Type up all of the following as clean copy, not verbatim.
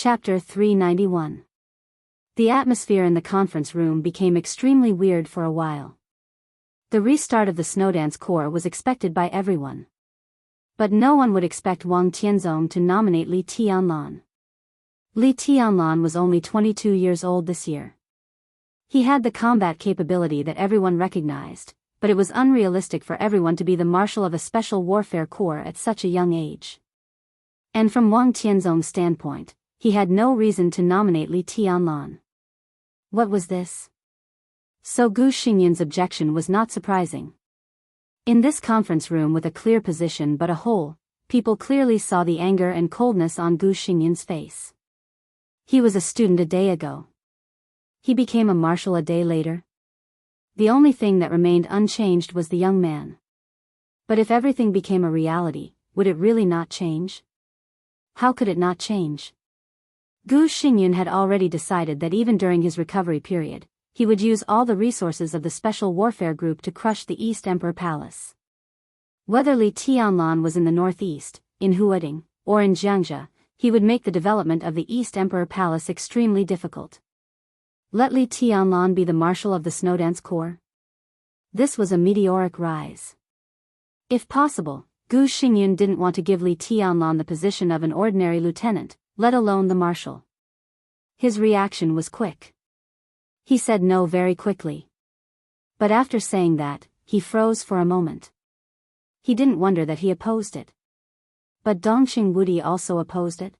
Chapter 391. The atmosphere in the conference room became extremely weird for a while. The restart of the Snowdance Corps was expected by everyone. But no one would expect Wang Tianzong to nominate Li Tianlan. Li Tianlan was only 22 years old this year. He had the combat capability that everyone recognized, but it was unrealistic for everyone to be the marshal of a special warfare corps at such a young age. And from Wang Tianzong's standpoint, he had no reason to nominate Li Tianlan. What was this? So Gu Xingyun's objection was not surprising. In this conference room with a clear position but a hole, people clearly saw the anger and coldness on Gu Xingyun's face. He was a student a day ago. He became a marshal a day later. The only thing that remained unchanged was the young man. But if everything became a reality, would it really not change? How could it not change? Gu Xingyun had already decided that even during his recovery period, he would use all the resources of the Special Warfare Group to crush the East Emperor Palace. Whether Li Tianlan was in the northeast, in Huading, or in Jianghu, he would make the development of the East Emperor Palace extremely difficult. Let Li Tianlan be the marshal of the Snowdance Corps? This was a meteoric rise. If possible, Gu Xingyun didn't want to give Li Tianlan the position of an ordinary lieutenant, let alone the marshal. His reaction was quick. He said no very quickly. But after saying that, he froze for a moment. He didn't wonder that he opposed it. But Dongqing Wudi also opposed it?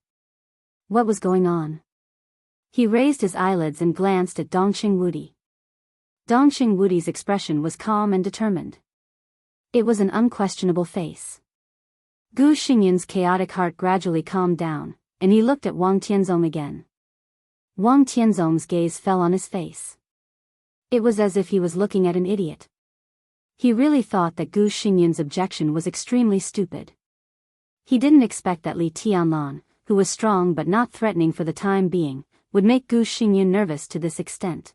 What was going on? He raised his eyelids and glanced at Dongqing Wudi. Dongqing Wudi's expression was calm and determined. It was an unquestionable face. Gu Xingyun's chaotic heart gradually calmed down, and he looked at Wang Tianzong again. Wang Tianzong's gaze fell on his face. It was as if he was looking at an idiot. He really thought that Gu Xingyun's objection was extremely stupid. He didn't expect that Li Tianlan, who was strong but not threatening for the time being, would make Gu Xingyun nervous to this extent.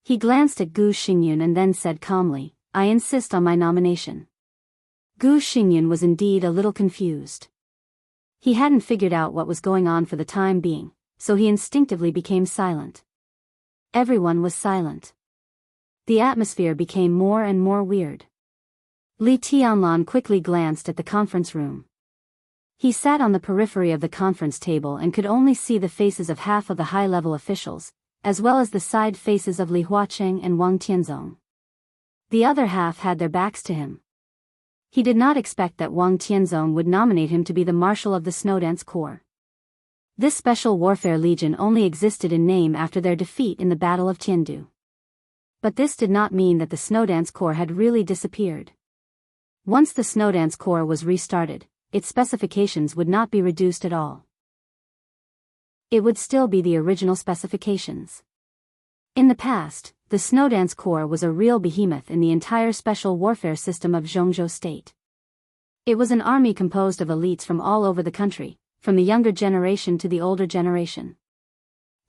He glanced at Gu Xingyun and then said calmly, "I insist on my nomination." Gu Xingyun was indeed a little confused. He hadn't figured out what was going on for the time being, so he instinctively became silent. Everyone was silent. The atmosphere became more and more weird. Li Tianlan quickly glanced at the conference room. He sat on the periphery of the conference table and could only see the faces of half of the high-level officials, as well as the side faces of Li Huacheng and Wang Tianzong. The other half had their backs to him. He did not expect that Wang Tianzong would nominate him to be the marshal of the Snowdance Corps. This special warfare legion only existed in name after their defeat in the Battle of Tiandu. But this did not mean that the Snowdance Corps had really disappeared. Once the Snowdance Corps was restarted, its specifications would not be reduced at all. It would still be the original specifications. In the past, the Snowdance Corps was a real behemoth in the entire special warfare system of Jianghu State. It was an army composed of elites from all over the country, from the younger generation to the older generation.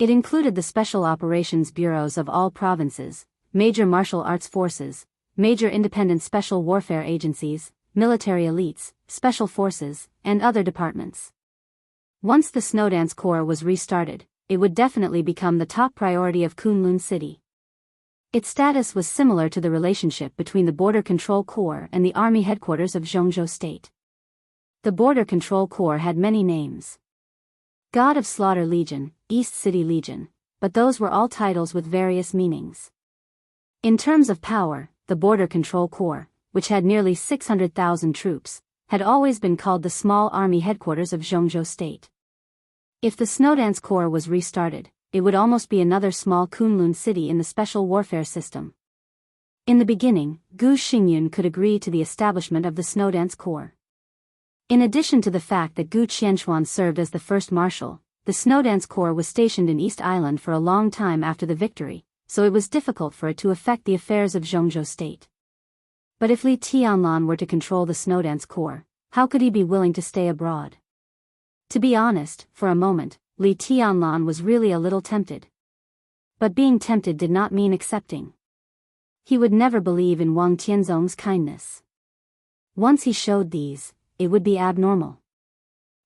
It included the special operations bureaus of all provinces, major martial arts forces, major independent special warfare agencies, military elites, special forces, and other departments. Once the Snowdance Corps was restarted, it would definitely become the top priority of Kunlun City. Its status was similar to the relationship between the Border Control Corps and the Army headquarters of Jianghu State. The Border Control Corps had many names. God of Slaughter Legion, East City Legion, but those were all titles with various meanings. In terms of power, the Border Control Corps, which had nearly 600,000 troops, had always been called the small army headquarters of Jianghu State. If the Snowdance Corps was restarted, it would almost be another small Kunlun city in the special warfare system. In the beginning, Gu Xingyun could agree to the establishment of the Snowdance Corps. In addition to the fact that Gu Qianxuan served as the first marshal, the Snowdance Corps was stationed in East Island for a long time after the victory, so it was difficult for it to affect the affairs of Jianghu State. But if Li Tianlan were to control the Snowdance Corps, how could he be willing to stay abroad? To be honest, for a moment, Li Tianlan was really a little tempted. But being tempted did not mean accepting. He would never believe in Wang Tianzong's kindness. Once he showed these, it would be abnormal.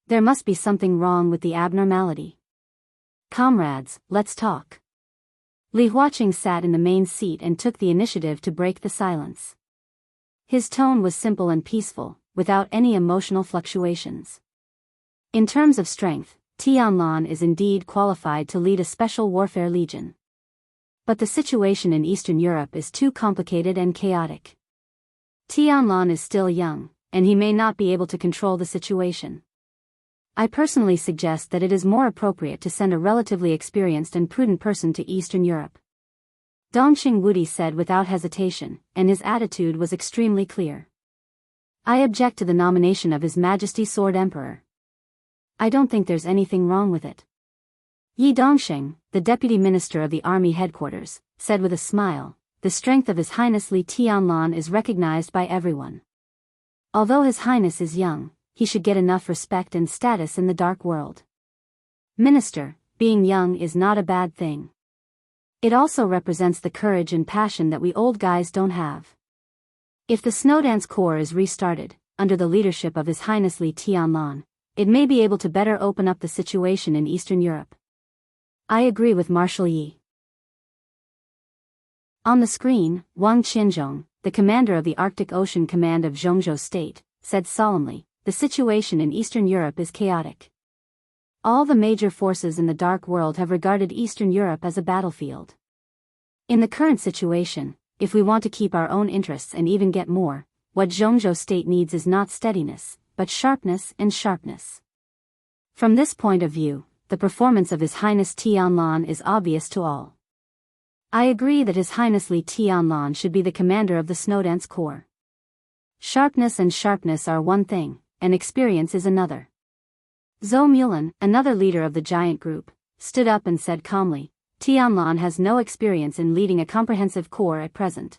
There must be something wrong with the abnormality. Comrades, let's talk. Li Huaqing sat in the main seat and took the initiative to break the silence. His tone was simple and peaceful, without any emotional fluctuations. In terms of strength, Tianlan is indeed qualified to lead a special warfare legion. But the situation in Eastern Europe is too complicated and chaotic. Tianlan is still young, and he may not be able to control the situation. I personally suggest that it is more appropriate to send a relatively experienced and prudent person to Eastern Europe. Dongxing Wudi said without hesitation, and his attitude was extremely clear. I object to the nomination of His Majesty Sword Emperor. I don't think there's anything wrong with it. Yi Dongxing, the deputy minister of the army headquarters, said with a smile, the strength of His Highness Li Tianlan is recognized by everyone. Although His Highness is young, he should get enough respect and status in the dark world. Minister, being young is not a bad thing. It also represents the courage and passion that we old guys don't have. If the Snowdance Corps is restarted, under the leadership of His Highness Li Tianlan, it may be able to better open up the situation in Eastern Europe. I agree with Marshal Yi. On the screen, Wang Qianzhong, the commander of the Arctic Ocean Command of Zhongzhou State, said solemnly, the situation in Eastern Europe is chaotic. All the major forces in the Dark World have regarded Eastern Europe as a battlefield. In the current situation, if we want to keep our own interests and even get more, what Zhongzhou State needs is not steadiness, but sharpness and sharpness. From this point of view, the performance of His Highness Tianlan is obvious to all. I agree that His Highness Li Tianlan should be the commander of the Snowdance Corps. Sharpness and sharpness are one thing, and experience is another. Zhou Mulan, another leader of the giant group, stood up and said calmly, Tianlan has no experience in leading a comprehensive corps at present.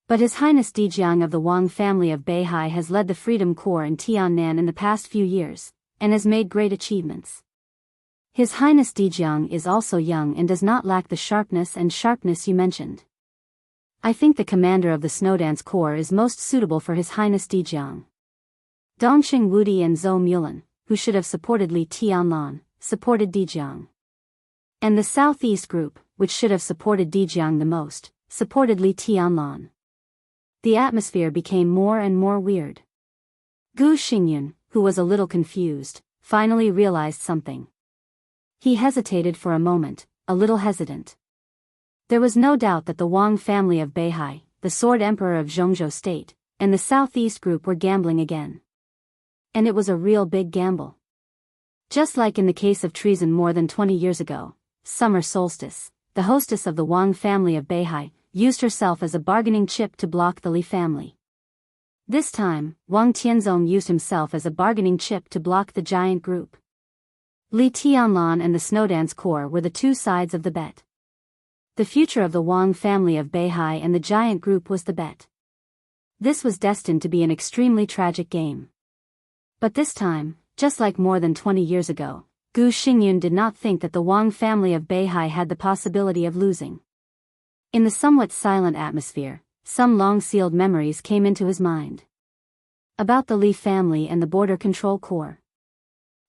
But His Highness Dijiang of the Wang family of Beihai has led the Freedom Corps in Tiannan in the past few years, and has made great achievements. His Highness Dijiang is also young and does not lack the sharpness you mentioned. I think the commander of the Snowdance Corps is most suitable for His Highness Dijiang. Dongxing Wudi and Zhou Mulan, who should have supported Li Tianlan, supported Dijiang. And the Southeast Group, which should have supported Dijiang the most, supported Li Tianlan. The atmosphere became more and more weird. Gu Xingyun, who was a little confused, finally realized something. He hesitated for a moment, a little hesitant. There was no doubt that the Wang family of Beihai, the Sword Emperor of Zhongzhou State, and the Southeast Group were gambling again. And it was a real big gamble. Just like in the case of treason more than 20 years ago, Summer Solstice, the hostess of the Wang family of Beihai, used herself as a bargaining chip to block the Li family. This time, Wang Tianzong used himself as a bargaining chip to block the giant group. Li Tianlan and the Snowdance Corps were the two sides of the bet. The future of the Wang family of Beihai and the giant group was the bet. This was destined to be an extremely tragic game. But this time, just like more than 20 years ago, Gu Xingyun did not think that the Wang family of Beihai had the possibility of losing. In the somewhat silent atmosphere, some long-sealed memories came into his mind. About the Li family and the Border Control Corps.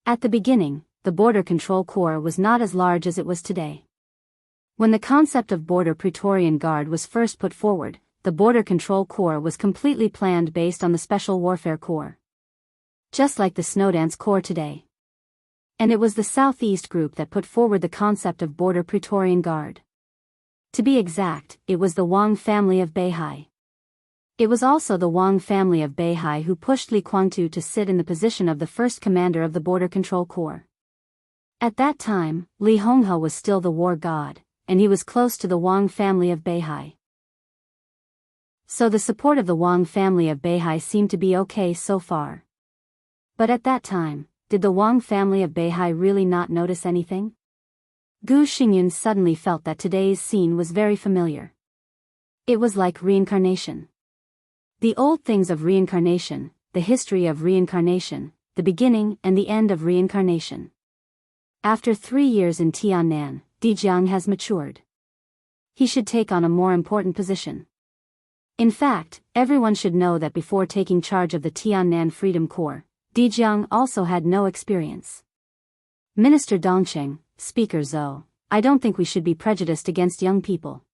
At the beginning, the Border Control Corps was not as large as it was today. When the concept of Border Praetorian Guard was first put forward, the Border Control Corps was completely planned based on the Special Warfare Corps. Just like the Snowdance Corps today. And it was the Southeast Group that put forward the concept of Border Praetorian Guard. To be exact, it was the Wang family of Beihai. It was also the Wang family of Beihai who pushed Li Guangtu to sit in the position of the first commander of the Border Control Corps. At that time, Li Honghe was still the war god, and he was close to the Wang family of Beihai. So the support of the Wang family of Beihai seemed to be okay so far. But at that time, did the Wang family of Beihai really not notice anything? Gu Xingyun suddenly felt that today's scene was very familiar. It was like reincarnation. The old things of reincarnation, the history of reincarnation, the beginning and the end of reincarnation. After 3 years in Tiannan, Dijiang has matured. He should take on a more important position. In fact, everyone should know that before taking charge of the Tiannan Freedom Corps, Dijiang also had no experience. Minister Dongcheng, Speaker Zhou, I don't think we should be prejudiced against young people.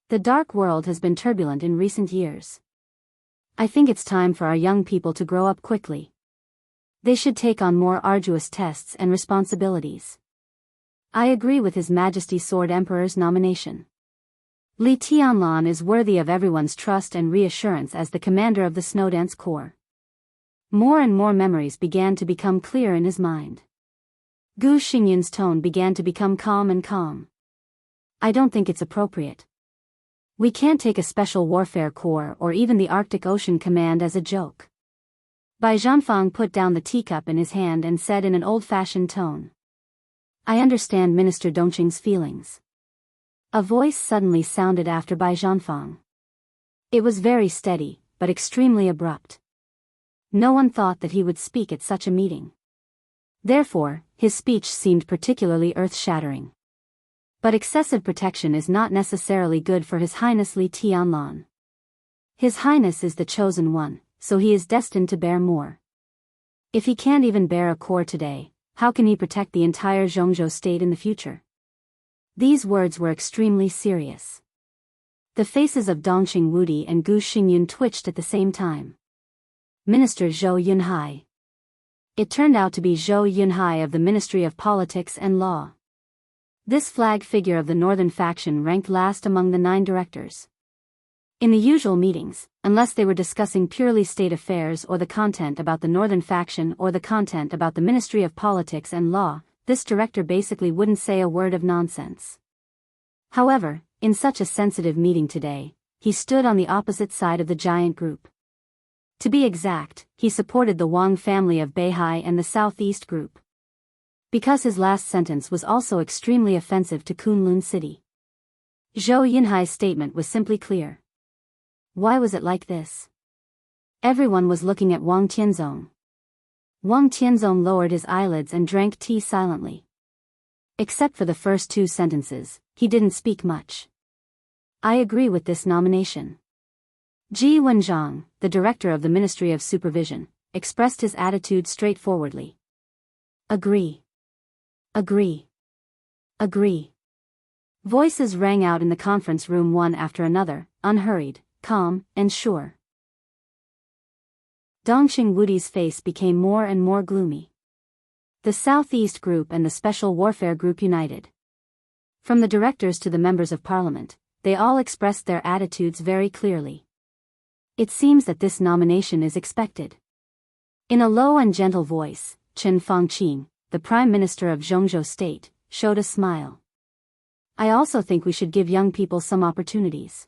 The dark world has been turbulent in recent years. I think it's time for our young people to grow up quickly. They should take on more arduous tests and responsibilities. I agree with His Majesty Sword Emperor's nomination. Li Tianlan is worthy of everyone's trust and reassurance as the commander of the Snowdance Corps. More and more memories began to become clear in his mind. Gu Xingyun's tone began to become calm and calm. I don't think it's appropriate. We can't take a special warfare corps or even the Arctic Ocean Command as a joke. Bai Zhanfang put down the teacup in his hand and said in an old-fashioned tone. I understand Minister Dongqing's feelings. A voice suddenly sounded after Bai Zhanfang. It was very steady, but extremely abrupt. No one thought that he would speak at such a meeting. Therefore, his speech seemed particularly earth-shattering. But excessive protection is not necessarily good for His Highness Li Tianlan. His Highness is the chosen one, so he is destined to bear more. If he can't even bear a corps today, how can he protect the entire Zhongzhou state in the future? These words were extremely serious. The faces of Dongqing Wudi and Gu Xingyun twitched at the same time. Minister Zhou Yunhai. It turned out to be Zhou Yunhai of the Ministry of Politics and Law. This flag figure of the northern faction ranked last among the 9 directors. In the usual meetings, unless they were discussing purely state affairs or the content about the northern faction or the content about the Ministry of Politics and Law, this director basically wouldn't say a word of nonsense. However, in such a sensitive meeting today, he stood on the opposite side of the giant group. To be exact, he supported the Wang family of Beihai and the Southeast group. Because his last sentence was also extremely offensive to Kunlun City. Zhou Yunhai's statement was simply clear. Why was it like this? Everyone was looking at Wang Tianzong. Wang Tianzong lowered his eyelids and drank tea silently. Except for the first 2 sentences, he didn't speak much. I agree with this nomination. Ji Wenzhang, the director of the Ministry of Supervision, expressed his attitude straightforwardly. Agree. Agree. Agree. Voices rang out in the conference room one after another, unhurried, calm, and sure. Dongqing Wudi's face became more and more gloomy. The Southeast Group and the Special Warfare Group united. From the directors to the members of parliament, they all expressed their attitudes very clearly. It seems that this nomination is expected. In a low and gentle voice, Chen Fangqing, the Prime Minister of Zhongzhou State, showed a smile. I also think we should give young people some opportunities.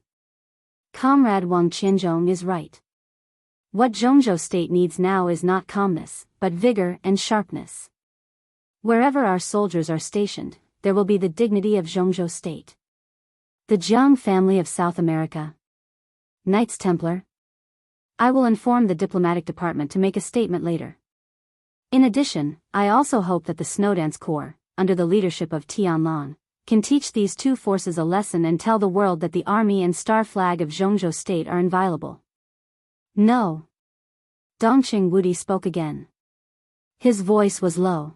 Comrade Wang Qianzhong is right. What Zhongzhou State needs now is not calmness, but vigor and sharpness. Wherever our soldiers are stationed, there will be the dignity of Zhongzhou State. The Jiang family of South America. Knights Templar. I will inform the diplomatic department to make a statement later. In addition, I also hope that the Snowdance Corps, under the leadership of Tianlan, can teach these 2 forces a lesson and tell the world that the army and star flag of Zhongzhou State are inviolable. No. Dongqing Wudi spoke again. His voice was low.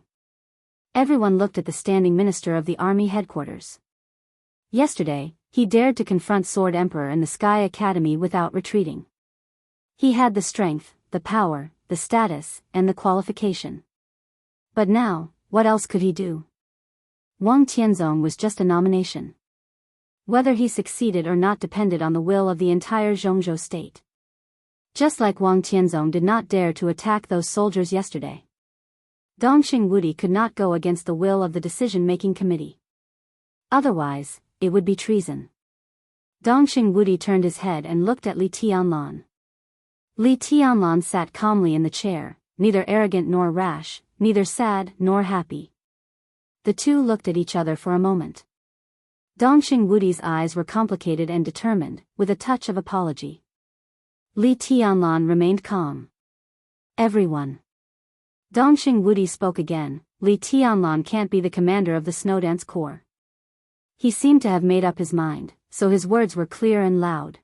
Everyone looked at the standing minister of the army headquarters. Yesterday, he dared to confront Sword Emperor in the Sky Academy without retreating. He had the strength, the power, the status, and the qualification. But now, what else could he do? Wang Tianzong was just a nomination. Whether he succeeded or not depended on the will of the entire Zhongzhou state. Just like Wang Tianzong did not dare to attack those soldiers yesterday. Dongqing Wudi could not go against the will of the decision-making committee. Otherwise, it would be treason. Dongqing Wudi turned his head and looked at Li Tianlan. Li Tianlan sat calmly in the chair, neither arrogant nor rash, neither sad nor happy. The 2 looked at each other for a moment. Dongqing Wudi's eyes were complicated and determined, with a touch of apology. Li Tianlan remained calm. Everyone. Dongqing Wudi spoke again. Li Tianlan can't be the commander of the Snowdance Corps. He seemed to have made up his mind, so his words were clear and loud.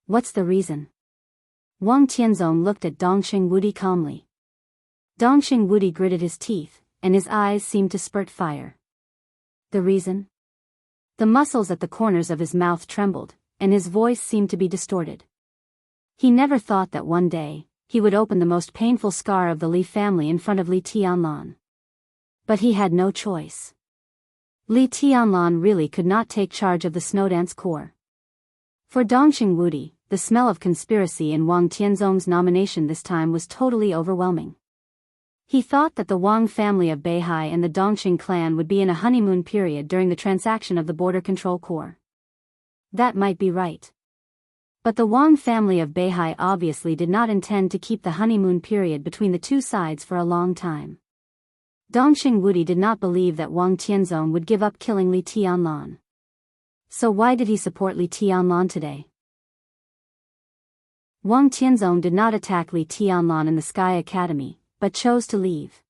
What's the reason? Wang Tianzong looked at Dongqing Wudi calmly. Dongqing Wudi gritted his teeth, and his eyes seemed to spurt fire. The reason? The muscles at the corners of his mouth trembled, and his voice seemed to be distorted. He never thought that one day, he would open the most painful scar of the Li family in front of Li Tianlan. But he had no choice. Li Tianlan really could not take charge of the Snowdance Corps. For Dongqing Wudi, the smell of conspiracy in Wang Tianzong's nomination this time was totally overwhelming. He thought that the Wang family of Beihai and the Dongqing clan would be in a honeymoon period during the transaction of the Border Control Corps. That might be right. But the Wang family of Beihai obviously did not intend to keep the honeymoon period between the two sides for a long time. Dongqing Wudi did not believe that Wang Tianzong would give up killing Li Tianlan. So why did he support Li Tianlan today? Wang Tianzong did not attack Li Tianlan in the Sky Academy, but chose to leave.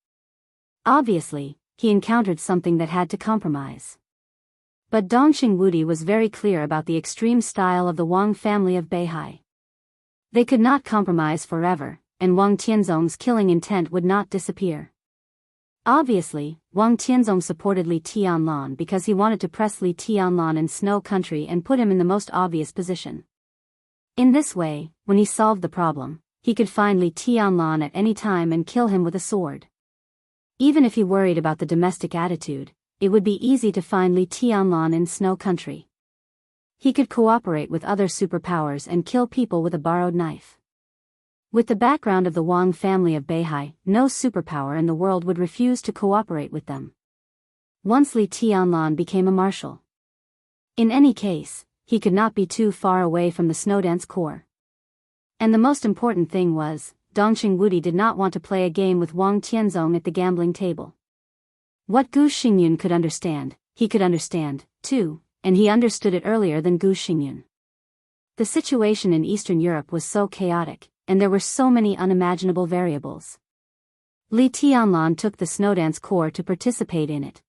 Obviously, he encountered something that had to compromise. But Dongqing Wudi was very clear about the extreme style of the Wang family of Beihai. They could not compromise forever, and Wang Tianzong's killing intent would not disappear. Obviously, Wang Tianzong supported Li Tianlan because he wanted to press Li Tianlan in Snow Country and put him in the most obvious position. In this way, when he solved the problem, he could find Li Tianlan at any time and kill him with a sword. Even if he worried about the domestic attitude, it would be easy to find Li Tianlan in Snow Country. He could cooperate with other superpowers and kill people with a borrowed knife. With the background of the Wang family of Beihai, no superpower in the world would refuse to cooperate with them. Once Li Tianlan became a marshal. In any case, he could not be too far away from the Snowdance Corps. And the most important thing was, Dongqing Wudi did not want to play a game with Wang Tianzong at the gambling table. What Gu Xingyun could understand, he could understand, too, and he understood it earlier than Gu Xingyun. The situation in Eastern Europe was so chaotic, and there were so many unimaginable variables. Li Tianlan took the Snowdance Corps to participate in it.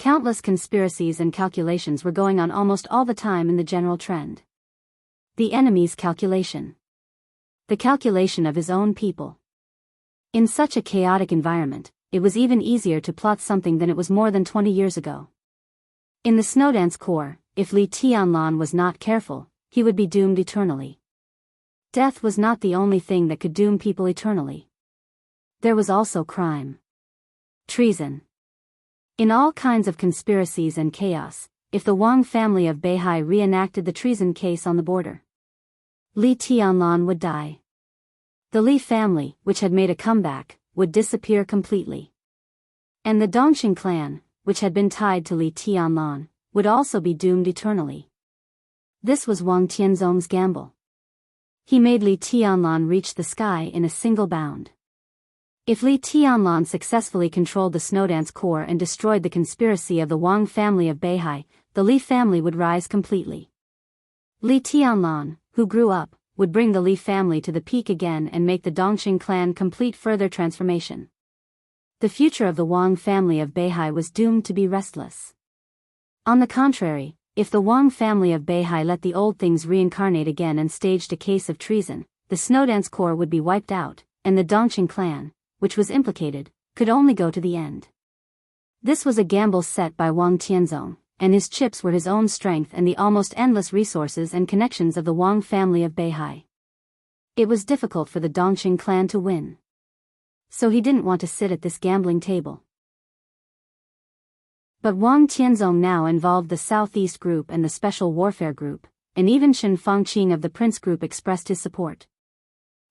Countless conspiracies and calculations were going on almost all the time in the general trend. The enemy's calculation. The calculation of his own people. In such a chaotic environment, it was even easier to plot something than it was more than 20 years ago. In the Snowdance Corps, if Li Tianlan was not careful, he would be doomed eternally. Death was not the only thing that could doom people eternally. There was also crime. Treason. In all kinds of conspiracies and chaos, if the Wang family of Beihai reenacted the treason case on the border, Li Tianlan would die. The Li family, which had made a comeback, would disappear completely. And the Dongqing clan, which had been tied to Li Tianlan, would also be doomed eternally. This was Wang Tianzong's gamble. He made Li Tianlan reach the sky in a single bound. If Li Tianlan successfully controlled the Snowdance Corps and destroyed the conspiracy of the Wang family of Beihai, the Li family would rise completely. Li Tianlan, who grew up, would bring the Li family to the peak again and make the Dongqing clan complete further transformation. The future of the Wang family of Beihai was doomed to be restless. On the contrary, if the Wang family of Beihai let the old things reincarnate again and staged a case of treason, the Snowdance Corps would be wiped out, and the Dongqing clan, which was implicated, could only go to the end. This was a gamble set by Wang Tianzong, and his chips were his own strength and the almost endless resources and connections of the Wang family of Beihai. It was difficult for the Dongqing clan to win. So he didn't want to sit at this gambling table. But Wang Tianzong now involved the Southeast Group and the Special Warfare Group, and even Shen Fangqing of the Prince Group expressed his support.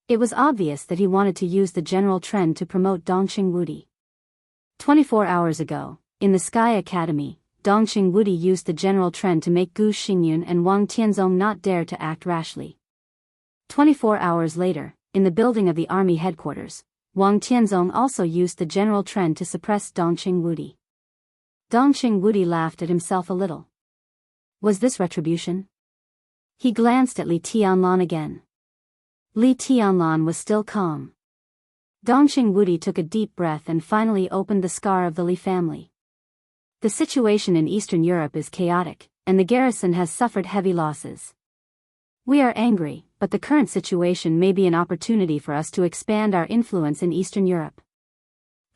It was obvious that he wanted to use the general trend to promote Dongqing Wudi. 24 hours ago, in the Sky Academy, Dongqing Wudi used the general trend to make Gu Xingyun and Wang Tianzong not dare to act rashly. 24 hours later, in the building of the army headquarters, Wang Tianzong also used the general trend to suppress Dongqing Wudi. Dongqing Wudi laughed at himself a little. Was this retribution? He glanced at Li Tianlan again. Li Tianlan was still calm. Dongqing Wudi took a deep breath and finally opened the scar of the Li family. The situation in Eastern Europe is chaotic, and the garrison has suffered heavy losses. We are angry, but the current situation may be an opportunity for us to expand our influence in Eastern Europe.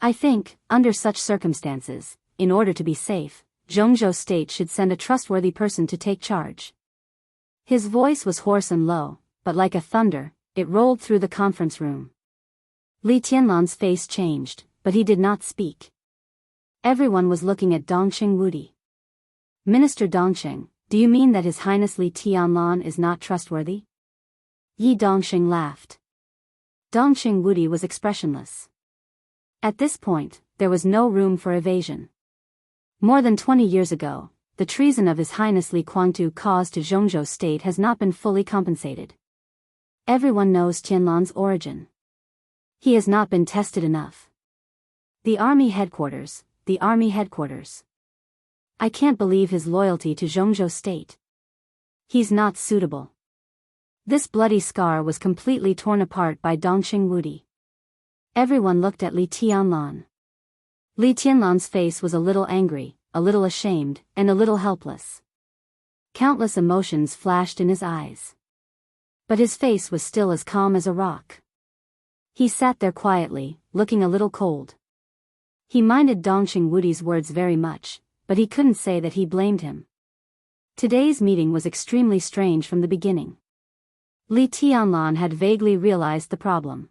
I think, under such circumstances, in order to be safe, Jianghu state should send a trustworthy person to take charge. His voice was hoarse and low, but like a thunder, it rolled through the conference room. Li Tianlan's face changed, but he did not speak. Everyone was looking at Dongqing Wudi. Minister Dongqing, do you mean that His Highness Li Tianlan is not trustworthy? Yi Dongqing laughed. Dongqing Wudi was expressionless. At this point, there was no room for evasion. More than 20 years ago, the treason of His Highness Li Guangtu caused to Jianghu state has not been fully compensated. Everyone knows Tianlan's origin. He has not been tested enough. The army headquarters. I can't believe his loyalty to Jianghu state. He's not suitable. This bloody scar was completely torn apart by Dongqing Wudi. Everyone looked at Li Tianlan. Li Tianlan's face was a little angry, a little ashamed, and a little helpless. Countless emotions flashed in his eyes. But his face was still as calm as a rock. He sat there quietly, looking a little cold. He minded Dongqing Wudi's words very much, but he couldn't say that he blamed him. Today's meeting was extremely strange from the beginning. Li Tianlan had vaguely realized the problem.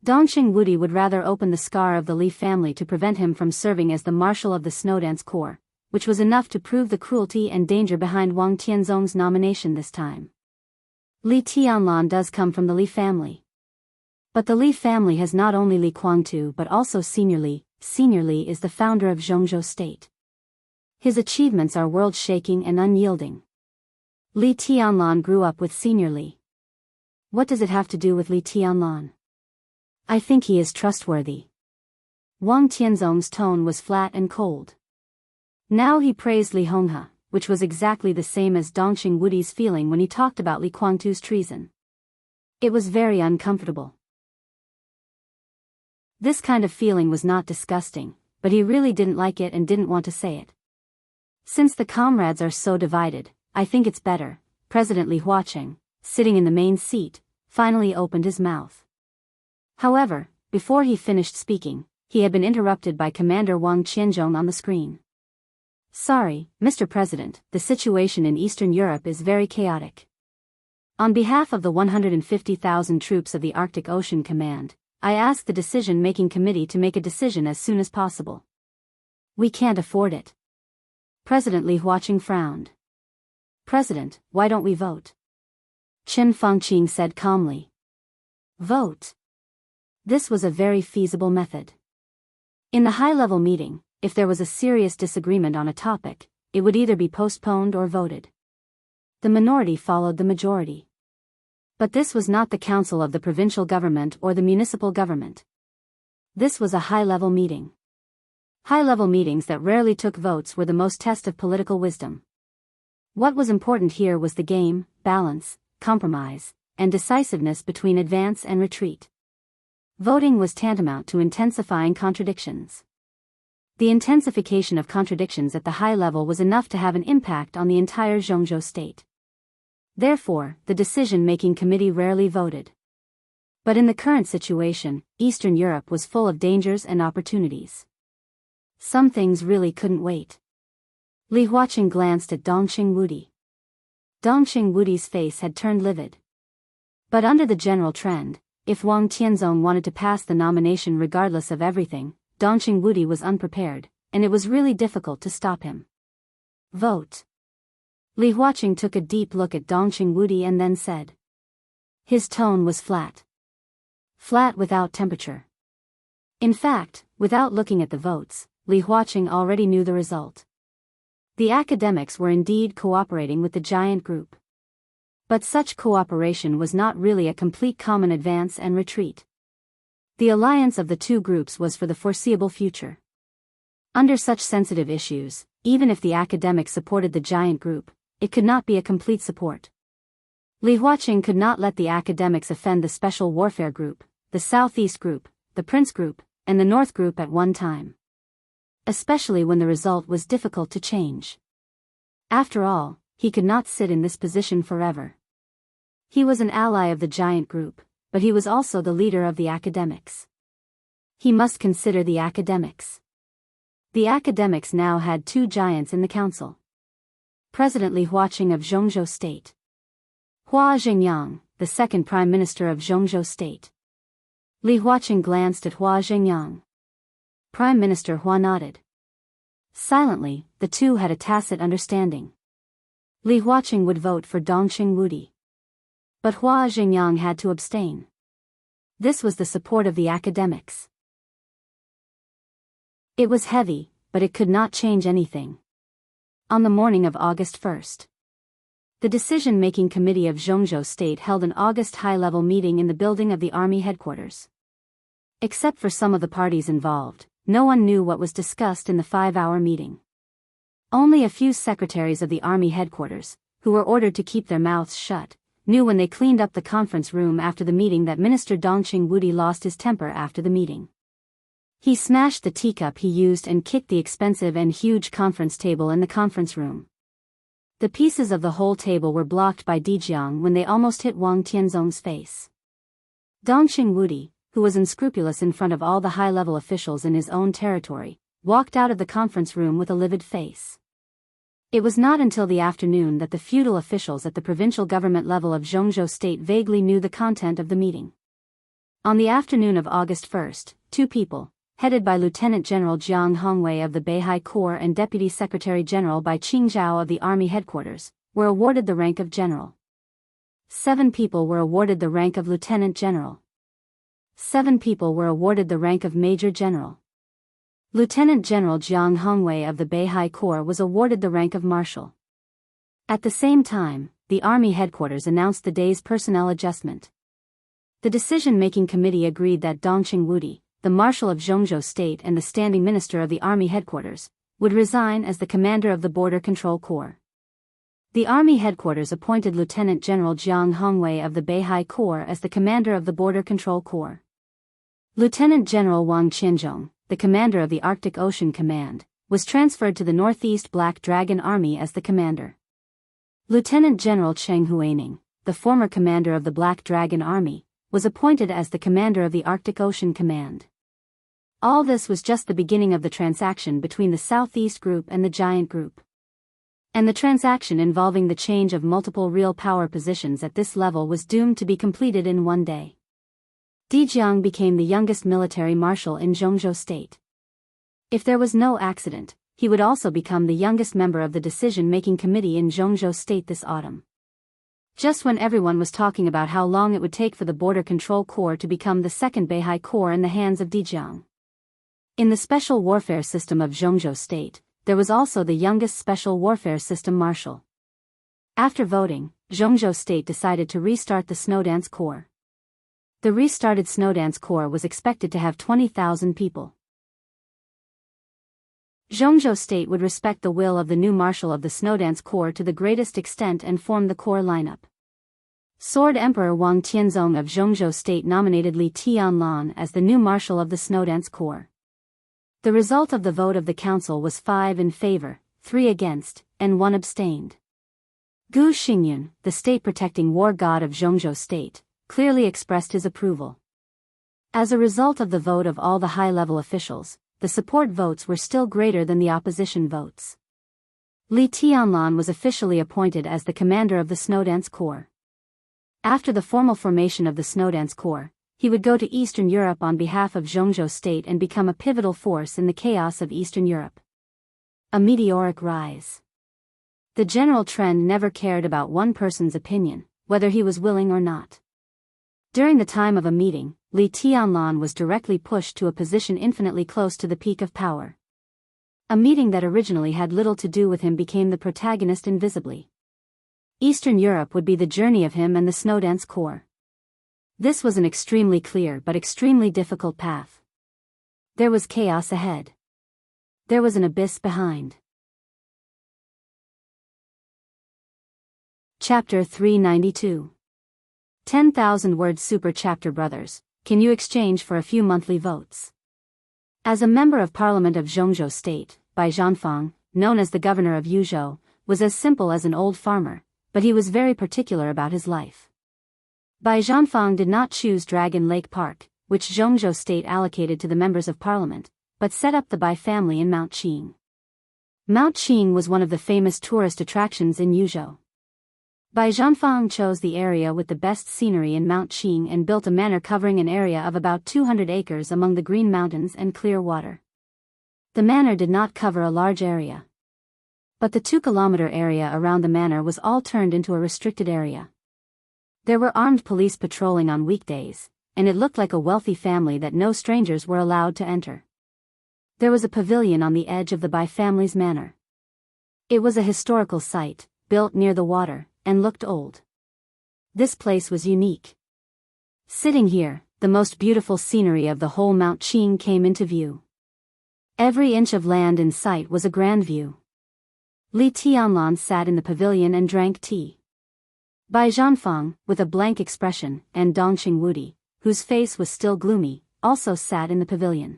Dongqing Wudi would rather open the scar of the Li family to prevent him from serving as the marshal of the Snowdance Corps, which was enough to prove the cruelty and danger behind Wang Tianzong's nomination this time. Li Tianlan does come from the Li family. But the Li family has not only Li Guangtu but also Senior Li. Senior Li is the founder of Jianghu state. His achievements are world-shaking and unyielding. Li Tianlan grew up with Senior Li. What does it have to do with Li Tianlan? I think he is trustworthy. Wang Tianzong's tone was flat and cold. Now he praised Li Honghe, which was exactly the same as Dongqing Wudi's feeling when he talked about Li Guangtu's treason. It was very uncomfortable. This kind of feeling was not disgusting, but he really didn't like it and didn't want to say it. Since the comrades are so divided, I think it's better. President Li Huaqing, sitting in the main seat, finally opened his mouth. However, before he finished speaking, he had been interrupted by Commander Wang Qianzhong on the screen. Sorry, Mr. President, the situation in Eastern Europe is very chaotic. On behalf of the 150,000 troops of the Arctic Ocean Command, I ask the decision-making committee to make a decision as soon as possible. We can't afford it. President Li Huaqing frowned. President, why don't we vote? Chen Fangqing said calmly. Vote. This was a very feasible method. In the high-level meeting, if there was a serious disagreement on a topic, it would either be postponed or voted. The minority followed the majority. But this was not the council of the provincial government or the municipal government. This was a high-level meeting. High-level meetings that rarely took votes were the most test of political wisdom. What was important here was the game, balance, compromise, and decisiveness between advance and retreat. Voting was tantamount to intensifying contradictions. The intensification of contradictions at the high level was enough to have an impact on the entire Jianghu state. Therefore, the decision-making committee rarely voted. But in the current situation, Eastern Europe was full of dangers and opportunities. Some things really couldn't wait. Li Huaqing glanced at Dongqing Wudi. Dongqing Wudi's face had turned livid. But under the general trend, if Wang Tianzong wanted to pass the nomination regardless of everything, Dongqing Wudi was unprepared, and it was really difficult to stop him. Vote. Li Huaqing took a deep look at Dongqing Wudi and then said. His tone was flat. Flat without temperature. In fact, without looking at the votes, Li Huaqing already knew the result. The academics were indeed cooperating with the giant group. But such cooperation was not really a complete common advance and retreat. The alliance of the two groups was for the foreseeable future. Under such sensitive issues, even if the academics supported the giant group, it could not be a complete support. Li Huaqing could not let the academics offend the Special Warfare Group, the Southeast Group, the Prince Group, and the North Group at one time. Especially when the result was difficult to change. After all, he could not sit in this position forever. He was an ally of the giant group, but he was also the leader of the academics. He must consider the academics. The academics now had two giants in the council. President Li Huaqing of Jianghu State. Hua Zhengyang, the second Prime Minister of Jianghu State. Li Huaqing glanced at Hua Zhengyang. Prime Minister Hua nodded. Silently, the two had a tacit understanding. Li Huaqing would vote for Dongqing Wudi. But Hua Zhengyang had to abstain. This was the support of the academics. It was heavy, but it could not change anything. On the morning of August 1st, the decision-making committee of Jianghu State held an August high-level meeting in the building of the army headquarters. Except for some of the parties involved, no one knew what was discussed in the 5-hour meeting. Only a few secretaries of the army headquarters, who were ordered to keep their mouths shut, knew when they cleaned up the conference room after the meeting that Minister Dongqing Wudi lost his temper after the meeting. He smashed the teacup he used and kicked the expensive and huge conference table in the conference room. The pieces of the whole table were blocked by Dijiang when they almost hit Wang Tianzong's face. Dongqing Wudi, who was unscrupulous in front of all the high-level officials in his own territory, walked out of the conference room with a livid face. It was not until the afternoon that the feudal officials at the provincial government level of Jianghu State vaguely knew the content of the meeting. On the afternoon of August 1st, two people, headed by Lieutenant General Jiang Hongwei of the Beihai Corps and Deputy Secretary General by Qing Zhao of the Army Headquarters, were awarded the rank of general. 7 people were awarded the rank of Lieutenant General. 7 people were awarded the rank of Major General. Lieutenant General Jiang Hongwei of the Beihai Corps was awarded the rank of Marshal. At the same time, the Army Headquarters announced the day's personnel adjustment. The decision-making committee agreed that Dongqing Wudi, the Marshal of Jianghu State and the Standing Minister of the Army Headquarters, would resign as the commander of the Border Control Corps. The Army Headquarters appointed Lieutenant General Jiang Hongwei of the Beihai Corps as the commander of the Border Control Corps. Lieutenant General Wang Qianzhong, the commander of the Arctic Ocean Command, was transferred to the Northeast Black Dragon Army as the commander. Lieutenant General Cheng Huaining, the former commander of the Black Dragon Army, was appointed as the commander of the Arctic Ocean Command. All this was just the beginning of the transaction between the Southeast Group and the Giant Group. And the transaction involving the change of multiple real power positions at this level was doomed to be completed in one day. Dijiang became the youngest military marshal in Jianghu State. If there was no accident, he would also become the youngest member of the decision-making committee in Jianghu State this autumn. Just when everyone was talking about how long it would take for the Border Control Corps to become the second Beihai Corps in the hands of Dijiang. In the special warfare system of Jianghu State, there was also the youngest special warfare system marshal. After voting, Jianghu State decided to restart the Snowdance Corps. The restarted Snowdance Corps was expected to have 20,000 people. Jianghu State would respect the will of the new marshal of the Snowdance Corps to the greatest extent and form the corps lineup. Sword Emperor Wang Tianzong of Jianghu State nominated Li Tianlan as the new marshal of the Snowdance Corps. The result of the vote of the council was 5 in favor, 3 against, and 1 abstained. Gu Xingyun, the state-protecting war god of Jianghu State, clearly expressed his approval. As a result of the vote of all the high-level officials, the support votes were still greater than the opposition votes. Li Tianlan was officially appointed as the commander of the Snowdance Corps. After the formal formation of the Snowdance Corps, he would go to Eastern Europe on behalf of Jianghu State and become a pivotal force in the chaos of Eastern Europe. A meteoric rise. The general trend never cared about one person's opinion, whether he was willing or not. During the time of a meeting, Li Tianlan was directly pushed to a position infinitely close to the peak of power. A meeting that originally had little to do with him became the protagonist invisibly. Eastern Europe would be the journey of him and the Snowdance Corps. This was an extremely clear but extremely difficult path. There was chaos ahead. There was an abyss behind. Chapter 392. 10,000 word super chapter brothers, can you exchange for a few monthly votes? As a member of Parliament of Jianghu State, Bai Zhanfang, known as the governor of Yuzhou, was as simple as an old farmer, but he was very particular about his life. Bai Zhanfang did not choose Dragon Lake Park, which Jianghu State allocated to the members of parliament, but set up the Bai family in Mount Qing. Mount Qing was one of the famous tourist attractions in Yuzhou. Bai Zhanfang chose the area with the best scenery in Mount Qing and built a manor covering an area of about 200 acres among the green mountains and clear water. The manor did not cover a large area, but the 2-kilometer area around the manor was all turned into a restricted area. There were armed police patrolling on weekdays, and it looked like a wealthy family that no strangers were allowed to enter. There was a pavilion on the edge of the Bai family's manor. It was a historical site, built near the water, and looked old. This place was unique. Sitting here, the most beautiful scenery of the whole Mount Qing came into view. Every inch of land in sight was a grand view. Li Tianlan sat in the pavilion and drank tea. Bai Zhanfang, with a blank expression, and Dongqing Wudi, whose face was still gloomy, also sat in the pavilion.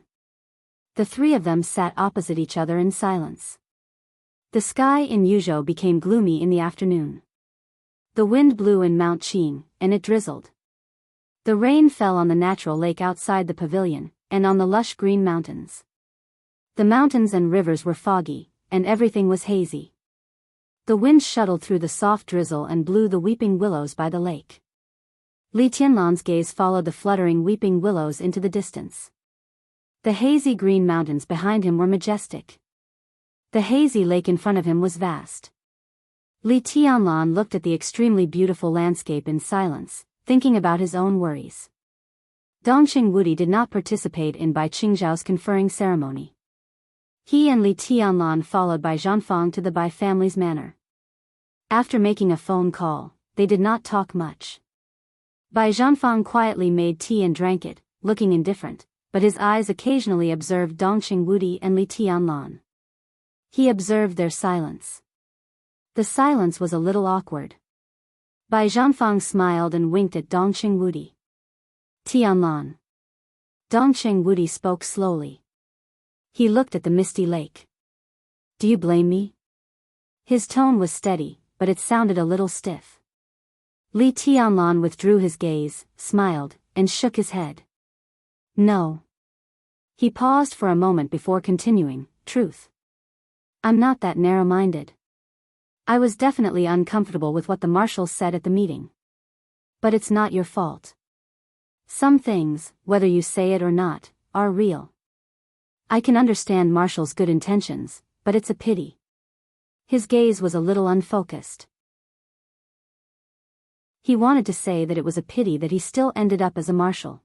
The three of them sat opposite each other in silence. The sky in Yuzhou became gloomy in the afternoon. The wind blew in Mount Qing, and it drizzled. The rain fell on the natural lake outside the pavilion, and on the lush green mountains. The mountains and rivers were foggy, and everything was hazy. The wind shuttled through the soft drizzle and blew the weeping willows by the lake. Li Tianlan's gaze followed the fluttering weeping willows into the distance. The hazy green mountains behind him were majestic. The hazy lake in front of him was vast. Li Tianlan looked at the extremely beautiful landscape in silence, thinking about his own worries. Dongqing Wudi did not participate in Bai Qingzhao's conferring ceremony. He and Li Tianlan followed Bai Zhanfang to the Bai family's manor. After making a phone call, they did not talk much. Bai Zhanfang quietly made tea and drank it, looking indifferent, but his eyes occasionally observed Dongqing Wudi and Li Tianlan. He observed their silence. The silence was a little awkward. Bai Zhanfang smiled and winked at Dongqing Wudi. Tianlan. Dongqing Wudi spoke slowly. He looked at the misty lake. Do you blame me? His tone was steady, but it sounded a little stiff. Li Tianlan withdrew his gaze, smiled, and shook his head. No. He paused for a moment before continuing, Truth. I'm not that narrow-minded. I was definitely uncomfortable with what the marshal said at the meeting. But it's not your fault. Some things, whether you say it or not, are real. I can understand Marshall's good intentions, but it's a pity. His gaze was a little unfocused. He wanted to say that it was a pity that he still ended up as a marshal.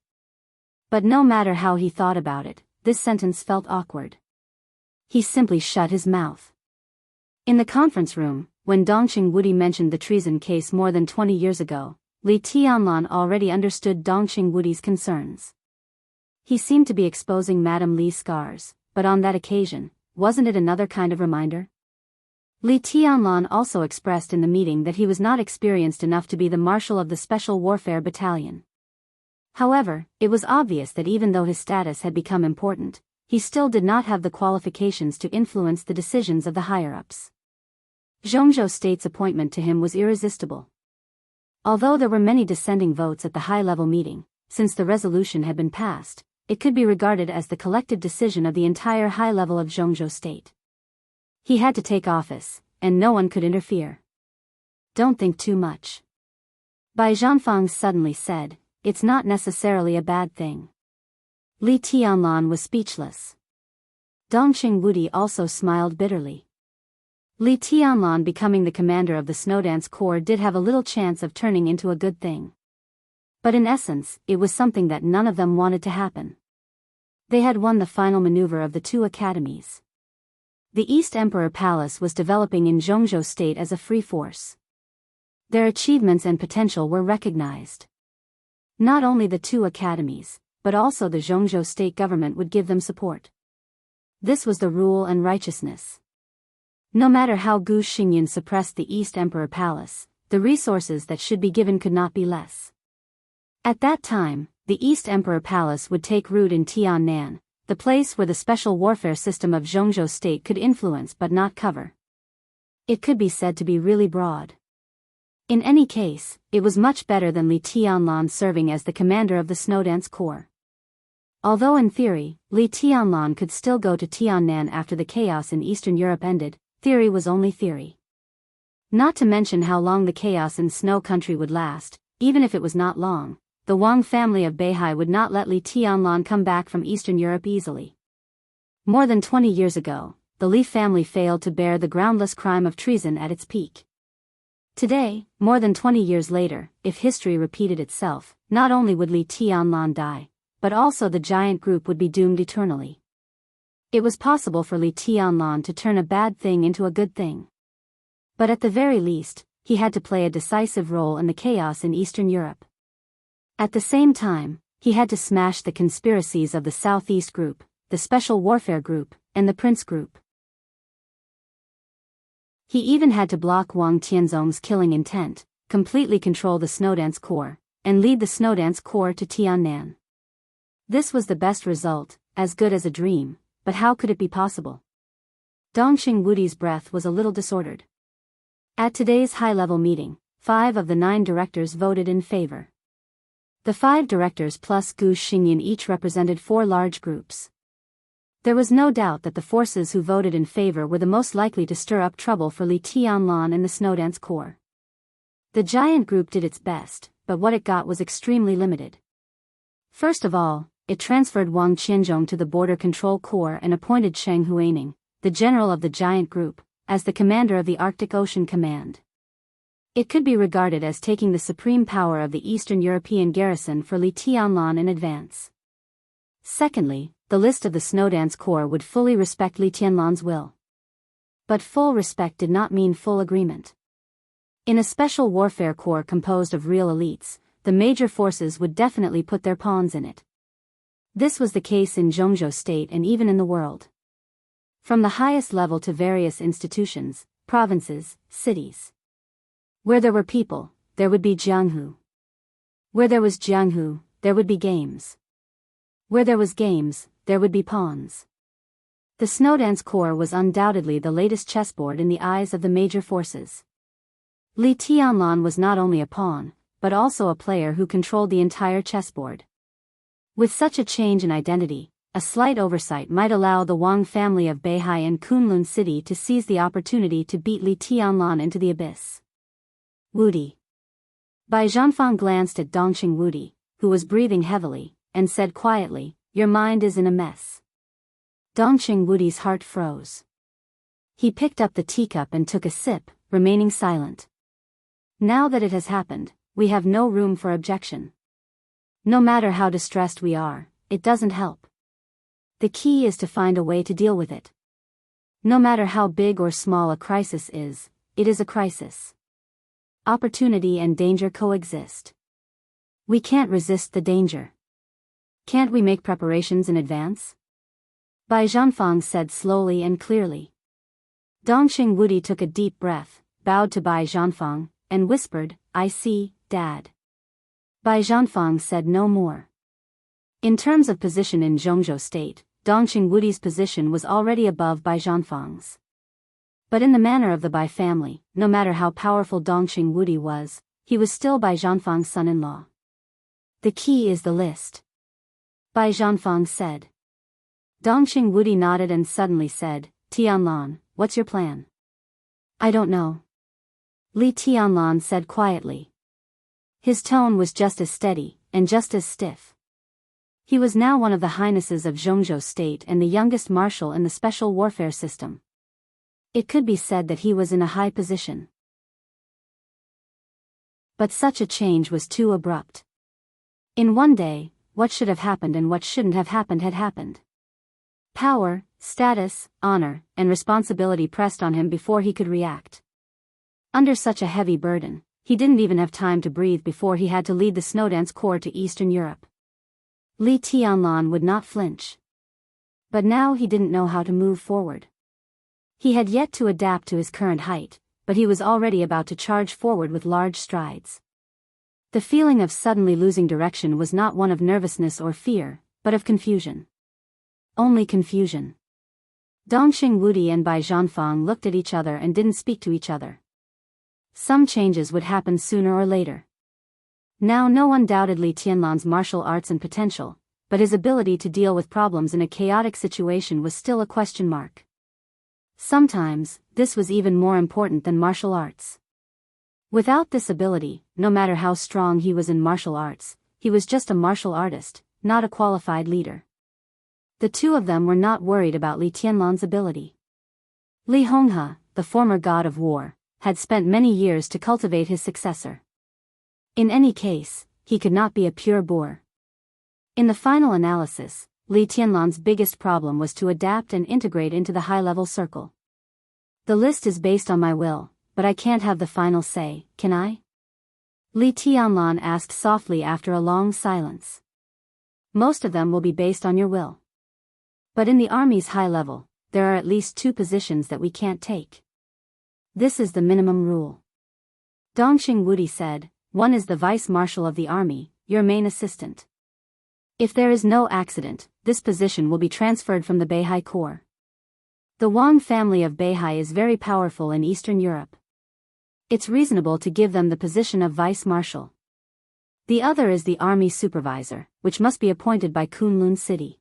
But no matter how he thought about it, this sentence felt awkward. He simply shut his mouth. In the conference room, when Dongqing Wudi mentioned the treason case more than 20 years ago, Li Tianlan already understood Dongqing Wudi's concerns. He seemed to be exposing Madame Li's scars, but on that occasion, wasn't it another kind of reminder? Li Tianlan also expressed in the meeting that he was not experienced enough to be the marshal of the Special Warfare Battalion. However, it was obvious that even though his status had become important, he still did not have the qualifications to influence the decisions of the higher-ups. Jianghu State's appointment to him was irresistible. Although there were many dissenting votes at the high-level meeting, since the resolution had been passed, it could be regarded as the collective decision of the entire high level of Jianghu State. He had to take office, and no one could interfere. Don't think too much. Bai Zhanfang suddenly said, It's not necessarily a bad thing. Li Tianlan was speechless. Dongqing Wudi also smiled bitterly. Li Tianlan becoming the commander of the Snowdance Corps did have a little chance of turning into a good thing. But in essence, it was something that none of them wanted to happen. They had won the final maneuver of the two academies. The East Emperor Palace was developing in Jianghu State as a free force. Their achievements and potential were recognized. Not only the two academies, but also the Jianghu State government would give them support. This was the rule and righteousness. No matter how Gu Xingyun suppressed the East Emperor Palace, the resources that should be given could not be less. At that time, the East Emperor Palace would take root in Tiannan, the place where the special warfare system of Jianghu State could influence but not cover. It could be said to be really broad. In any case, it was much better than Li Tianlan serving as the commander of the Snowdance Corps. Although in theory, Li Tianlan could still go to Tiannan after the chaos in Eastern Europe ended, theory was only theory. Not to mention how long the chaos in Snow Country would last. Even if it was not long, the Wang family of Beihai would not let Li Tianlan come back from Eastern Europe easily. More than 20 years ago, the Li family failed to bear the groundless crime of treason at its peak. Today, more than 20 years later, if history repeated itself, not only would Li Tianlan die, but also the giant group would be doomed eternally. It was possible for Li Tianlan to turn a bad thing into a good thing. But at the very least, he had to play a decisive role in the chaos in Eastern Europe. At the same time, he had to smash the conspiracies of the Southeast Group, the Special Warfare Group, and the Prince Group. He even had to block Wang Tianzong's killing intent, completely control the Snowdance Corps, and lead the Snowdance Corps to Tiannan. This was the best result, as good as a dream, but how could it be possible? Dongxing Wudi's breath was a little disordered. At today's high-level meeting, 5 of the 9 directors voted in favor. The 5 directors plus Gu Xingyan each represented 4 large groups. There was no doubt that the forces who voted in favor were the most likely to stir up trouble for Li Tianlan and the Snowdance Corps. The giant group did its best, but what it got was extremely limited. First of all, it transferred Wang Qianzhong to the Border Control Corps and appointed Sheng Huaining, the general of the giant group, as the commander of the Arctic Ocean Command. It could be regarded as taking the supreme power of the Eastern European garrison for Li Tianlan in advance. Secondly, the list of the Snowdance Corps would fully respect Li Tianlan's will. But full respect did not mean full agreement. In a special warfare corps composed of real elites, the major forces would definitely put their pawns in it. This was the case in Jianghu state and even in the world. From the highest level to various institutions, provinces, cities. Where there were people, there would be Jianghu. Where there was Jianghu, there would be games. Where there was games, there would be pawns. The Snowdance Corps was undoubtedly the latest chessboard in the eyes of the major forces. Li Tianlan was not only a pawn, but also a player who controlled the entire chessboard. With such a change in identity, a slight oversight might allow the Wang family of Beihai and Kunlun City to seize the opportunity to beat Li Tianlan into the abyss. Wudi. Bai Zhanfang glanced at Dongxing Wudi, who was breathing heavily, and said quietly, "Your mind is in a mess." Dongxing Wudi's heart froze. He picked up the teacup and took a sip, remaining silent. Now that it has happened, we have no room for objection. No matter how distressed we are, it doesn't help. The key is to find a way to deal with it. No matter how big or small a crisis is, it is a crisis. Opportunity and danger coexist. We can't resist the danger. Can't we make preparations in advance? Bai Zhanfang said slowly and clearly. Dongxing Wudi took a deep breath, bowed to Bai Zhanfang, and whispered, "I see, Dad." Bai Zhanfang said no more. In terms of position in Jianghu state, Dongxing Wudi's position was already above Bai Zhanfang's. But in the manner of the Bai family, no matter how powerful Dongxing Wudi was, he was still Bai Zhanfang's son-in-law. The key is the list. Bai Zhanfang said. Dongxing Wudi nodded and suddenly said, "Tianlan, what's your plan?" "I don't know." Li Tianlan said quietly. His tone was just as steady, and just as stiff. He was now one of the highnesses of Jianghu state and the youngest marshal in the special warfare system. It could be said that he was in a high position. But such a change was too abrupt. In one day, what should have happened and what shouldn't have happened had happened. Power, status, honor, and responsibility pressed on him before he could react. Under such a heavy burden, he didn't even have time to breathe before he had to lead the Snowdance Corps to Eastern Europe. Li Tianlan would not flinch. But now he didn't know how to move forward. He had yet to adapt to his current height, but he was already about to charge forward with large strides. The feeling of suddenly losing direction was not one of nervousness or fear, but of confusion. Only confusion. Dongxing Wudi and Bai Zhanfang looked at each other and didn't speak to each other. Some changes would happen sooner or later. Now no one doubted Li Tianlan's martial arts and potential, but his ability to deal with problems in a chaotic situation was still a question mark. Sometimes, this was even more important than martial arts. Without this ability, no matter how strong he was in martial arts, he was just a martial artist, not a qualified leader. The two of them were not worried about Li Tianlan's ability. Li Honghe, the former god of war, had spent many years to cultivate his successor. In any case, he could not be a pure boor. In the final analysis, Li Tianlan's biggest problem was to adapt and integrate into the high-level circle. The list is based on my will, but I can't have the final say, can I? Li Tianlan asked softly after a long silence. Most of them will be based on your will. But in the army's high level, there are at least 2 positions that we can't take. This is the minimum rule. Dongxing Wudi said, one is the vice-marshal of the army, your main assistant. If there is no accident, this position will be transferred from the Beihai Corps. The Wang family of Beihai is very powerful in Eastern Europe. It's reasonable to give them the position of vice-marshal. The other is the army supervisor, which must be appointed by Kunlun City.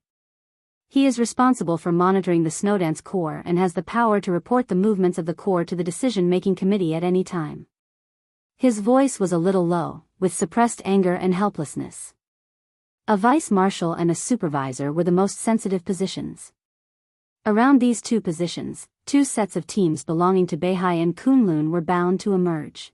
He is responsible for monitoring the Snowdance Corps and has the power to report the movements of the Corps to the decision-making committee at any time. His voice was a little low, with suppressed anger and helplessness. A vice-marshal and a supervisor were the most sensitive positions. Around these 2 positions, 2 sets of teams belonging to Beihai and Kunlun were bound to emerge.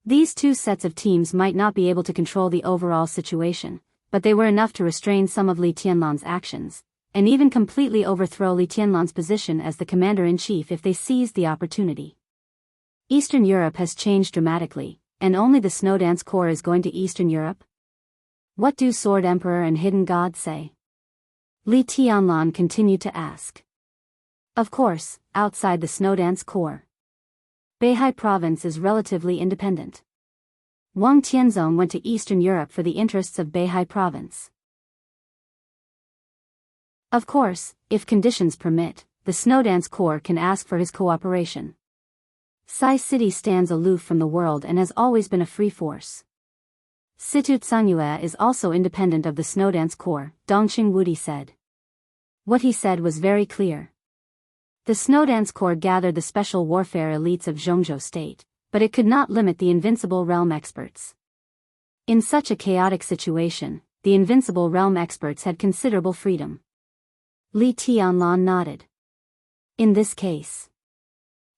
These 2 sets of teams might not be able to control the overall situation, but they were enough to restrain some of Li Tianlan's actions, and even completely overthrow Li Tianlan's position as the commander-in-chief if they seized the opportunity. Eastern Europe has changed dramatically, and only the Snowdance Corps is going to Eastern Europe? What do Sword Emperor and Hidden God say? Li Tianlan continued to ask. Of course, outside the Snowdance Corps. Beihai province is relatively independent. Wang Tianzong went to Eastern Europe for the interests of Beihai province. Of course, if conditions permit, the Snowdance Corps can ask for his cooperation. Sai City stands aloof from the world and has always been a free force. Situ Tsangyue is also independent of the Snowdance Corps, Dongxing Wudi said. What he said was very clear. The Snowdance Corps gathered the special warfare elites of Zhongzhou State, but it could not limit the Invincible Realm experts. In such a chaotic situation, the Invincible Realm experts had considerable freedom. Li Tianlan nodded. In this case,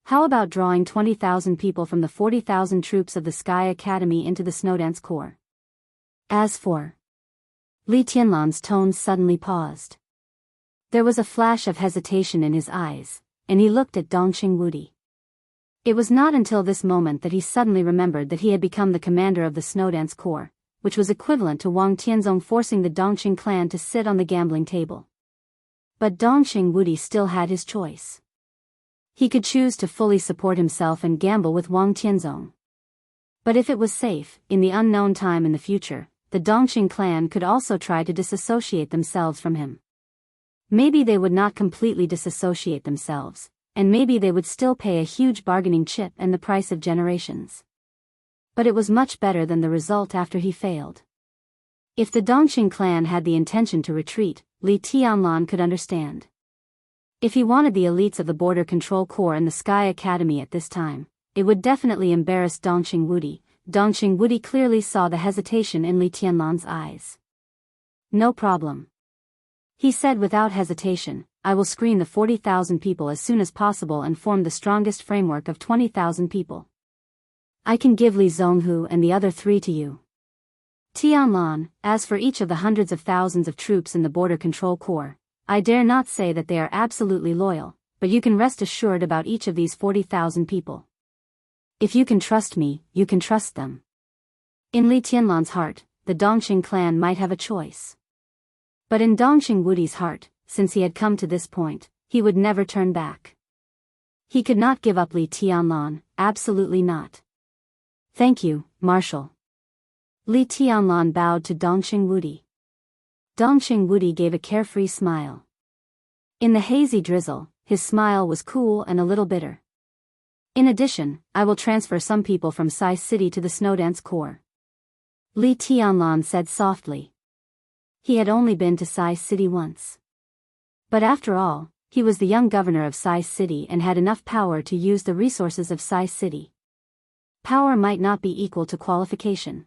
how about drawing 20,000 people from the 40,000 troops of the Sky Academy into the Snowdance Corps? As for... Li Tianlan's tone suddenly paused. There was a flash of hesitation in his eyes, and he looked at Dongxing Wudi. It was not until this moment that he suddenly remembered that he had become the commander of the Snowdance Corps, which was equivalent to Wang Tianzong forcing the Dongxing clan to sit on the gambling table. But Dongxing Wudi still had his choice. He could choose to fully support himself and gamble with Wang Tianzong. But if it was safe, in the unknown time in the future, the Dongxing clan could also try to disassociate themselves from him. Maybe they would not completely disassociate themselves, and maybe they would still pay a huge bargaining chip and the price of generations. But it was much better than the result after he failed. If the Dongxing clan had the intention to retreat, Li Tianlan could understand. If he wanted the elites of the Border Control Corps and the Sky Academy at this time, it would definitely embarrass Dongxing Wudi. Dongxing Wudi clearly saw the hesitation in Li Tianlan's eyes. No problem. He said without hesitation, I will screen the 40,000 people as soon as possible and form the strongest framework of 20,000 people. I can give Li Zhonghu and the other 3 to you. Tianlan, as for each of the hundreds of thousands of troops in the Border Control Corps, I dare not say that they are absolutely loyal, but you can rest assured about each of these 40,000 people. If you can trust me, you can trust them. In Li Tianlan's heart, the Dongxing clan might have a choice. But in Dongxing Wudi's heart, since he had come to this point, he would never turn back. He could not give up Li Tianlan, absolutely not. Thank you, Marshal. Li Tianlan bowed to Dongxing Wudi. Dongxing Wudi gave a carefree smile. In the hazy drizzle, his smile was cool and a little bitter. In addition, I will transfer some people from Sai City to the Snowdance Corps. Li Tianlan said softly. He had only been to Sai City once. But after all, he was the young governor of Sai City and had enough power to use the resources of Sai City. Power might not be equal to qualification.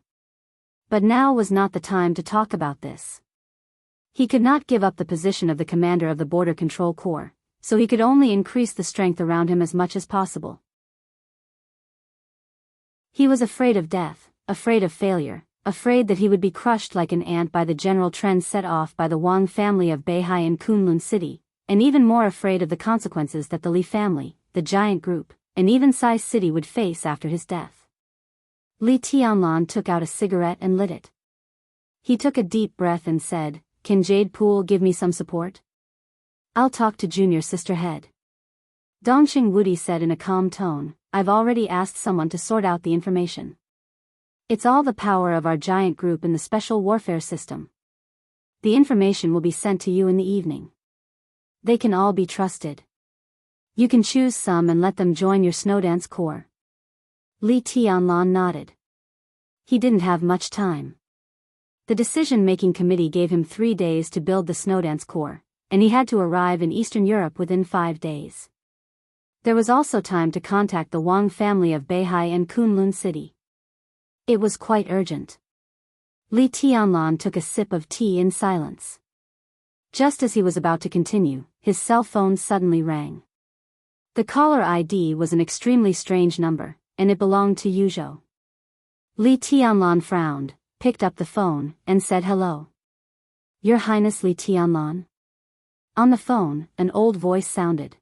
But now was not the time to talk about this. He could not give up the position of the commander of the Border Control Corps, so he could only increase the strength around him as much as possible. He was afraid of death, afraid of failure, afraid that he would be crushed like an ant by the general trend set off by the Wang family of Beihai and Kunlun City, and even more afraid of the consequences that the Li family, the giant group, and even Sai City would face after his death. Li Tianlan took out a cigarette and lit it. He took a deep breath and said, "Can Jade Pool give me some support? I'll talk to Junior Sister Head." Dongxing Wudi said in a calm tone, "I've already asked someone to sort out the information. It's all the power of our giant group in the special warfare system. The information will be sent to you in the evening. They can all be trusted. You can choose some and let them join your Snowdance Corps." Li Tianlan nodded. He didn't have much time. The decision-making committee gave him 3 days to build the Snowdance Corps, and he had to arrive in Eastern Europe within 5 days. There was also time to contact the Wang family of Beihai and Kunlun City. It was quite urgent. Li Tianlan took a sip of tea in silence. Just as he was about to continue, his cell phone suddenly rang. The caller ID was an extremely strange number, and it belonged to Yuzhou. Li Tianlan frowned, picked up the phone, and said hello. "Your Highness Li Tianlan?" On the phone, an old voice sounded.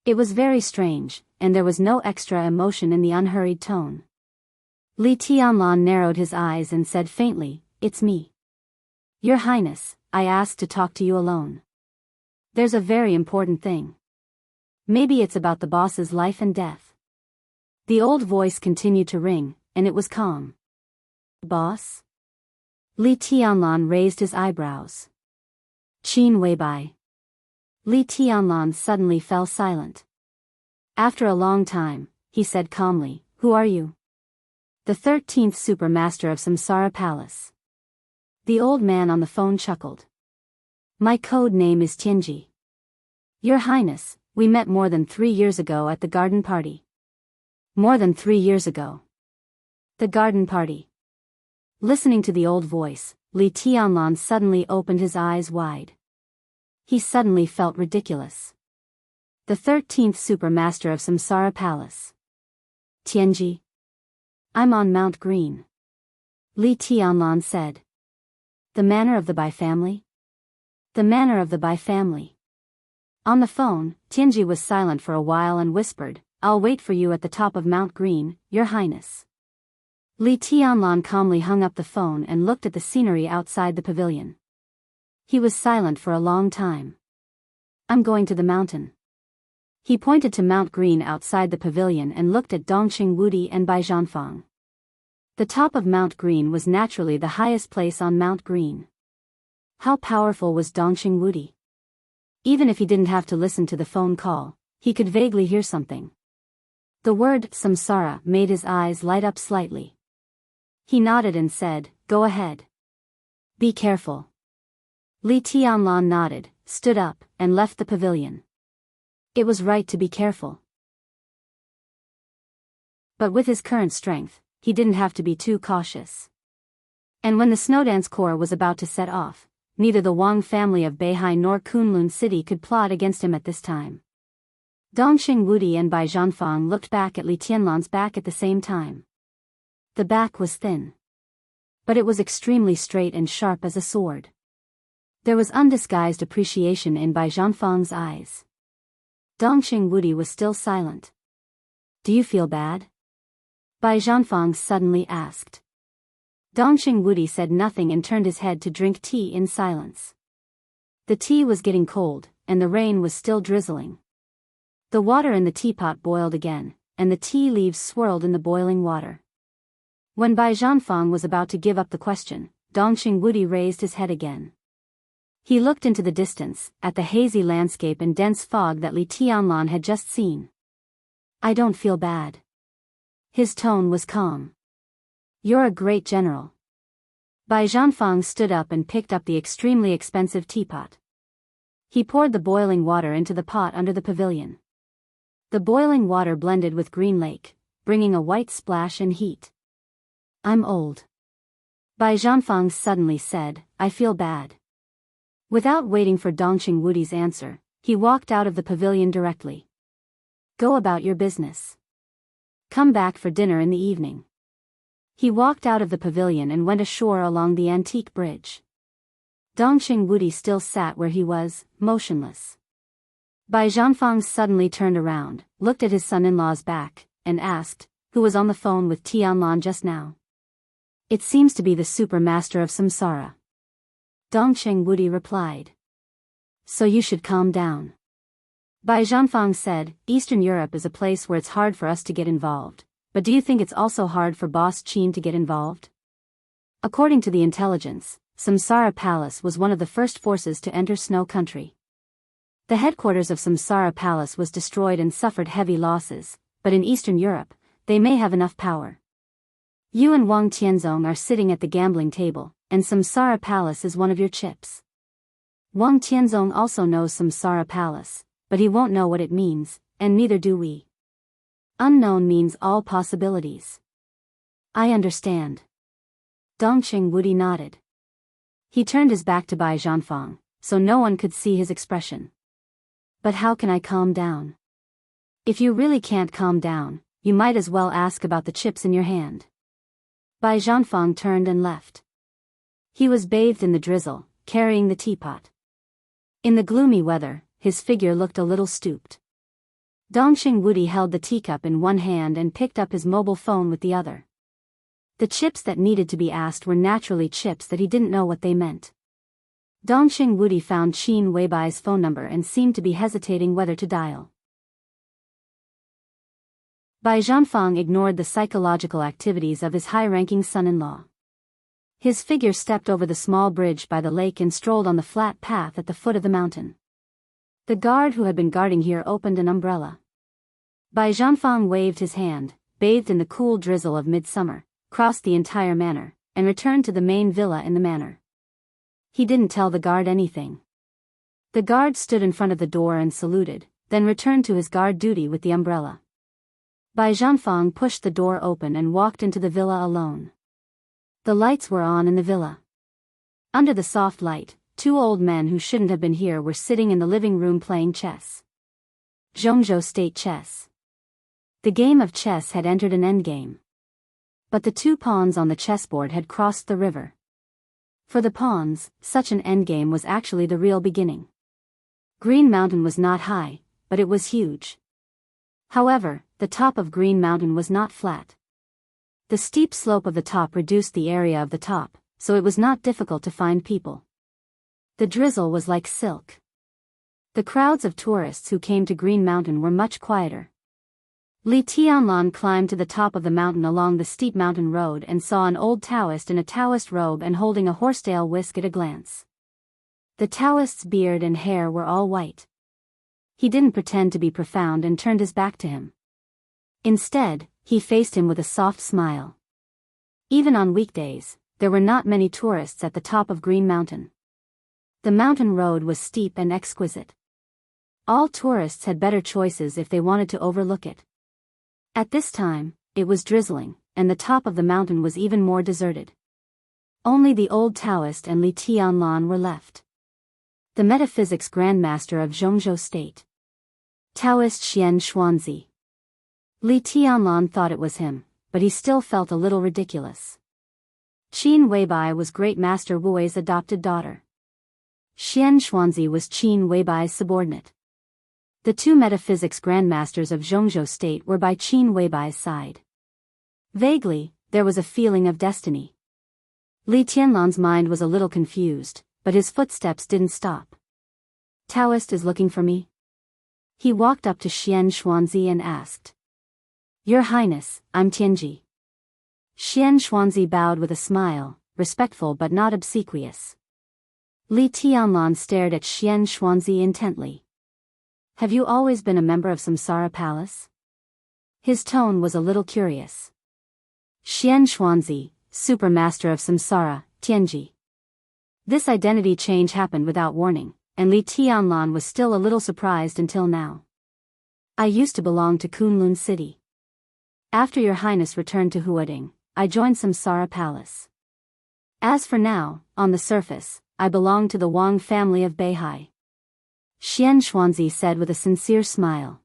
It was very strange, and there was no extra emotion in the unhurried tone. Li Tianlan narrowed his eyes and said faintly, "It's me. Your Highness, I asked to talk to you alone. There's a very important thing. Maybe it's about the boss's life and death." The old voice continued to ring, and it was calm. "Boss?" Li Tianlan raised his eyebrows. "Qin Weibai." Li Tianlan suddenly fell silent. After a long time, he said calmly, "Who are you?" "The 13th Supermaster of Samsara Palace." The old man on the phone chuckled. "My code name is Tianji. Your Highness, we met more than 3 years ago at the garden party." "More than 3 years ago. The garden party." Listening to the old voice, Li Tianlan suddenly opened his eyes wide. He suddenly felt ridiculous. The 13th Supermaster of Samsara Palace. "Tianji? I'm on Mount Green," Li Tianlan said. "The manor of the Bai family?" "The manor of the Bai family." On the phone, Tianji was silent for a while and whispered, "I'll wait for you at the top of Mount Green, Your Highness." Li Tianlan calmly hung up the phone and looked at the scenery outside the pavilion. He was silent for a long time. "I'm going to the mountain." He pointed to Mount Green outside the pavilion and looked at Dongxing Wudi and Bai Zhanfang. The top of Mount Green was naturally the highest place on Mount Green. How powerful was Dongxing Wudi? Even if he didn't have to listen to the phone call, he could vaguely hear something. The word samsara made his eyes light up slightly. He nodded and said, "Go ahead. Be careful." Li Tianlan nodded, stood up, and left the pavilion. It was right to be careful. But with his current strength, he didn't have to be too cautious. And when the Snowdance Corps was about to set off, neither the Wang family of Beihai nor Kunlun City could plot against him at this time. Dongxing Wudi and Bai Zhanfang looked back at Li Tianlan's back at the same time. The back was thin. But it was extremely straight and sharp as a sword. There was undisguised appreciation in Bai Zhanfang's eyes. Dongxing Wudi was still silent. "Do you feel bad?" Bai Zhanfang suddenly asked. Dongxing Wudi said nothing and turned his head to drink tea in silence. The tea was getting cold, and the rain was still drizzling. The water in the teapot boiled again, and the tea leaves swirled in the boiling water. When Bai Zhanfang was about to give up the question, Dongxing Wudi raised his head again. He looked into the distance, at the hazy landscape and dense fog that Li Tianlan had just seen. "I don't feel bad." His tone was calm. "You're a great general." Bai Zhanfang stood up and picked up the extremely expensive teapot. He poured the boiling water into the pot under the pavilion. The boiling water blended with green lake, bringing a white splash and heat. I'm old. Bai Zhanfang suddenly said, I feel bad. Without waiting for Dongqing Wudi's answer, he walked out of the pavilion directly. Go about your business. Come back for dinner in the evening. He walked out of the pavilion and went ashore along the antique bridge. Dongqing Wudi still sat where he was, motionless. Bai Zhanfang suddenly turned around, looked at his son-in-law's back, and asked, who was on the phone with Tianlan just now? It seems to be the super master of samsara. Dongqing Wudi replied. So you should calm down. Bai Zhanfang said, Eastern Europe is a place where it's hard for us to get involved, but do you think it's also hard for Boss Qin to get involved? According to the intelligence, Samsara Palace was one of the first forces to enter Snow Country. The headquarters of Samsara Palace was destroyed and suffered heavy losses, but in Eastern Europe, they may have enough power. You and Wang Tianzong are sitting at the gambling table, and Samsara Palace is one of your chips. Wang Tianzong also knows Samsara Palace, but he won't know what it means, and neither do we. Unknown means all possibilities. I understand. Dongqing Wudi nodded. He turned his back to Bai Zhanfang, so no one could see his expression. But how can I calm down? If you really can't calm down, you might as well ask about the chips in your hand. Bai Zhanfang turned and left. He was bathed in the drizzle, carrying the teapot. In the gloomy weather, his figure looked a little stooped. Dongqing Wudi held the teacup in one hand and picked up his mobile phone with the other. The chips that needed to be asked were naturally chips that he didn't know what they meant. Dongqing Wudi found Qin Weibai's phone number and seemed to be hesitating whether to dial. Bai Zhanfang ignored the psychological activities of his high-ranking son-in-law. His figure stepped over the small bridge by the lake and strolled on the flat path at the foot of the mountain. The guard who had been guarding here opened an umbrella. Bai Zhanfang waved his hand, bathed in the cool drizzle of midsummer, crossed the entire manor, and returned to the main villa in the manor. He didn't tell the guard anything. The guard stood in front of the door and saluted, then returned to his guard duty with the umbrella. Bai Zhanfang pushed the door open and walked into the villa alone. The lights were on in the villa. Under the soft light, two old men who shouldn't have been here were sitting in the living room playing chess. Jianghu State chess. The game of chess had entered an endgame. But the two pawns on the chessboard had crossed the river. For the pawns, such an endgame was actually the real beginning. Green Mountain was not high, but it was huge. However, the top of Green Mountain was not flat. The steep slope of the top reduced the area of the top, so it was not difficult to find people. The drizzle was like silk. The crowds of tourists who came to Green Mountain were much quieter. Li Tianlan climbed to the top of the mountain along the steep mountain road and saw an old Taoist in a Taoist robe and holding a horsetail whisk at a glance. The Taoist's beard and hair were all white. He didn't pretend to be profound and turned his back to him. Instead, he faced him with a soft smile. Even on weekdays, there were not many tourists at the top of Green Mountain. The mountain road was steep and exquisite. All tourists had better choices if they wanted to overlook it. At this time, it was drizzling, and the top of the mountain was even more deserted. Only the old Taoist and Li Tianlan were left. The metaphysics grandmaster of Jianghu State. Taoist Xianxia. Li Tianlan thought it was him, but he still felt a little ridiculous. Qin Weibai was Great Master Wu's adopted daughter. Xianxia was Qin Weibai's subordinate. The two metaphysics grandmasters of Jianghu State were by Qin Weibai's side. Vaguely, there was a feeling of destiny. Li Tianlan's mind was a little confused, but his footsteps didn't stop. Taoist is looking for me? He walked up to Xianxia and asked. Your Highness, I'm Tianji. Xianxia bowed with a smile, respectful but not obsequious. Li Tianlan stared at Xianxia intently. Have you always been a member of Samsara Palace? His tone was a little curious. Xianxia, Supermaster of Samsara, Tianji. This identity change happened without warning, and Li Tianlan was still a little surprised until now. I used to belong to Kunlun City. After Your Highness returned to Huading, I joined Samsara Palace. As for now, on the surface, I belong to the Wang family of Beihai. Xianxia said with a sincere smile.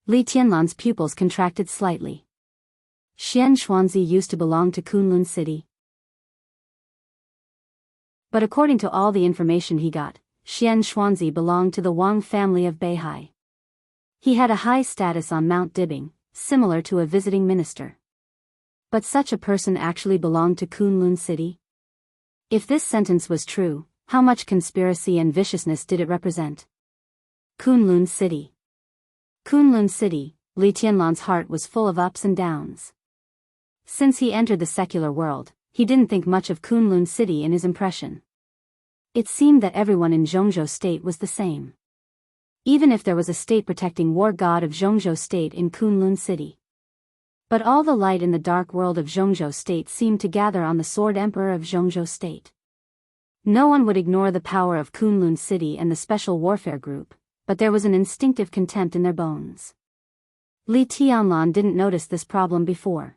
Li Tianlan's pupils contracted slightly. Xianxia used to belong to Kunlun City. But according to all the information he got, Xianxia belonged to the Wang family of Beihai. He had a high status on Mount Dibing, similar to a visiting minister. But such a person actually belonged to Kunlun City? If this sentence was true, how much conspiracy and viciousness did it represent? Kunlun City. Kunlun City, Li Tianlan's heart was full of ups and downs. Since he entered the secular world, he didn't think much of Kunlun City in his impression. It seemed that everyone in Jianghu State was the same. Even if there was a state-protecting war god of Jianghu State in Kunlun City. But all the light in the dark world of Jianghu State seemed to gather on the Sword Emperor of Jianghu State. No one would ignore the power of Kunlun City and the Special Warfare Group, but there was an instinctive contempt in their bones. Li Tianlan didn't notice this problem before.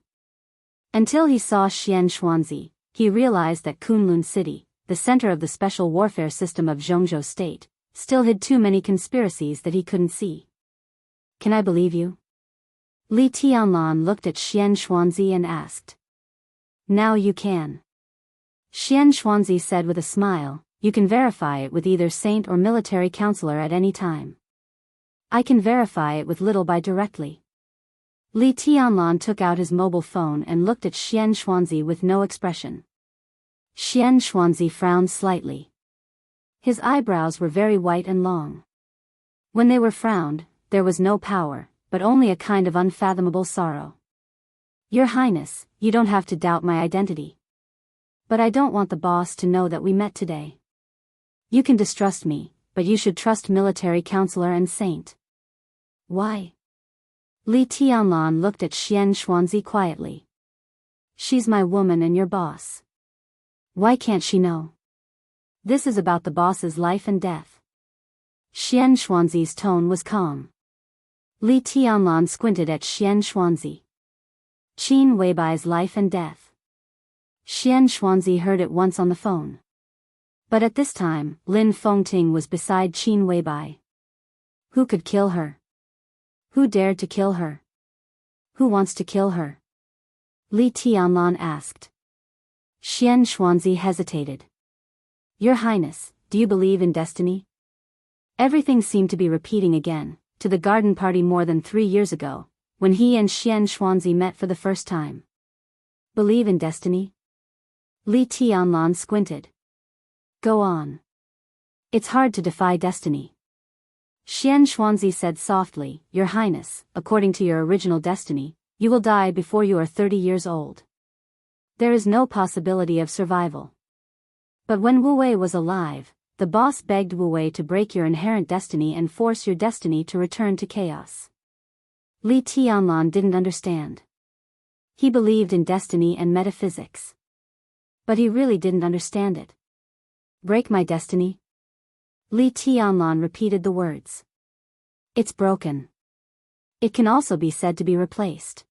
Until he saw Xianxia, he realized that Kunlun City, the center of the Special Warfare System of Jianghu State, still hid too many conspiracies that he couldn't see. Can I believe you? Li Tianlan looked at Xianxia and asked. Now you can. Xianxia said with a smile, you can verify it with either saint or military counselor at any time. I can verify it with Little Bai directly. Li Tianlan took out his mobile phone and looked at Xianxia with no expression. Xianxia frowned slightly. His eyebrows were very white and long. When they were frowned, there was no power, but only a kind of unfathomable sorrow. Your Highness, you don't have to doubt my identity. But I don't want the boss to know that we met today. You can distrust me, but you should trust military counselor and saint. Why? Li Tianlan looked at Xianxia quietly. She's my woman and your boss. Why can't she know? This is about the boss's life and death. Xianxuanzi's tone was calm. Li Tianlan squinted at Xianxuanzi. Qin Weibai's life and death. Xianxuanzi heard it once on the phone. But at this time, Lin Fengting was beside Qin Weibai. Who could kill her? Who dared to kill her? Who wants to kill her? Li Tianlan asked. Xianxuanzi hesitated. Your Highness, do you believe in destiny? Everything seemed to be repeating again, to the garden party more than 3 years ago, when he and Xianxuanzi met for the first time. Believe in destiny? Li Tianlan squinted. Go on. It's hard to defy destiny. Xianxuanzi said softly, Your Highness, according to your original destiny, you will die before you are 30 years old. There is no possibility of survival. But when Wu Wei was alive, the boss begged Wu Wei to break your inherent destiny and force your destiny to return to chaos. Li Tianlan didn't understand. He believed in destiny and metaphysics. But he really didn't understand it. Break my destiny? Li Tianlan repeated the words. It's broken. It can also be said to be replaced.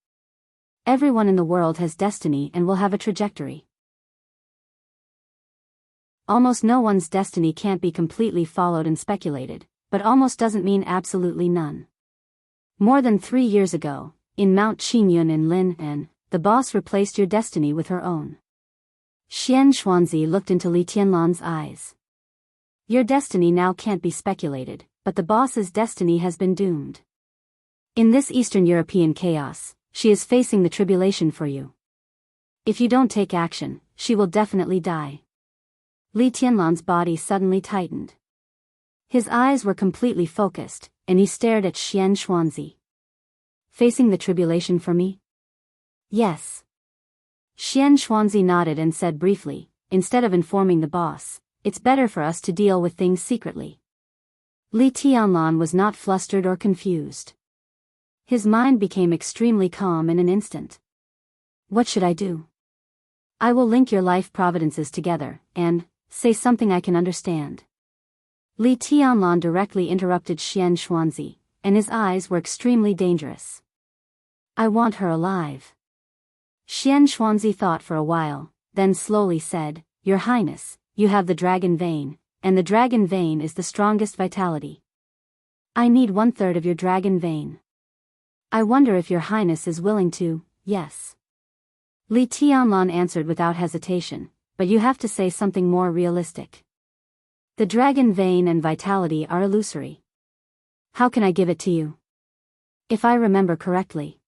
Everyone in the world has destiny and will have a trajectory. Almost no one's destiny can't be completely followed and speculated, but almost doesn't mean absolutely none. More than 3 years ago, in Mount Qingyun in Lin'an, the boss replaced your destiny with her own. Xianxuanzi looked into Li Tianlan's eyes. Your destiny now can't be speculated, but the boss's destiny has been doomed. In this Eastern European chaos, she is facing the tribulation for you. If you don't take action, she will definitely die. Li Tianlan's body suddenly tightened. His eyes were completely focused, and he stared at Xianxuanzi. Facing the tribulation for me? Yes. Xianxuanzi nodded and said briefly, instead of informing the boss, it's better for us to deal with things secretly. Li Tianlan was not flustered or confused. His mind became extremely calm in an instant. What should I do? I will link your life providences together, and say something I can understand. Li Tianlan directly interrupted Xian Xuanzi, and his eyes were extremely dangerous. I want her alive. Xian Xuanzi thought for a while, then slowly said, Your Highness, you have the dragon vein, and the dragon vein is the strongest vitality. I need 1/3 of your dragon vein. I wonder if your Highness is willing to. Yes. Li Tianlan answered without hesitation, but you have to say something more realistic. The dragon vein and vitality are illusory. How can I give it to you? If I remember correctly,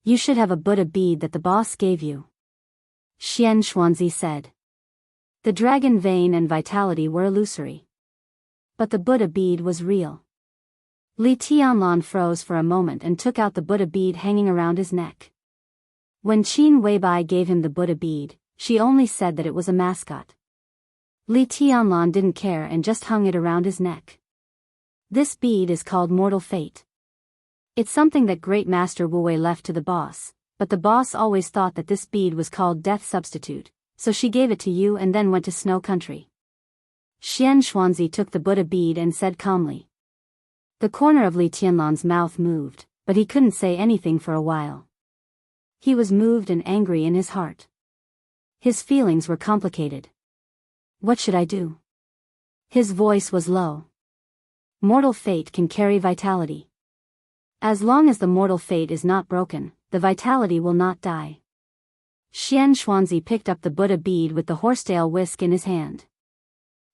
you should have a Buddha bead that the boss gave you. Xian Xuanzi said. The dragon vein and vitality were illusory. But the Buddha bead was real. Li Tianlan froze for a moment and took out the Buddha bead hanging around his neck. When Qin Weibai gave him the Buddha bead, she only said that it was a mascot. Li Tianlan didn't care and just hung it around his neck. This bead is called Mortal Fate. It's something that Great Master Wu Wei left to the boss, but the boss always thought that this bead was called Death Substitute, so she gave it to you and then went to Snow Country. Xian Xuanzi took the Buddha bead and said calmly. The corner of Li Tianlan's mouth moved, but he couldn't say anything for a while. He was moved and angry in his heart. His feelings were complicated. What should I do? His voice was low. Mortal Fate can carry vitality. As long as the Mortal Fate is not broken, the vitality will not die. Xian Xuanzi picked up the Buddha bead with the horsetail whisk in his hand.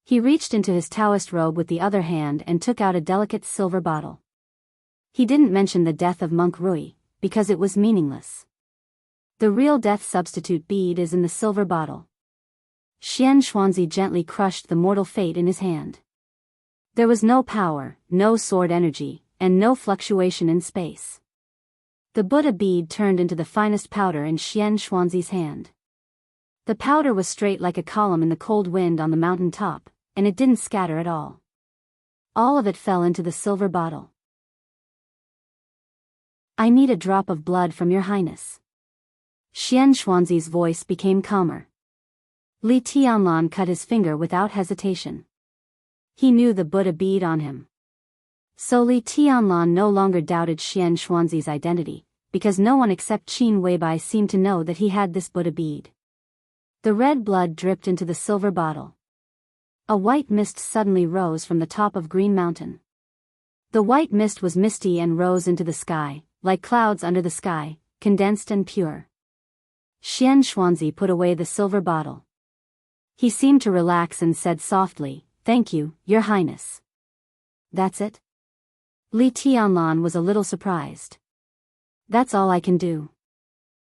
He reached into his Taoist robe with the other hand and took out a delicate silver bottle. He didn't mention the death of Monk Rui, because it was meaningless. The real death substitute bead is in the silver bottle. Xian Xuanzi gently crushed the Mortal Fate in his hand. There was no power, no sword energy, and no fluctuation in space. The Buddha bead turned into the finest powder in Xian Xuanzi's hand. The powder was straight like a column in the cold wind on the mountain top, and it didn't scatter at all. All of it fell into the silver bottle. I need a drop of blood from your Highness. Xian Xuanzi's voice became calmer. Li Tianlan cut his finger without hesitation. He knew the Buddha bead on him. So Li Tianlan no longer doubted Xian Xuanzi's identity, because no one except Qin Weibai seemed to know that he had this Buddha bead. The red blood dripped into the silver bottle. A white mist suddenly rose from the top of Green Mountain. The white mist was misty and rose into the sky, like clouds under the sky, condensed and pure. Xian Xuanzi put away the silver bottle. He seemed to relax and said softly, Thank you, Your Highness. That's it? Li Tianlan was a little surprised. That's all I can do.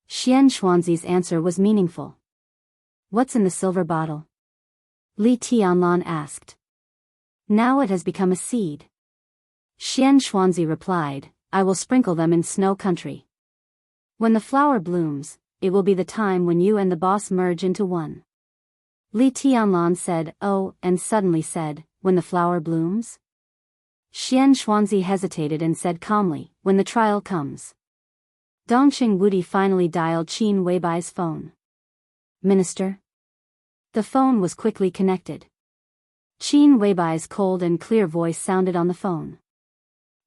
Xian Xuanzi's answer was meaningful. What's in the silver bottle? Li Tianlan asked. Now it has become a seed. Xian Xuanzi replied, I will sprinkle them in Snow Country. When the flower blooms, it will be the time when you and the boss merge into one. Li Tianlan said, Oh, and suddenly said, When the flower blooms? Xian Xuanzi hesitated and said calmly, When the trial comes. Dongqing Wudi finally dialed Qin Weibai's phone. Minister? The phone was quickly connected. Qin Weibai's cold and clear voice sounded on the phone.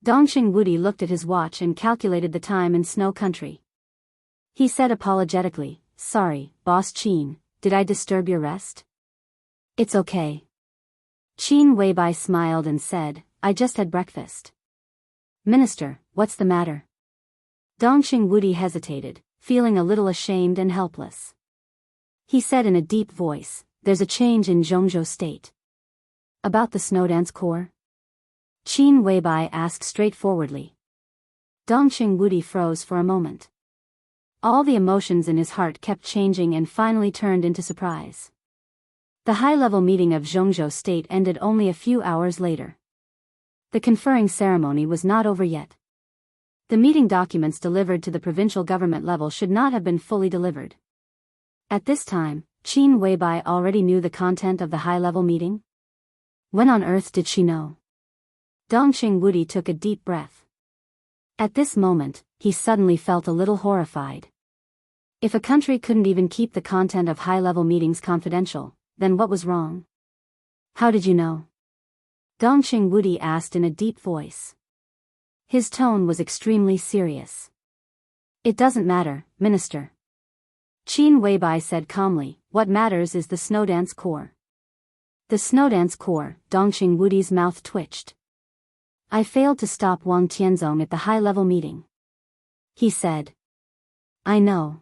Dongqing Wudi looked at his watch and calculated the time in Snow Country. He said apologetically, Sorry, Boss Qin, did I disturb your rest? It's okay. Qin Weibai smiled and said, I just had breakfast. Minister, what's the matter? Dongqing Wudi hesitated, feeling a little ashamed and helpless. He said in a deep voice, There's a change in Jianghu state. About the Snowdance Corps? Qin Weibai asked straightforwardly. Dongqing Wudi froze for a moment. All the emotions in his heart kept changing and finally turned into surprise. The high-level meeting of Jianghu state ended only a few hours later. The conferring ceremony was not over yet. The meeting documents delivered to the provincial government level should not have been fully delivered. At this time, Qin Weibai already knew the content of the high-level meeting? When on earth did she know? Dongqing Wudi took a deep breath. At this moment, he suddenly felt a little horrified. If a country couldn't even keep the content of high-level meetings confidential, then what was wrong? How did you know? Dongqing Wudi asked in a deep voice. His tone was extremely serious. It doesn't matter, Minister. Qin Weibai said calmly, what matters is the Snowdance Corps. The Snowdance Corps, Dongqing Wudi's mouth twitched. I failed to stop Wang Tianzong at the high-level meeting. He said. I know.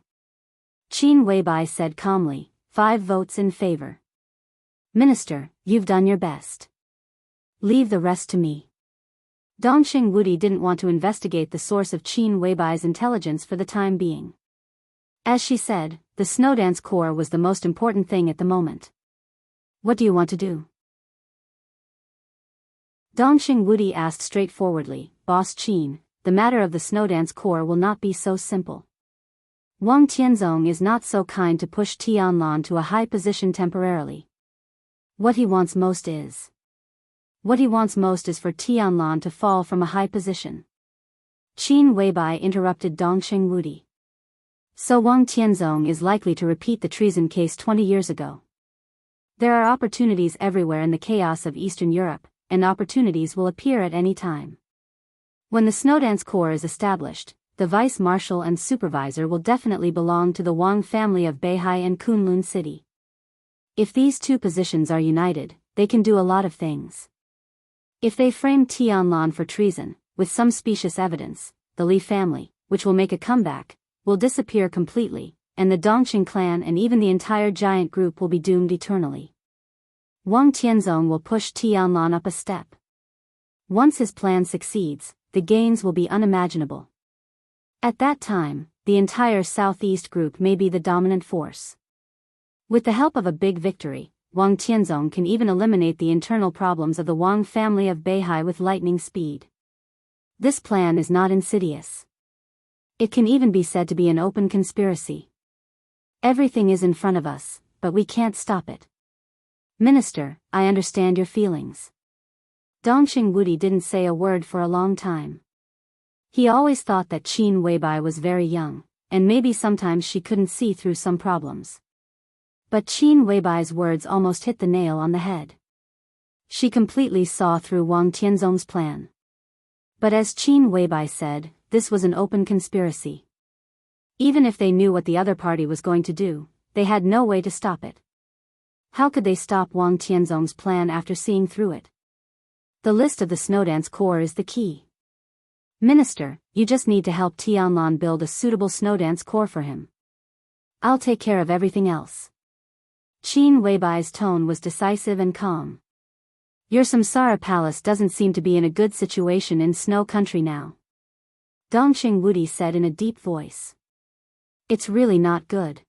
Qin Weibai said calmly, 5 votes in favor. Minister, you've done your best. Leave the rest to me. Dongqing Wudi didn't want to investigate the source of Qin Weibai's intelligence for the time being. As she said, the Snowdance Corps was the most important thing at the moment. What do you want to do? Dongqing Wudi asked straightforwardly, Boss Qin, the matter of the Snowdance Corps will not be so simple. Wang Tianzong is not so kind to push Tianlan to a high position temporarily. What he wants most is for Tianlan to fall from a high position. Qin Weibai interrupted Dongqing Wudi. So Wang Tianzong is likely to repeat the treason case 20 years ago. There are opportunities everywhere in the chaos of Eastern Europe, and opportunities will appear at any time. When the Snowdance Corps is established, the vice marshal and supervisor will definitely belong to the Wang family of Beihai and Kunlun City. If these two positions are united, they can do a lot of things. If they frame Tianlan for treason, with some specious evidence, the Li family, which will make a comeback, will disappear completely, and the Dongqing clan and even the entire giant group will be doomed eternally. Wang Tianzong will push Tianlan up a step. Once his plan succeeds, the gains will be unimaginable. At that time, the entire southeast group may be the dominant force. With the help of a big victory, Wang Tianzong can even eliminate the internal problems of the Wang family of Beihai with lightning speed. This plan is not insidious. It can even be said to be an open conspiracy. Everything is in front of us, but we can't stop it. Minister, I understand your feelings. Dongqing Wudi didn't say a word for a long time. He always thought that Qin Weibai was very young, and maybe sometimes she couldn't see through some problems. But Qin Weibai's words almost hit the nail on the head. She completely saw through Wang Tianzong's plan. But as Qin Weibai said, this was an open conspiracy. Even if they knew what the other party was going to do, they had no way to stop it. How could they stop Wang Tianzong's plan after seeing through it? The list of the Snowdance Corps is the key. Minister, you just need to help Tianlan build a suitable Snowdance Corps for him. I'll take care of everything else. Qin Weibai's tone was decisive and calm. Your Samsara Palace doesn't seem to be in a good situation in Snow Country now. Dongqing Wudi said in a deep voice. It's really not good.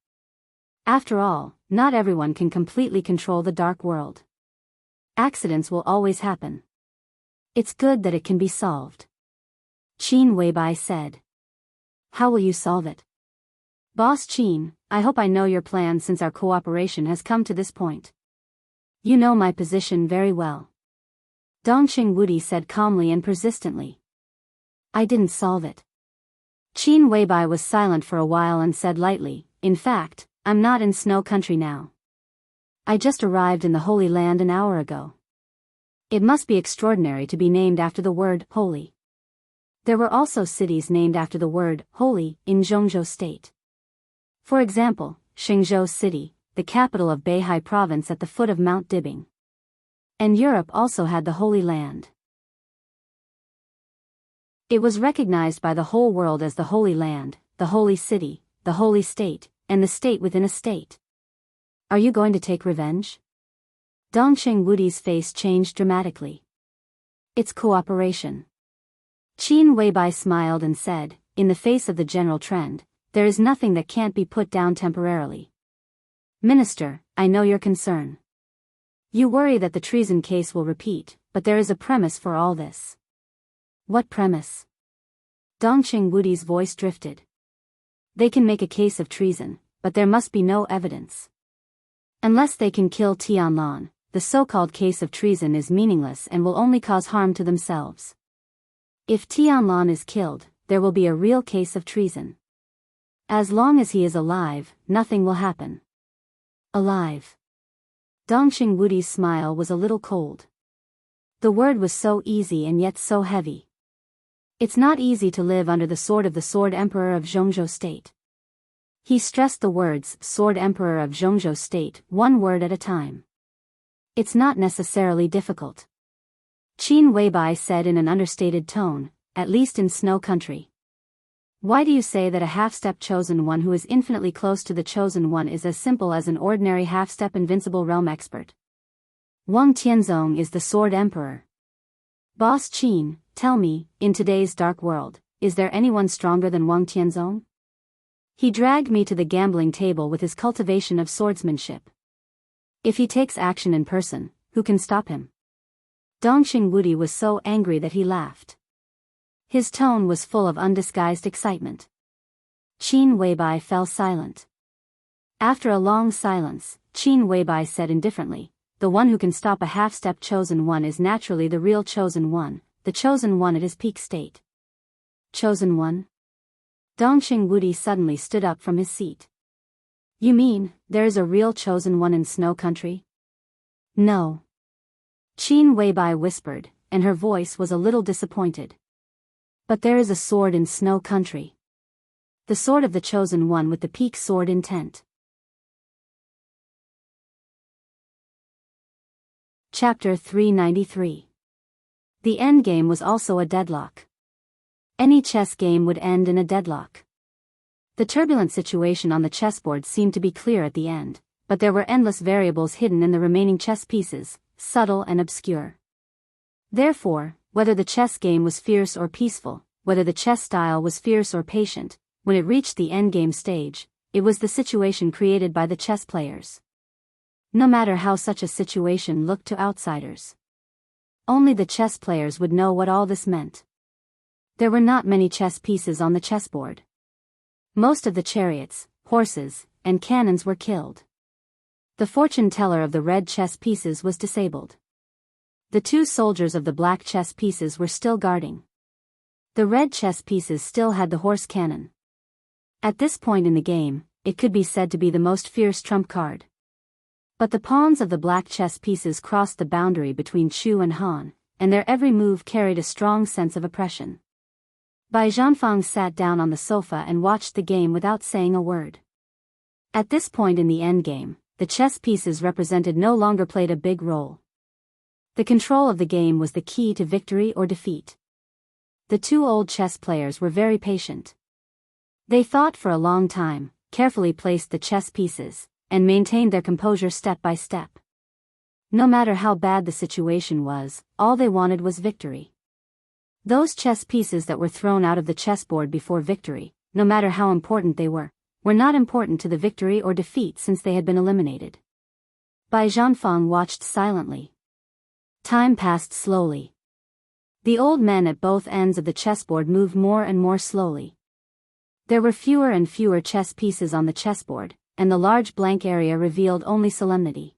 After all, not everyone can completely control the dark world. Accidents will always happen. It's good that it can be solved. Qin Weibai said. How will you solve it? Boss Qin, I hope I know your plan since our cooperation has come to this point. You know my position very well. Dongqing Wudi said calmly and persistently. I didn't solve it. Qin Weibai was silent for a while and said lightly, in fact, I'm not in Snow Country now. I just arrived in the Holy Land an hour ago. It must be extraordinary to be named after the word holy. There were also cities named after the word holy in Zhongzhou State. For example, Shenzhou City, the capital of Beihai Province at the foot of Mount Dibing. And Europe also had the Holy Land. It was recognized by the whole world as the Holy Land, the Holy City, the Holy State, and the state within a state. Are you going to take revenge? Dongqing Wudi's face changed dramatically. It's cooperation. Qin Weibai smiled and said, in the face of the general trend, there is nothing that can't be put down temporarily. Minister, I know your concern. You worry that the treason case will repeat, but there is a premise for all this. What premise? Dongqing Wudi's voice drifted. They can make a case of treason, but there must be no evidence. Unless they can kill Tianlan, the so-called case of treason is meaningless and will only cause harm to themselves. If Tianlan is killed, there will be a real case of treason. As long as he is alive, nothing will happen. Alive. Dongxing Wudi's smile was a little cold. The word was so easy and yet so heavy. It's not easy to live under the sword of the Sword Emperor of Jianghu State. He stressed the words, Sword Emperor of Jianghu State, one word at a time. It's not necessarily difficult. Qin Weibai said in an understated tone, at least in Snow Country. Why do you say that a half-step chosen one who is infinitely close to the chosen one is as simple as an ordinary half-step invincible realm expert? Wang Tianzong is the Sword Emperor. Boss Qin, tell me, in today's dark world, is there anyone stronger than Wang Tianzong? He dragged me to the gambling table with his cultivation of swordsmanship. If he takes action in person, who can stop him? Dongxing Wudi was so angry that he laughed. His tone was full of undisguised excitement. Qin Weibai fell silent. After a long silence, Qin Weibai said indifferently, the one who can stop a half-step chosen one is naturally the real chosen one, the chosen one at his peak state. Chosen one? Dongxing Wudi suddenly stood up from his seat. You mean, there is a real chosen one in Snow Country? No. Qin Weibai whispered, and her voice was a little disappointed. But there is a sword in Snow Country. The sword of the chosen one with the peak sword intent. Chapter 393. The endgame was also a deadlock. Any chess game would end in a deadlock. The turbulent situation on the chessboard seemed to be clear at the end, but there were endless variables hidden in the remaining chess pieces, subtle and obscure. Therefore, whether the chess game was fierce or peaceful, whether the chess style was fierce or patient, when it reached the endgame stage, it was the situation created by the chess players. No matter how such a situation looked to outsiders. Only the chess players would know what all this meant. There were not many chess pieces on the chessboard. Most of the chariots, horses, and cannons were killed. The fortune teller of the red chess pieces was disabled. The two soldiers of the black chess pieces were still guarding. The red chess pieces still had the horse cannon. At this point in the game, it could be said to be the most fierce trump card. But the pawns of the black chess pieces crossed the boundary between Chu and Han, and their every move carried a strong sense of oppression. Bai Zhanfang sat down on the sofa and watched the game without saying a word. At this point in the endgame, the chess pieces represented no longer played a big role. The control of the game was the key to victory or defeat. The two old chess players were very patient. They thought for a long time, carefully placed the chess pieces, and maintained their composure step by step. No matter how bad the situation was, all they wanted was victory. Those chess pieces that were thrown out of the chessboard before victory, no matter how important they were not important to the victory or defeat since they had been eliminated. Bai Zhanfang watched silently. Time passed slowly. The old men at both ends of the chessboard moved more and more slowly. There were fewer and fewer chess pieces on the chessboard, and the large blank area revealed only solemnity.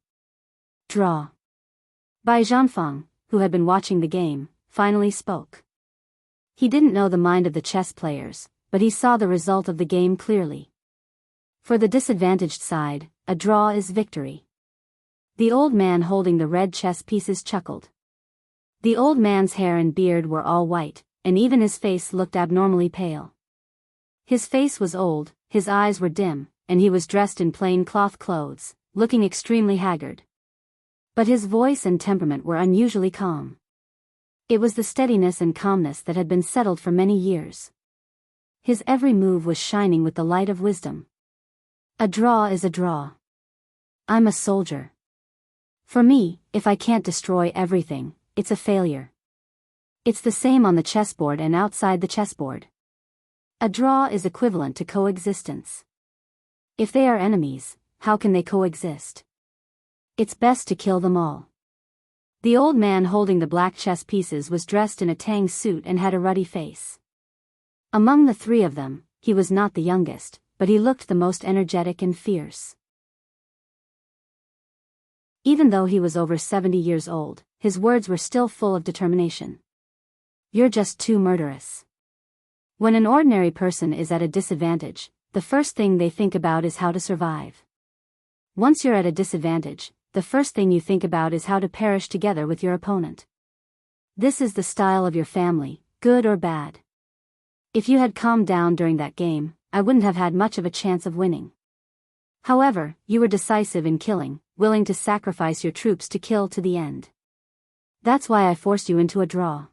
Draw. Bai Zhanfang, who had been watching the game, finally spoke. He didn't know the mind of the chess players, but he saw the result of the game clearly. For the disadvantaged side, a draw is victory. The old man holding the red chess pieces chuckled. The old man's hair and beard were all white, and even his face looked abnormally pale. His face was old, his eyes were dim, and he was dressed in plain cloth clothes, looking extremely haggard. But his voice and temperament were unusually calm. It was the steadiness and calmness that had been settled for many years. His every move was shining with the light of wisdom. A draw is a draw. I'm a soldier. For me, if I can't destroy everything, it's a failure. It's the same on the chessboard and outside the chessboard. A draw is equivalent to coexistence. If they are enemies, how can they coexist? It's best to kill them all. The old man holding the black chess pieces was dressed in a tang suit and had a ruddy face. Among the three of them, he was not the youngest, but he looked the most energetic and fierce. Even though he was over 70 years old, his words were still full of determination. You're just too murderous. When an ordinary person is at a disadvantage, the first thing they think about is how to survive. Once you're at a disadvantage, the first thing you think about is how to perish together with your opponent. This is the style of your family, good or bad. If you had calmed down during that game, I wouldn't have had much of a chance of winning. However, you were decisive in killing, willing to sacrifice your troops to kill to the end. That's why I forced you into a draw.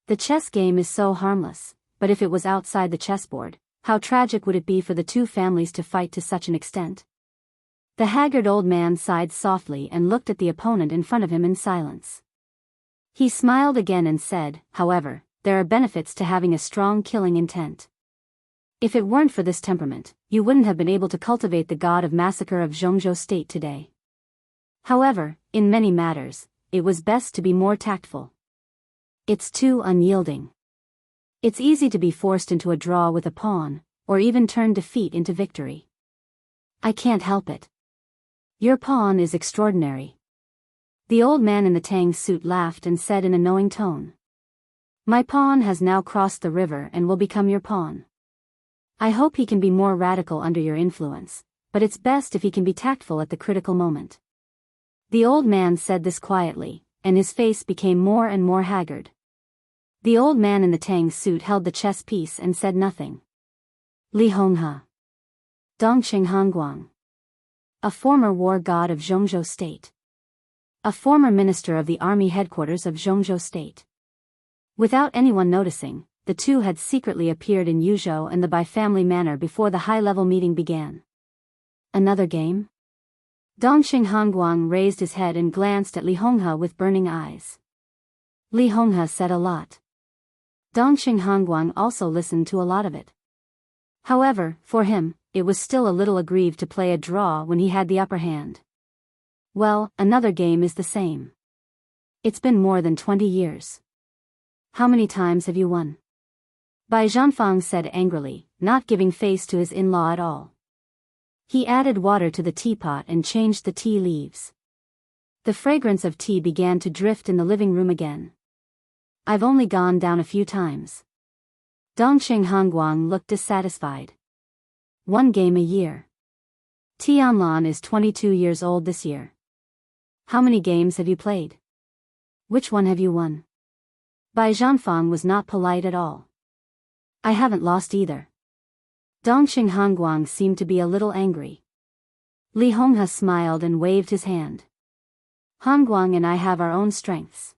The chess game is so harmless, but if it was outside the chessboard, how tragic would it be for the two families to fight to such an extent? The haggard old man sighed softly and looked at the opponent in front of him in silence. He smiled again and said, however, there are benefits to having a strong killing intent. If it weren't for this temperament, you wouldn't have been able to cultivate the god of massacre of Jianghu state today. However, in many matters, it was best to be more tactful. It's too unyielding. It's easy to be forced into a draw with a pawn, or even turn defeat into victory. I can't help it. Your pawn is extraordinary. The old man in the tang suit laughed and said in a knowing tone. My pawn has now crossed the river and will become your pawn. I hope he can be more radical under your influence, but it's best if he can be tactful at the critical moment. The old man said this quietly, and his face became more and more haggard. The old man in the tang suit held the chess piece and said nothing. Li Honghe. Dongqing Hongguang. A former war god of Jianghu state. A former minister of the army headquarters of Jianghu state. Without anyone noticing, the two had secretly appeared in Yuzhou and the Bai family manor before the high-level meeting began. Another game? Dongqing Hongguang raised his head and glanced at Li Honghe with burning eyes. Li Honghe said a lot. Dongqing Hongguang also listened to a lot of it. However, for him, it was still a little aggrieved to play a draw when he had the upper hand. Well, another game is the same. It's been more than 20 years. How many times have you won? Bai Zhanfang said angrily, not giving face to his in-law at all. He added water to the teapot and changed the tea leaves. The fragrance of tea began to drift in the living room again. I've only gone down a few times. Dongqing Hongguang looked dissatisfied. One game a year. Tianlan is 22 years old this year. How many games have you played? Which one have you won? Bai Zhanfang was not polite at all. I haven't lost either. Dongqing Hongguang seemed to be a little angry. Li Honghe smiled and waved his hand. Hongguang and I have our own strengths.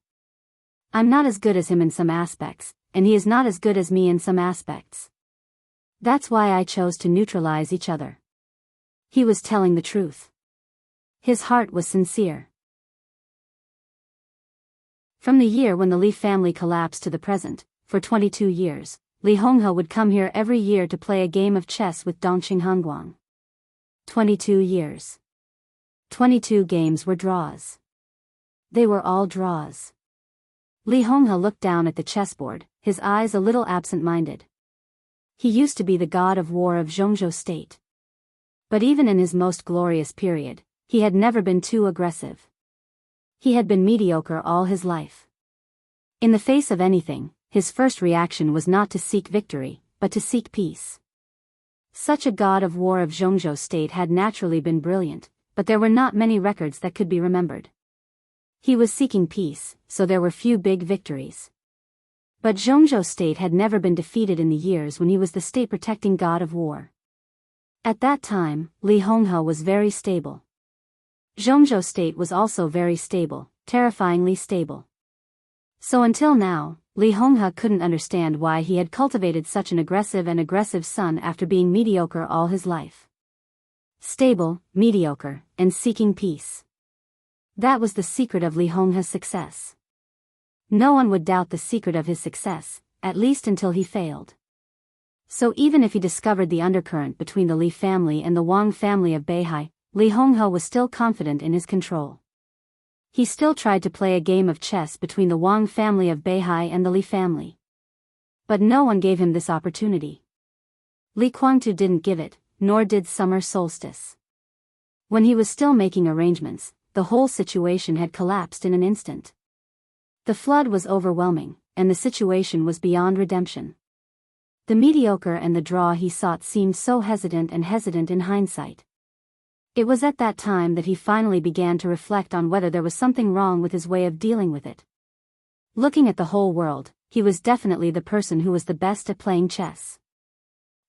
I'm not as good as him in some aspects, and he is not as good as me in some aspects. That's why I chose to neutralize each other. He was telling the truth. His heart was sincere. From the year when the Li family collapsed to the present, for 22 years, Li Honghe would come here every year to play a game of chess with Dongqing Hongguang. 22 years. 22 games were draws. They were all draws. Li Honghe looked down at the chessboard, his eyes a little absent-minded. He used to be the god of war of Jianghu state. But even in his most glorious period, he had never been too aggressive. He had been mediocre all his life. In the face of anything, his first reaction was not to seek victory, but to seek peace. Such a god of war of Jianghu state had naturally been brilliant, but there were not many records that could be remembered. He was seeking peace, so there were few big victories. But Jianghu state had never been defeated in the years when he was the state-protecting god of war. At that time, Li Honghe was very stable. Jianghu state was also very stable, terrifyingly stable. So until now, Li Honghe couldn't understand why he had cultivated such an aggressive son after being mediocre all his life. Stable, mediocre, and seeking peace. That was the secret of Li Honghe's success. No one would doubt the secret of his success, at least until he failed. So even if he discovered the undercurrent between the Li family and the Wang family of Beihai, Li Honghe was still confident in his control. He still tried to play a game of chess between the Wang family of Beihai and the Li family. But no one gave him this opportunity. Li Guangtu didn't give it, nor did Summer Solstice. When he was still making arrangements, the whole situation had collapsed in an instant. The flood was overwhelming, and the situation was beyond redemption. The mediocre and the draw he sought seemed so hesitant in hindsight. It was at that time that he finally began to reflect on whether there was something wrong with his way of dealing with it. Looking at the whole world, he was definitely the person who was the best at playing chess.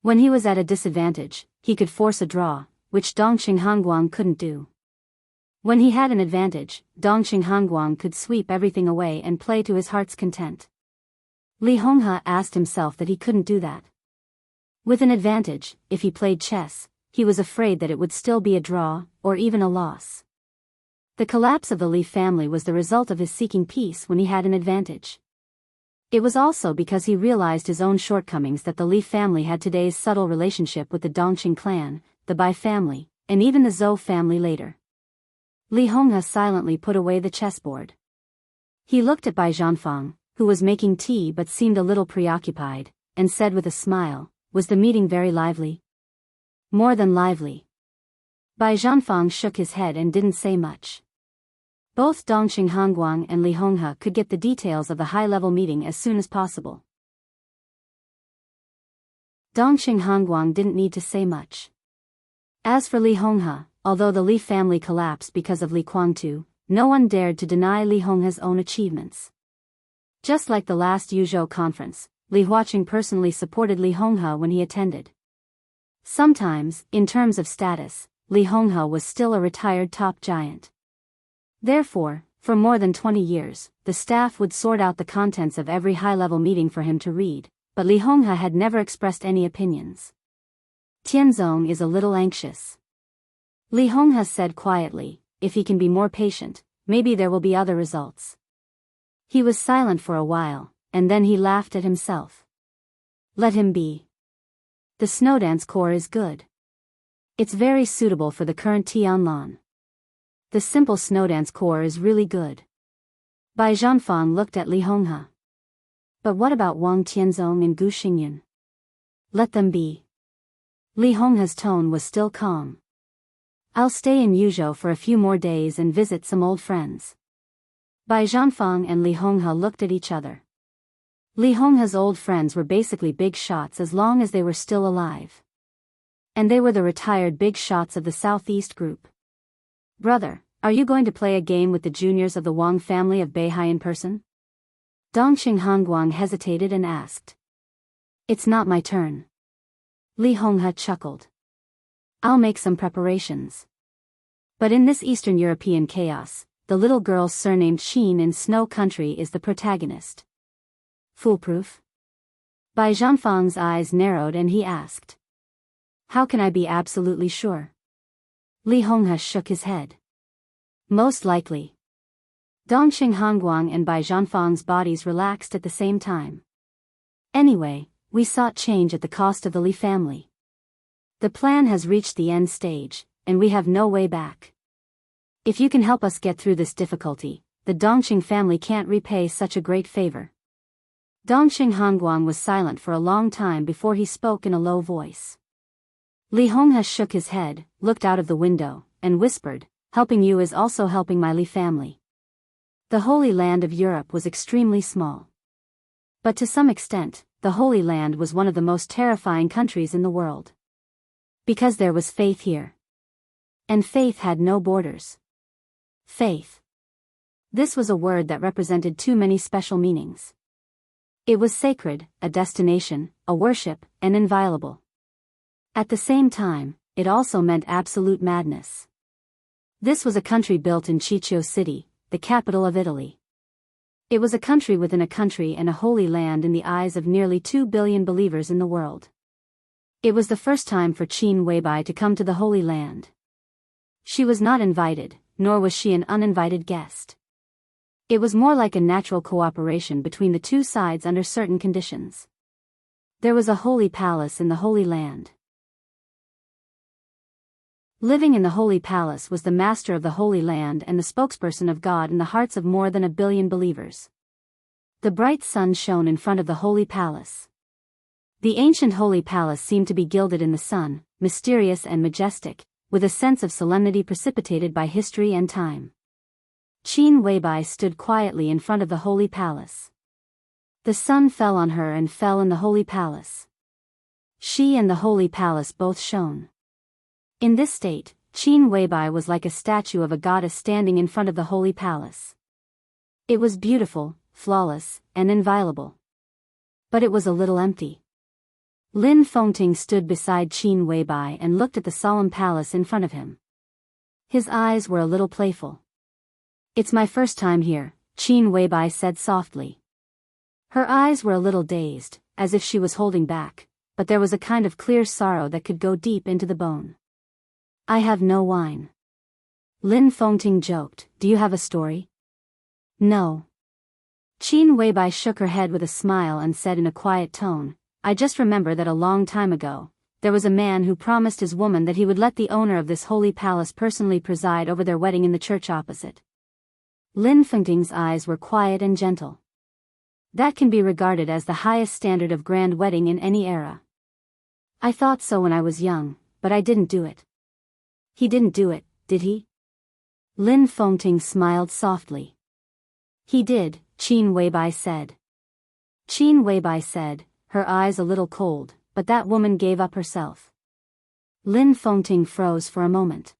When he was at a disadvantage, he could force a draw, which Dongqing Hongguang couldn't do. When he had an advantage, Dongqing Hongguang could sweep everything away and play to his heart's content. Li Honghe asked himself that he couldn't do that. With an advantage, if he played chess, he was afraid that it would still be a draw, or even a loss. The collapse of the Li family was the result of his seeking peace when he had an advantage. It was also because he realized his own shortcomings that the Li family had today's subtle relationship with the Dongqing clan, the Bai family, and even the Zhou family later. Li Honghe silently put away the chessboard. He looked at Bai Zhanfang, who was making tea but seemed a little preoccupied, and said with a smile, "Was the meeting very lively?" "More than lively." Bai Zhanfang shook his head and didn't say much. Both Dongqing Hongguang and Li Honghe could get the details of the high-level meeting as soon as possible. Dongqing Hongguang didn't need to say much. As for Li Honghe, although the Li family collapsed because of Li Guangtu, no one dared to deny Li Honghe's own achievements. Just like the last Yuzhou conference, Li Huaqing personally supported Li Honghe when he attended. Sometimes, in terms of status, Li Honghe was still a retired top giant. Therefore, for more than 20 years, the staff would sort out the contents of every high-level meeting for him to read, but Li Honghe had never expressed any opinions. Tianzong is a little anxious. Li Honghe said quietly, "If he can be more patient, maybe there will be other results." He was silent for a while, and then he laughed at himself. Let him be. The Snowdance Corps is good. It's very suitable for the current Tianlan. The simple Snowdance Corps is really good. Bai Zhanfang looked at Li Honghe. But what about Wang Tianzong and Gu Xingyan? Let them be. Li Honghe's tone was still calm. I'll stay in Yuzhou for a few more days and visit some old friends. Bai Zhanfang and Li Honghe looked at each other. Li Honghe's old friends were basically big shots as long as they were still alive. And they were the retired big shots of the Southeast group. "Brother, are you going to play a game with the juniors of the Wang family of Beihai in person?" Dongqing Hongguang hesitated and asked. "It's not my turn." Li Honghe chuckled. "I'll make some preparations." But in this Eastern European chaos, the little girl surnamed Xin in Snow Country is the protagonist. Foolproof? Bai Zhanfang's eyes narrowed and he asked. "How can I be absolutely sure?" Li Honghe shook his head. "Most likely." Dongqing Hongguang and Bai Zhanfang's bodies relaxed at the same time. "Anyway, we sought change at the cost of the Li family. The plan has reached the end stage, and we have no way back. If you can help us get through this difficulty, the Dongqing family can't repay such a great favor." Dongqing Hongguang was silent for a long time before he spoke in a low voice. Li Honghe shook his head, looked out of the window, and whispered, "Helping you is also helping my Li family." The Holy Land of Europe was extremely small. But to some extent, the Holy Land was one of the most terrifying countries in the world. Because there was faith here. And faith had no borders. Faith. This was a word that represented too many special meanings. It was sacred, a destination, a worship, and inviolable. At the same time, it also meant absolute madness. This was a country built in Ciccio City, the capital of Italy. It was a country within a country and a holy land in the eyes of nearly 2 billion believers in the world. It was the first time for Qin Weibai to come to the Holy Land. She was not invited, nor was she an uninvited guest. It was more like a natural cooperation between the two sides under certain conditions. There was a holy palace in the Holy Land. Living in the Holy Palace was the master of the Holy Land and the spokesperson of God in the hearts of more than 1 billion believers. The bright sun shone in front of the Holy Palace. The ancient Holy Palace seemed to be gilded in the sun, mysterious and majestic, with a sense of solemnity precipitated by history and time. Qin Weibai stood quietly in front of the Holy Palace. The sun fell on her and fell in the Holy Palace. She and the holy palace both shone. In this state, Qin Weibai was like a statue of a goddess standing in front of the holy palace. It was beautiful, flawless, and inviolable. But it was a little empty. Lin Fengting stood beside Qin Weibai and looked at the solemn palace in front of him. His eyes were a little playful. "It's my first time here," Qin Weibai said softly. Her eyes were a little dazed, as if she was holding back, but there was a kind of clear sorrow that could go deep into the bone. "I have no wine." Lin Fengting joked, "Do you have a story?" "No." Qin Weibai shook her head with a smile and said in a quiet tone, "I just remember that a long time ago, there was a man who promised his woman that he would let the owner of this holy palace personally preside over their wedding in the church opposite." Lin Fengting's eyes were quiet and gentle. "That can be regarded as the highest standard of grand wedding in any era. I thought so when I was young, but I didn't do it." "He didn't do it, did he?" Lin Fengting smiled softly. "He did," Qin Weibai said. Qin Weibai said, her eyes a little cold, "But that woman gave up herself." Lin Fengting froze for a moment.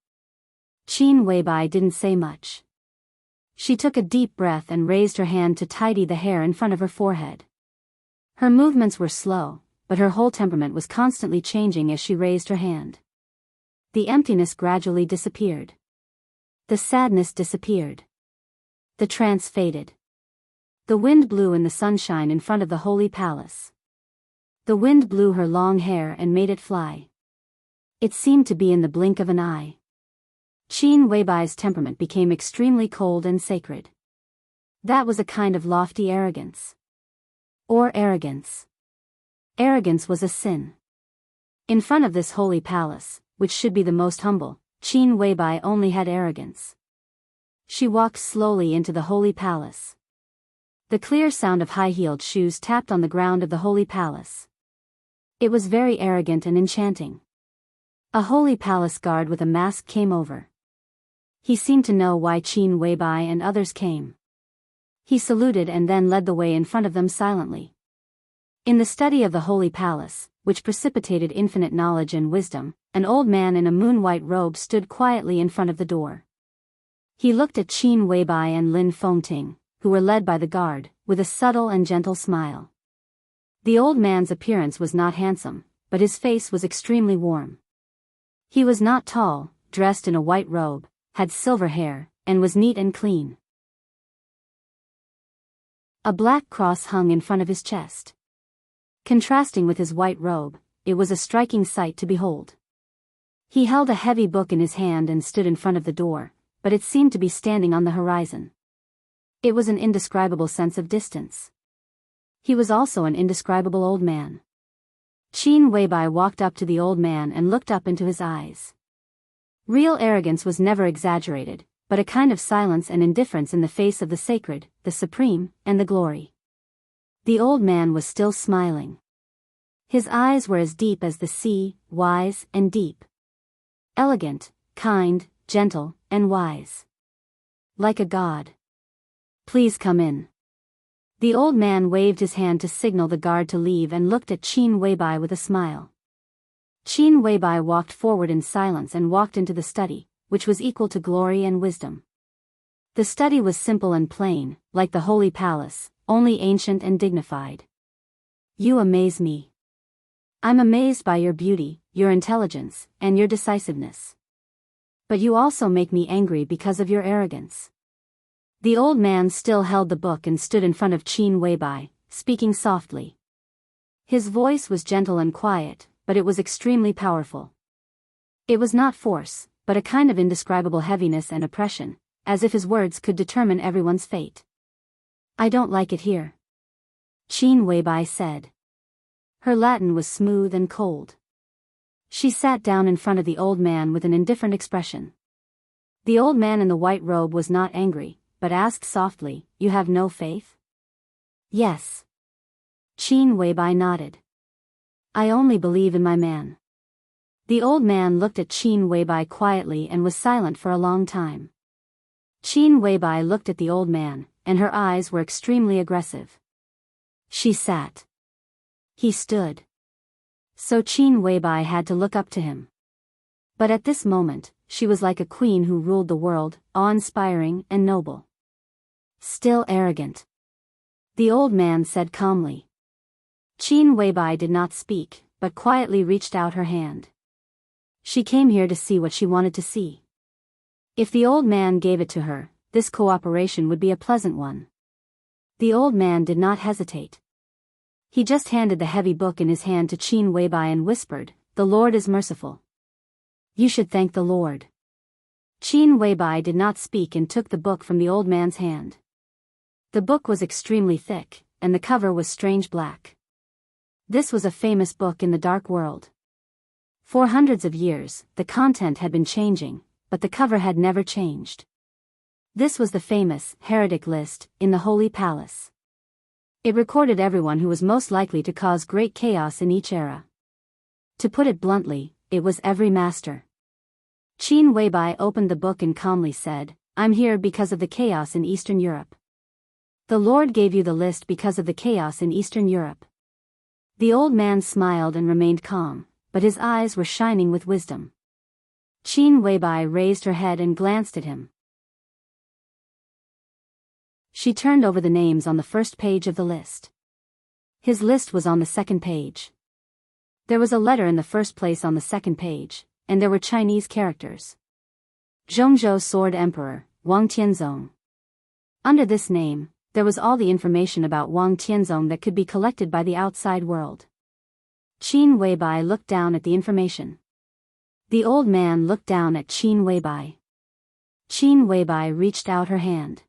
Qin Weibai didn't say much. She took a deep breath and raised her hand to tidy the hair in front of her forehead. Her movements were slow, but her whole temperament was constantly changing as she raised her hand. The emptiness gradually disappeared. The sadness disappeared. The trance faded. The wind blew in the sunshine in front of the holy palace. The wind blew her long hair and made it fly. It seemed to be in the blink of an eye. Qin Weibai's temperament became extremely cold and sacred. That was a kind of lofty arrogance. Or arrogance. Arrogance was a sin. In front of this holy palace, which should be the most humble, Qin Weibai only had arrogance. She walked slowly into the holy palace. The clear sound of high-heeled shoes tapped on the ground of the holy palace. It was very arrogant and enchanting. A holy palace guard with a mask came over. He seemed to know why Qin Weibai and others came. He saluted and then led the way in front of them silently. In the study of the holy palace, which precipitated infinite knowledge and wisdom, an old man in a moon-white robe stood quietly in front of the door. He looked at Qin Weibai and Lin Fengting, who were led by the guard, with a subtle and gentle smile. The old man's appearance was not handsome, but his face was extremely warm. He was not tall, dressed in a white robe, had silver hair, and was neat and clean. A black cross hung in front of his chest. Contrasting with his white robe, it was a striking sight to behold. He held a heavy book in his hand and stood in front of the door, but it seemed to be standing on the horizon. It was an indescribable sense of distance. He was also an indescribable old man. Qin Weibai walked up to the old man and looked up into his eyes. Real arrogance was never exaggerated, but a kind of silence and indifference in the face of the sacred, the supreme, and the glory. The old man was still smiling. His eyes were as deep as the sea, wise and deep. Elegant, kind, gentle, and wise. Like a god. "Please come in." The old man waved his hand to signal the guard to leave and looked at Qin Weibai with a smile. Qin Weibai walked forward in silence and walked into the study, which was equal to glory and wisdom. The study was simple and plain, like the holy palace, only ancient and dignified. "You amaze me. I'm amazed by your beauty, your intelligence, and your decisiveness. But you also make me angry because of your arrogance." The old man still held the book and stood in front of Qin Weibai, speaking softly. His voice was gentle and quiet, but it was extremely powerful. It was not force, but a kind of indescribable heaviness and oppression, as if his words could determine everyone's fate. "I don't like it here," Qin Weibai said. Her Latin was smooth and cold. She sat down in front of the old man with an indifferent expression. The old man in the white robe was not angry, but asked softly, "You have no faith?" "Yes." Qin Weibai nodded. "I only believe in my man." The old man looked at Qin Weibai quietly and was silent for a long time. Qin Weibai looked at the old man, and her eyes were extremely aggressive. She sat. He stood. So Qin Weibai had to look up to him. But at this moment, she was like a queen who ruled the world, awe-inspiring and noble. Still arrogant. The old man said calmly. Qin Weibai did not speak, but quietly reached out her hand. She came here to see what she wanted to see. If the old man gave it to her, this cooperation would be a pleasant one. The old man did not hesitate. He just handed the heavy book in his hand to Qin Weibai and whispered, "The Lord is merciful. You should thank the Lord." Qin Weibai did not speak and took the book from the old man's hand. The book was extremely thick, and the cover was strange black. This was a famous book in the dark world. For hundreds of years, the content had been changing, but the cover had never changed. This was the famous heretic list in the Holy Palace. It recorded everyone who was most likely to cause great chaos in each era. To put it bluntly, it was every master. Qin Weibai opened the book and calmly said, "I'm here because of the chaos in Eastern Europe." The Lord gave you the list because of the chaos in Eastern Europe. The old man smiled and remained calm, but his eyes were shining with wisdom. Qin Weibai raised her head and glanced at him. She turned over the names on the first page of the list. His list was on the second page. There was a letter in the first place on the second page, and there were Chinese characters. Zhongzhou Sword Emperor, Wang Tianzong. Under this name, there was all the information about Wang Tianzong that could be collected by the outside world. Qin Weibai looked down at the information. The old man looked down at Qin Weibai. Qin Weibai reached out her hand.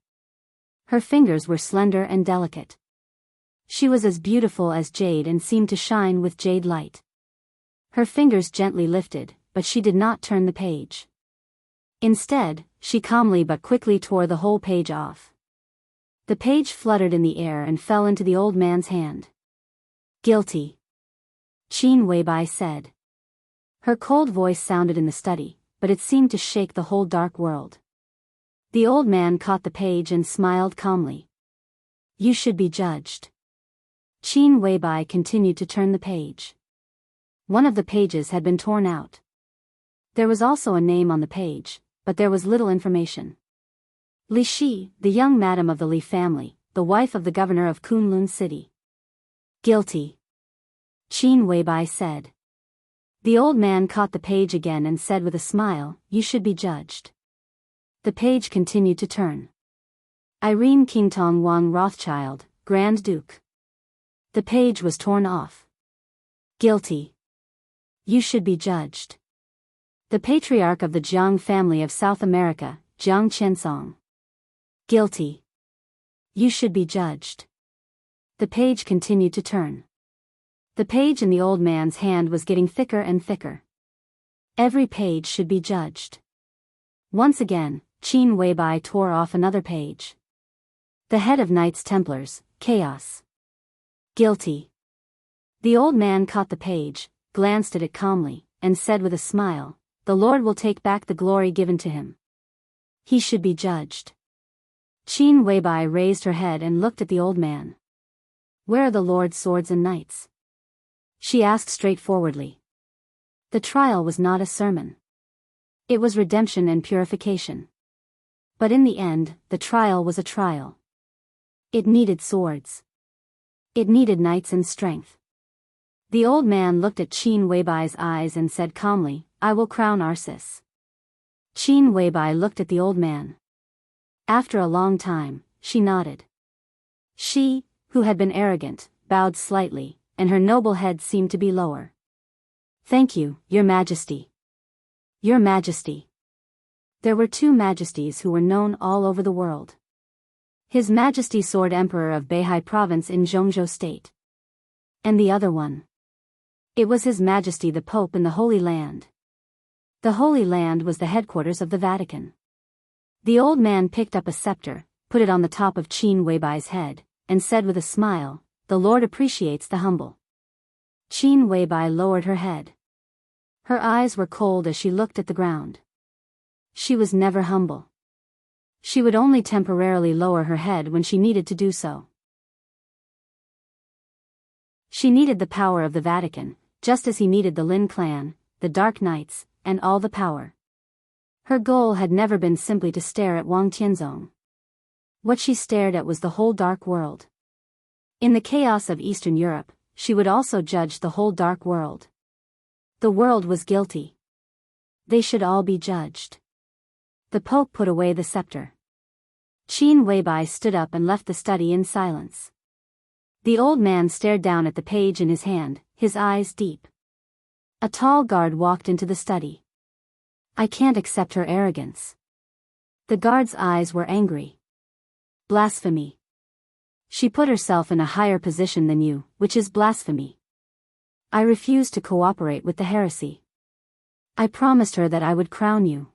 Her fingers were slender and delicate. She was as beautiful as jade and seemed to shine with jade light. Her fingers gently lifted, but she did not turn the page. Instead, she calmly but quickly tore the whole page off. The page fluttered in the air and fell into the old man's hand. "Guilty," Qin Weibai said. Her cold voice sounded in the study, but it seemed to shake the whole dark world. The old man caught the page and smiled calmly. "You should be judged." Qin Weibai continued to turn the page. One of the pages had been torn out. There was also a name on the page, but there was little information. Li Shi, the young madam of the Li family, the wife of the governor of Kunlun City. "Guilty," Qin Weibai said. The old man caught the page again and said with a smile, "You should be judged." The page continued to turn. Irene Qingtong Wang Rothschild, Grand Duke. The page was torn off. "Guilty. You should be judged." The patriarch of the Jiang family of South America, Jiang Qiansong. "Guilty. You should be judged." The page continued to turn. The page in the old man's hand was getting thicker and thicker. Every page should be judged. Once again, Qin Weibai tore off another page. The head of Knights Templars, Chaos. "Guilty." The old man caught the page, glanced at it calmly, and said with a smile, "The Lord will take back the glory given to him. He should be judged." Qin Weibai raised her head and looked at the old man. "Where are the Lord's swords and knights?" she asked straightforwardly. The trial was not a sermon. It was redemption and purification. But in the end, the trial was a trial. It needed swords. It needed knights and strength. The old man looked at Qin Weibai's eyes and said calmly, "I will crown Arsis." Qin Weibai looked at the old man. After a long time, she nodded. She, who had been arrogant, bowed slightly, and her noble head seemed to be lower. "Thank you, Your Majesty." "Your Majesty." There were two majesties who were known all over the world. His Majesty Sword Emperor of Beihai Province in Zhongzhou State. And the other one. It was His Majesty the Pope in the Holy Land. The Holy Land was the headquarters of the Vatican. The old man picked up a scepter, put it on the top of Qin Weibai's head, and said with a smile, "The Lord appreciates the humble." Qin Weibai lowered her head. Her eyes were cold as she looked at the ground. She was never humble. She would only temporarily lower her head when she needed to do so. She needed the power of the Vatican, just as he needed the Lin clan, the Dark Knights, and all the power. Her goal had never been simply to stare at Wang Tianzong. What she stared at was the whole dark world. In the chaos of Eastern Europe, she would also judge the whole dark world. The world was guilty. They should all be judged. The Pope put away the scepter. Qin Weibai stood up and left the study in silence. The old man stared down at the page in his hand, his eyes deep. A tall guard walked into the study. I can't accept her arrogance. The guard's eyes were angry. Blasphemy. She put herself in a higher position than you, which is blasphemy. I refuse to cooperate with the heresy. I promised her that I would crown you.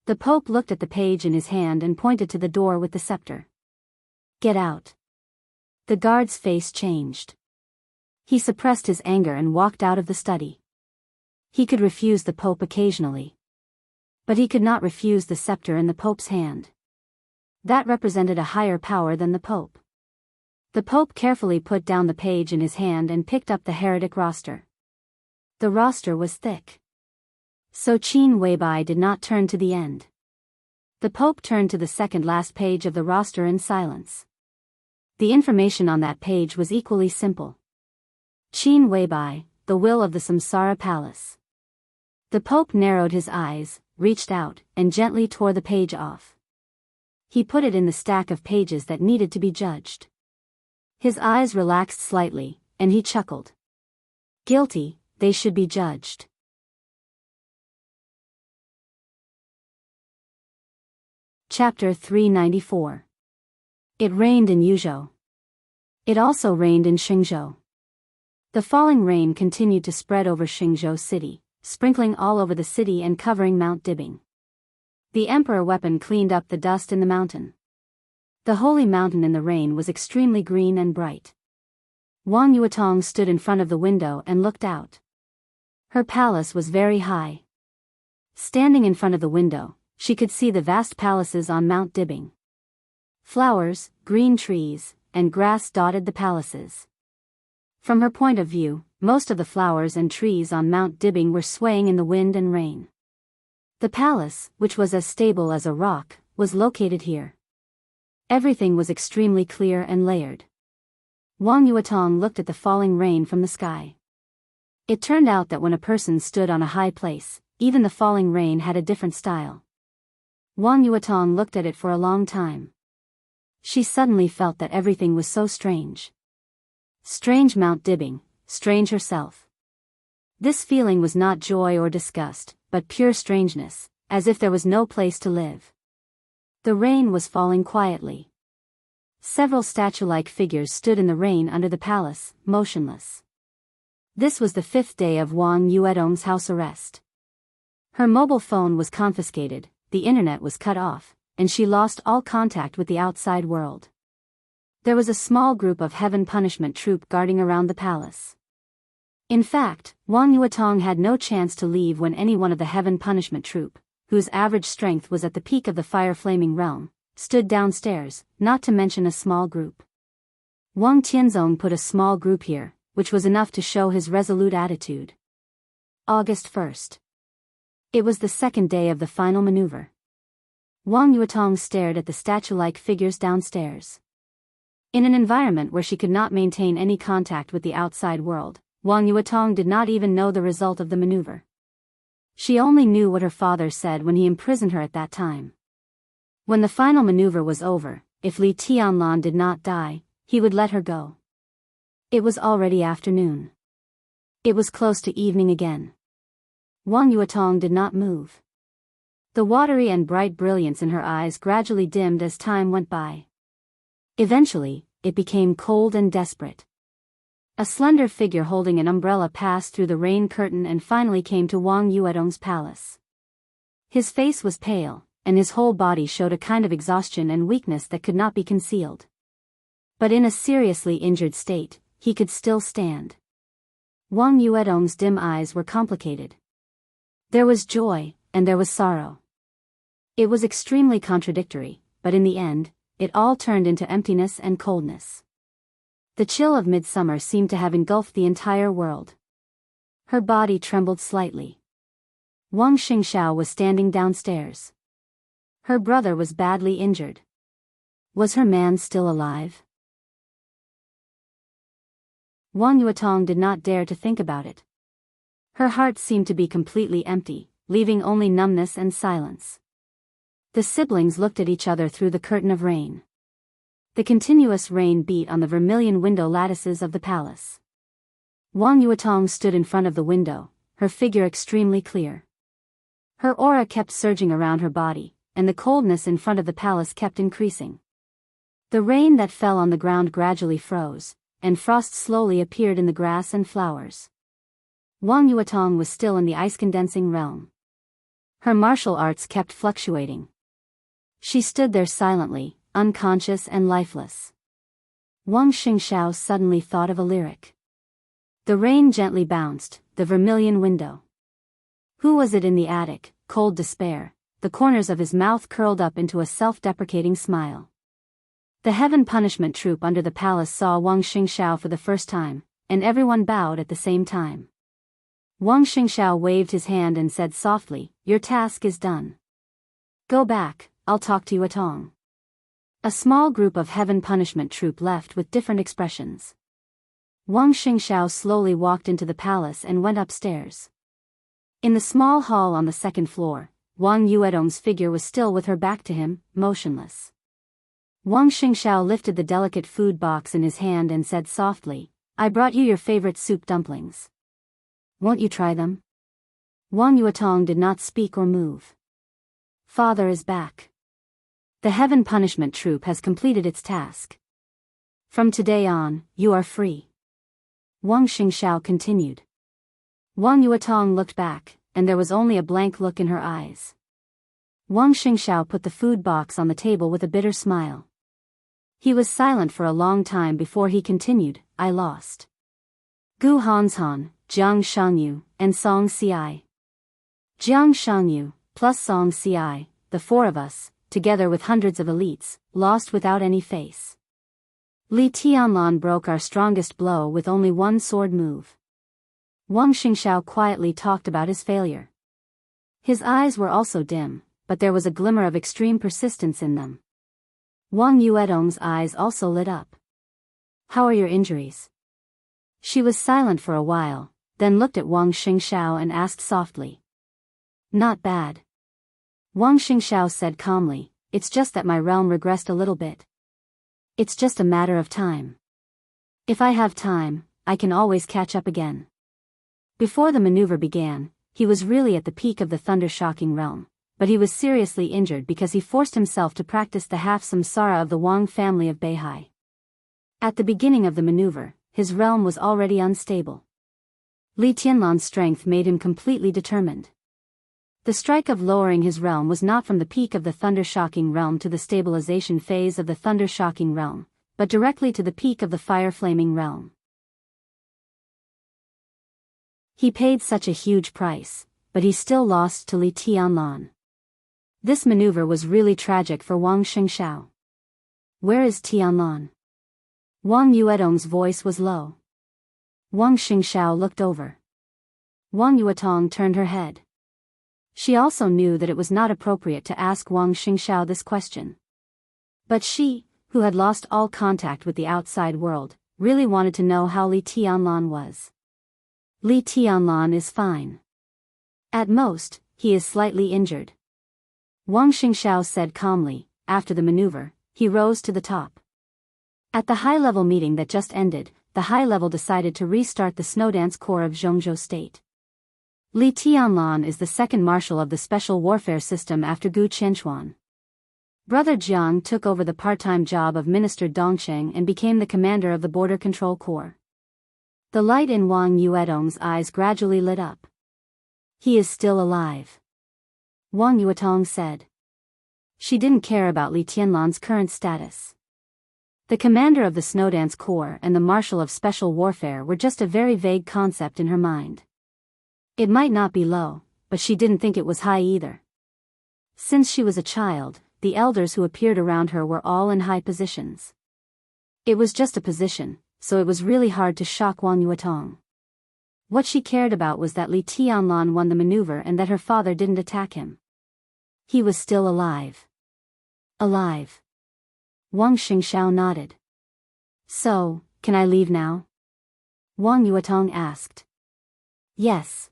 The Pope looked at the page in his hand and pointed to the door with the scepter. Get out. The guard's face changed. He suppressed his anger and walked out of the study. He could refuse the Pope occasionally. But he could not refuse the scepter in the Pope's hand. That represented a higher power than the Pope. The Pope carefully put down the page in his hand and picked up the heretic roster. The roster was thick. So Qin Weibai did not turn to the end. The Pope turned to the second last page of the roster in silence. The information on that page was equally simple. Qin Weibai, the will of the Samsara Palace. The Pope narrowed his eyes, reached out, and gently tore the page off. He put it in the stack of pages that needed to be judged. His eyes relaxed slightly, and he chuckled. Guilty, they should be judged. Chapter 394. It rained in Yuzhou. It also rained in Xingzhou. The falling rain continued to spread over Xingzhou city, sprinkling all over the city and covering Mount Dibing. The emperor weapon cleaned up the dust in the mountain. The holy mountain in the rain was extremely green and bright. Wang Yuetong stood in front of the window and looked out. Her palace was very high. Standing in front of the window, she could see the vast palaces on Mount Dibing. Flowers, green trees, and grass dotted the palaces. From her point of view, most of the flowers and trees on Mount Dibing were swaying in the wind and rain. The palace, which was as stable as a rock, was located here. Everything was extremely clear and layered. Wang Yuetong looked at the falling rain from the sky. It turned out that when a person stood on a high place, even the falling rain had a different style. Wang Yuetong looked at it for a long time. She suddenly felt that everything was so strange. Strange Mount Dibing, strange herself. This feeling was not joy or disgust, but pure strangeness, as if there was no place to live. The rain was falling quietly. Several statue-like figures stood in the rain under the palace, motionless. This was the 5th day of Wang Yuetong's house arrest. Her mobile phone was confiscated, the internet was cut off, and she lost all contact with the outside world. There was a small group of Heaven Punishment Troop guarding around the palace. In fact, Wang Yuetong had no chance to leave when any one of the Heaven Punishment Troop, whose average strength was at the peak of the fire-flaming realm, stood downstairs, not to mention a small group. Wang Tianzong put a small group here, which was enough to show his resolute attitude. August 1st. It was the second day of the final maneuver. Wang Yuetong stared at the statue-like figures downstairs. In an environment where she could not maintain any contact with the outside world, Wang Yuetong did not even know the result of the maneuver. She only knew what her father said when he imprisoned her at that time. When the final maneuver was over, if Li Tianlan did not die, he would let her go. It was already afternoon. It was close to evening again. Wang Yuetong did not move. The watery and bright brilliance in her eyes gradually dimmed as time went by. Eventually, it became cold and desperate. A slender figure holding an umbrella passed through the rain curtain and finally came to Wang Yuetong's palace. His face was pale, and his whole body showed a kind of exhaustion and weakness that could not be concealed. But in a seriously injured state, he could still stand. Wang Yuetong's dim eyes were complicated. There was joy, and there was sorrow. It was extremely contradictory, but in the end, it all turned into emptiness and coldness. The chill of midsummer seemed to have engulfed the entire world. Her body trembled slightly. Wang Xingxiao was standing downstairs. Her brother was badly injured. Was her man still alive? Wang Yuetong did not dare to think about it. Her heart seemed to be completely empty, leaving only numbness and silence. The siblings looked at each other through the curtain of rain. The continuous rain beat on the vermilion window lattices of the palace. Wang Yuetong stood in front of the window, her figure extremely clear. Her aura kept surging around her body, and the coldness in front of the palace kept increasing. The rain that fell on the ground gradually froze, and frost slowly appeared in the grass and flowers. Wang Yuetong was still in the ice-condensing realm. Her martial arts kept fluctuating. She stood there silently, unconscious and lifeless. Wang Xingxiao suddenly thought of a lyric. The rain gently bounced, the vermilion window. Who was it in the attic? Cold despair, the corners of his mouth curled up into a self-deprecating smile. The heaven punishment troop under the palace saw Wang Xingxiao for the first time, and everyone bowed at the same time. Wang Xingxiao waved his hand and said softly, "Your task is done. Go back, I'll talk to Yuetong." A small group of heaven punishment troop left with different expressions. Wang Xingxiao slowly walked into the palace and went upstairs. In the small hall on the second floor, Wang Yuetong's figure was still with her back to him, motionless. Wang Xingxiao lifted the delicate food box in his hand and said softly, "I brought you your favorite soup dumplings. Won't you try them?" Wang Yuetong did not speak or move. "Father is back. The heaven punishment troop has completed its task. From today on, you are free," Wang Xingxiao continued. Wang Yuetong looked back, and there was only a blank look in her eyes. Wang Xingxiao put the food box on the table with a bitter smile. He was silent for a long time before he continued, "I lost Gu Hanshan, Jiang Shangyu, and Song Ci. Jiang Shangyu, plus Song Ci, the four of us, together with hundreds of elites, lost without any face. Li Tianlan broke our strongest blow with only one sword move." Wang Xingxiao quietly talked about his failure. His eyes were also dim, but there was a glimmer of extreme persistence in them. Wang Yuetong's eyes also lit up. "How are your injuries?" She was silent for a while, then looked at Wang Xingxiao and asked softly. "Not bad," Wang Xingxiao said calmly, "It's just that my realm regressed a little bit. It's just a matter of time. If I have time, I can always catch up again." Before the maneuver began, he was really at the peak of the thunder-shocking realm, but he was seriously injured because he forced himself to practice the half-samsara of the Wang family of Beihai. At the beginning of the maneuver, his realm was already unstable. Li Tianlan's strength made him completely determined. The strike of lowering his realm was not from the peak of the thunder-shocking realm to the stabilization phase of the thunder-shocking realm, but directly to the peak of the fire-flaming realm. He paid such a huge price, but he still lost to Li Tianlan. This maneuver was really tragic for Wang Xingxiao. "Where is Tianlan?" Wang Yuetong's voice was low. Wang Xingxiao looked over. Wang Yuetong turned her head. She also knew that it was not appropriate to ask Wang Xingxiao this question. But she, who had lost all contact with the outside world, really wanted to know how Li Tianlan was. "Li Tianlan is fine. At most, he is slightly injured," Wang Xingxiao said calmly. After the maneuver, he rose to the top. At the high-level meeting that just ended, the high-level decided to restart the Snowdance Corps of Jianghu State. Li Tianlan is the second marshal of the special warfare system after Gu Qianquan. Brother Jiang took over the part-time job of Minister Dongsheng and became the commander of the Border Control Corps. The light in Wang Yuetong's eyes gradually lit up. "He is still alive," Wang Yuetong said. She didn't care about Li Tianlan's current status. The commander of the Snowdance Corps and the marshal of special warfare were just a very vague concept in her mind. It might not be low, but she didn't think it was high either. Since she was a child, the elders who appeared around her were all in high positions. It was just a position, so it was really hard to shock Wang Yuetong. What she cared about was that Li Tianlan won the maneuver and that her father didn't attack him. He was still alive. Alive. Wang Xingxiao nodded. So, can I leave now? Wang Yuetong asked. Yes.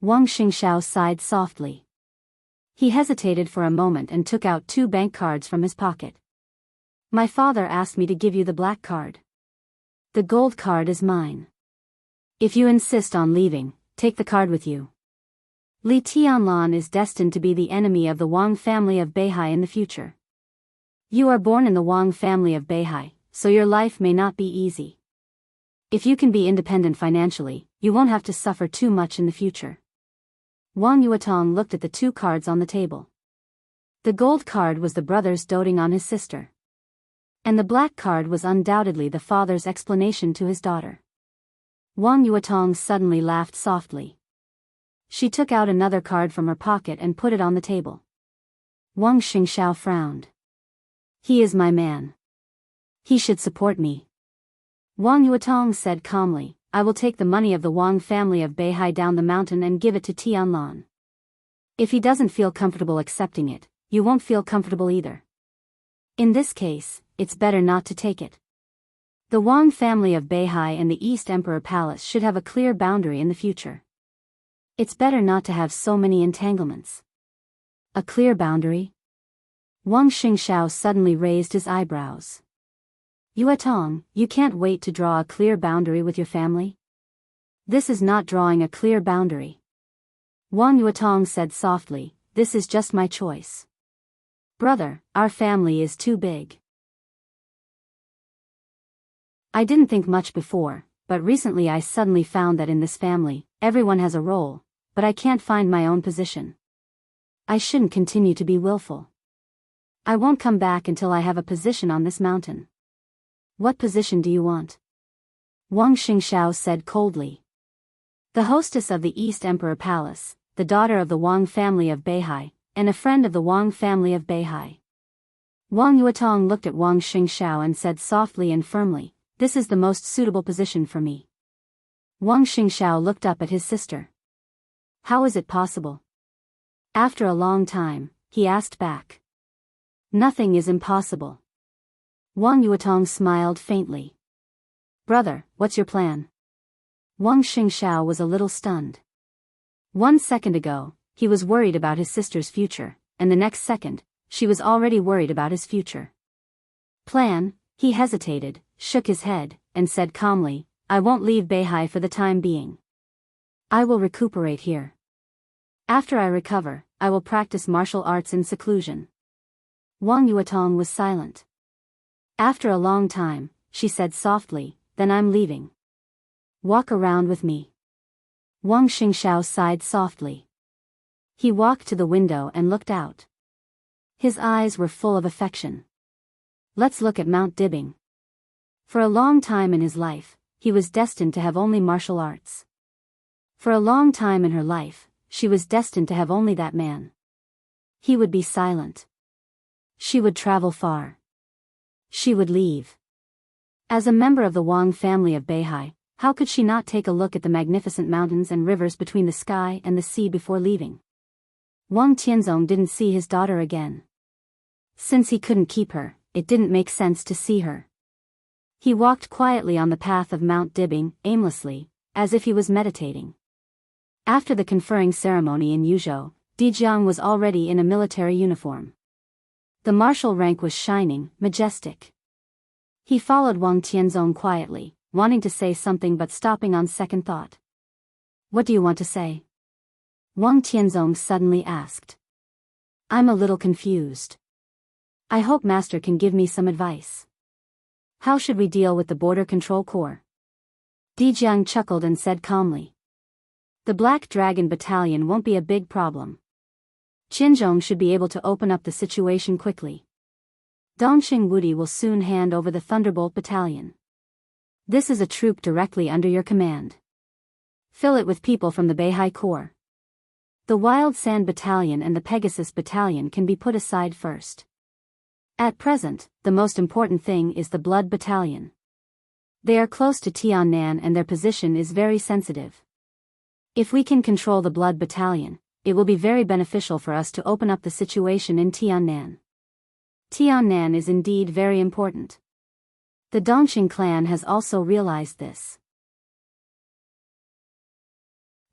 Wang Xingxiao sighed softly. He hesitated for a moment and took out 2 bank cards from his pocket. My father asked me to give you the black card. The gold card is mine. If you insist on leaving, take the card with you. Li Tianlan is destined to be the enemy of the Wang family of Beihai in the future. You are born in the Wang family of Beihai, so your life may not be easy. If you can be independent financially, you won't have to suffer too much in the future. Wang Yuetong looked at the 2 cards on the table. The gold card was the brother's doting on his sister. And the black card was undoubtedly the father's explanation to his daughter. Wang Yuetong suddenly laughed softly. She took out another card from her pocket and put it on the table. Wang Xingxiao frowned. He is my man. He should support me. Wang Yuetong said calmly, I will take the money of the Wang family of Beihai down the mountain and give it to Tianlan. If he doesn't feel comfortable accepting it, you won't feel comfortable either. In this case, it's better not to take it. The Wang family of Beihai and the East Emperor Palace should have a clear boundary in the future. It's better not to have so many entanglements. A clear boundary? Wang Xingxiao suddenly raised his eyebrows. Yuetong, you can't wait to draw a clear boundary with your family? This is not drawing a clear boundary. Wang Yuetong said softly, this is just my choice. Brother, our family is too big. I didn't think much before, but recently I suddenly found that in this family, everyone has a role, but I can't find my own position. I shouldn't continue to be willful. I won't come back until I have a position on this mountain. What position do you want? Wang Xingxiao said coldly. The hostess of the East Emperor Palace, the daughter of the Wang family of Beihai, and a friend of the Wang family of Beihai. Wang Yuetong looked at Wang Xingxiao and said softly and firmly, this is the most suitable position for me. Wang Xingxiao looked up at his sister. How is it possible? After a long time, he asked back. Nothing is impossible. Wang Yuetong smiled faintly. Brother, what's your plan? Wang Xingxiao was a little stunned. 1 second ago, he was worried about his sister's future, and the next second, she was already worried about his future. Plan? He hesitated, shook his head, and said calmly, I won't leave Beihai for the time being. I will recuperate here. After I recover, I will practice martial arts in seclusion. Wang Yuetong was silent. After a long time, she said softly, then I'm leaving. Walk around with me. Wang Xingxiao sighed softly. He walked to the window and looked out. His eyes were full of affection. Let's look at Mount Dibbing. For a long time in his life, he was destined to have only martial arts. For a long time in her life, she was destined to have only that man. He would be silent. She would travel far. She would leave. As a member of the Wang family of Beihai, how could she not take a look at the magnificent mountains and rivers between the sky and the sea before leaving? Wang Tianzong didn't see his daughter again. Since he couldn't keep her, it didn't make sense to see her. He walked quietly on the path of Mount Dibbing, aimlessly, as if he was meditating. After the conferring ceremony in Yuzhou, Jianghu was already in a military uniform. The martial rank was shining, majestic. He followed Wang Tianzong quietly, wanting to say something but stopping on second thought. What do you want to say? Wang Tianzong suddenly asked. I'm a little confused. I hope Master can give me some advice. How should we deal with the Border Control Corps? Jianghu chuckled and said calmly. The Black Dragon Battalion won't be a big problem. Qinzhong should be able to open up the situation quickly. Dongxing Wudi will soon hand over the Thunderbolt Battalion. This is a troop directly under your command. Fill it with people from the Beihai Corps. The Wild Sand Battalion and the Pegasus Battalion can be put aside first. At present, the most important thing is the Blood Battalion. They are close to Tiannan and their position is very sensitive. If we can control the Blood Battalion, it will be very beneficial for us to open up the situation in Tiannan. Tiannan is indeed very important. The Dongqing clan has also realized this.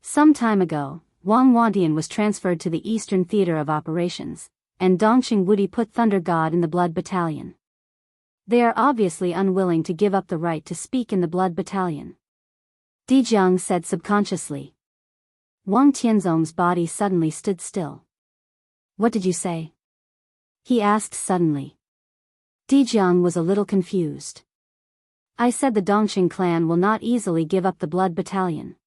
Some time ago, Wang Wantian was transferred to the Eastern Theater of Operations, and Dongqing Wudi put Thunder God in the Blood Battalion. They are obviously unwilling to give up the right to speak in the Blood Battalion. Jianghu said subconsciously. Wang Tianzong's body suddenly stood still. What did you say? He asked suddenly. Jianghu was a little confused. I said the Dongqing clan will not easily give up the Blood Battalion.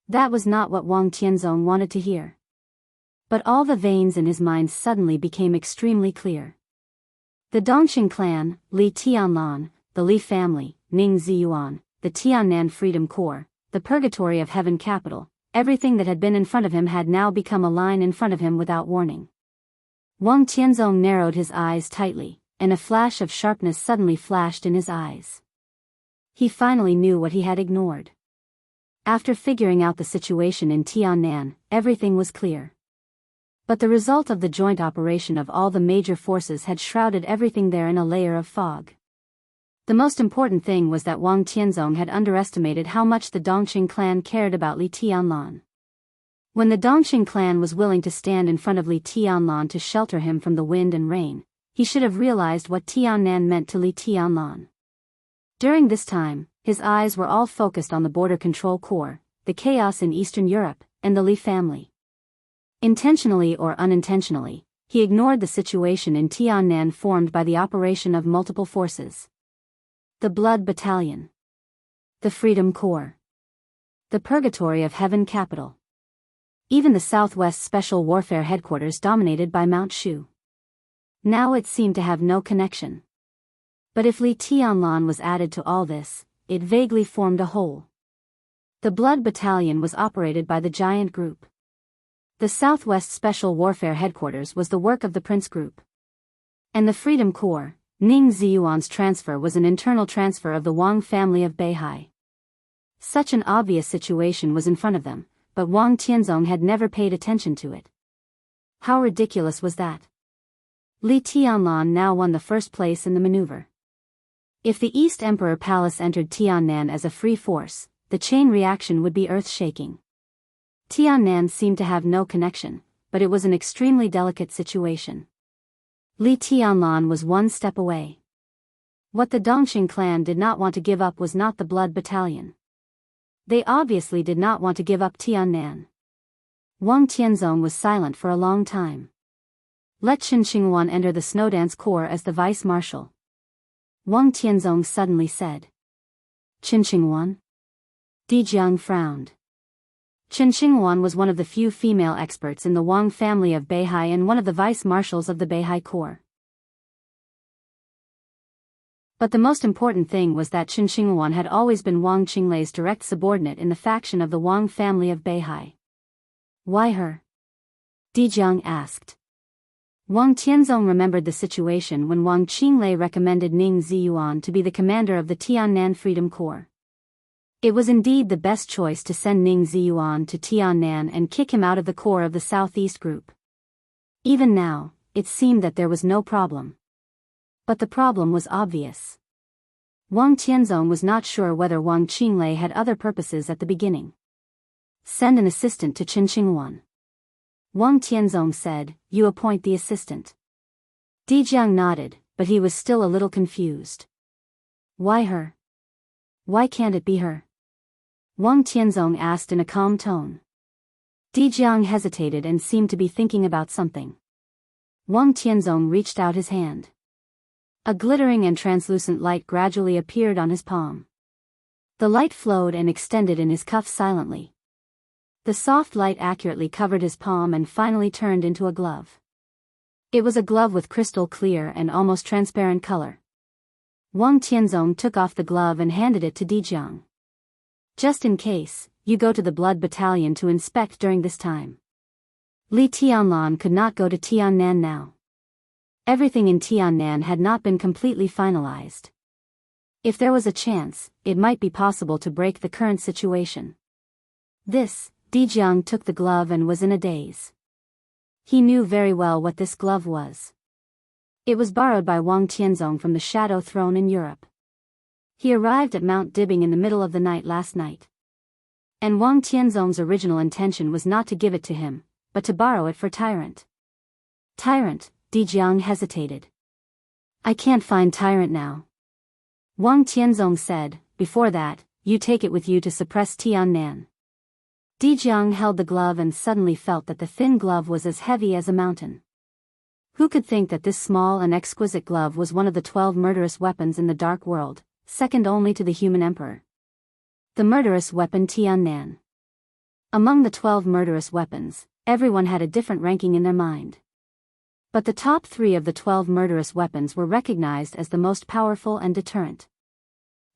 That was not what Wang Tianzong wanted to hear. But all the veins in his mind suddenly became extremely clear. The Dongqing clan, Li Tianlan, the Li family, Ning Ziyuan, the Tiannan Freedom Corps, the Purgatory of Heaven capital, everything that had been in front of him had now become a line in front of him without warning. Wang Tianzong narrowed his eyes tightly, and a flash of sharpness suddenly flashed in his eyes. He finally knew what he had ignored. After figuring out the situation in Tiannan, everything was clear. But the result of the joint operation of all the major forces had shrouded everything there in a layer of fog. The most important thing was that Wang Tianzong had underestimated how much the Dongqing clan cared about Li Tianlan. When the Dongqing clan was willing to stand in front of Li Tianlan to shelter him from the wind and rain, he should have realized what Tiannan meant to Li Tianlan. During this time, his eyes were all focused on the Border Control Corps, the chaos in Eastern Europe, and the Li family. Intentionally or unintentionally, he ignored the situation in Tiannan formed by the operation of multiple forces. The Blood Battalion. The Freedom Corps. The Purgatory of Heaven capital. Even the Southwest Special Warfare Headquarters dominated by Mount Shu. Now it seemed to have no connection. But if Li Tianlan was added to all this, it vaguely formed a whole. The Blood Battalion was operated by the giant group. The Southwest Special Warfare Headquarters was the work of the Prince Group. And the Freedom Corps, Ning Ziyuan's transfer was an internal transfer of the Wang family of Beihai. Such an obvious situation was in front of them, but Wang Tianzong had never paid attention to it. How ridiculous was that? Li Tianlan now won the first place in the maneuver. If the East Emperor Palace entered Tiannan as a free force, the chain reaction would be earth-shaking. Tiannan seemed to have no connection, but it was an extremely delicate situation. Li Tianlan was one step away. What the Dongqing clan did not want to give up was not the Blood Battalion. They obviously did not want to give up Tiannan. Wang Tianzong was silent for a long time. Let Qin Xingwan enter the Snowdance Corps as the vice-marshal. Wang Tianzong suddenly said. Qin Xingwan? Jianghu frowned. Qin Xingwan was one of the few female experts in the Wang family of Beihai and one of the vice-marshals of the Beihai Corps. But the most important thing was that Qin Xingwan had always been Wang Qinglei's direct subordinate in the faction of the Wang family of Beihai. Why her? Jianghu asked. Wang Tianzong remembered the situation when Wang Qinglei recommended Ning Ziyuan to be the commander of the Tiannan Freedom Corps. It was indeed the best choice to send Ning Ziyuan to Tiannan and kick him out of the core of the Southeast Group. Even now, it seemed that there was no problem. But the problem was obvious. Wang Tianzong was not sure whether Wang Qinglei had other purposes at the beginning. Send an assistant to Qin Xingwan. Wang Tianzong said, you appoint the assistant. Jianghu nodded, but he was still a little confused. Why her? Why can't it be her? Wang Tianzong asked in a calm tone. Jianghu hesitated and seemed to be thinking about something. Wang Tianzong reached out his hand. A glittering and translucent light gradually appeared on his palm. The light flowed and extended in his cuff silently. The soft light accurately covered his palm and finally turned into a glove. It was a glove with crystal clear and almost transparent color. Wang Tianzong took off the glove and handed it to Jianghu. Just in case, you go to the Blood Battalion to inspect during this time. Li Tianlan could not go to Tiannan now. Everything in Tiannan had not been completely finalized. If there was a chance, it might be possible to break the current situation. Jiang took the glove and was in a daze. He knew very well what this glove was. It was borrowed by Wang Tianzong from the Shadow Throne in Europe. He arrived at Mount Dibbing in the middle of the night last night. And Wang Tianzong's original intention was not to give it to him, but to borrow it for Tyrant. Tyrant, Jiang hesitated. I can't find Tyrant now. Wang Tianzong said, before that, you take it with you to suppress Tiannan. Jiang held the glove and suddenly felt that the thin glove was as heavy as a mountain. Who could think that this small and exquisite glove was one of the 12 murderous weapons in the dark world, second only to the human emperor? The murderous weapon Tiannan. Among the 12 murderous weapons, everyone had a different ranking in their mind. But the top 3 of the 12 murderous weapons were recognized as the most powerful and deterrent.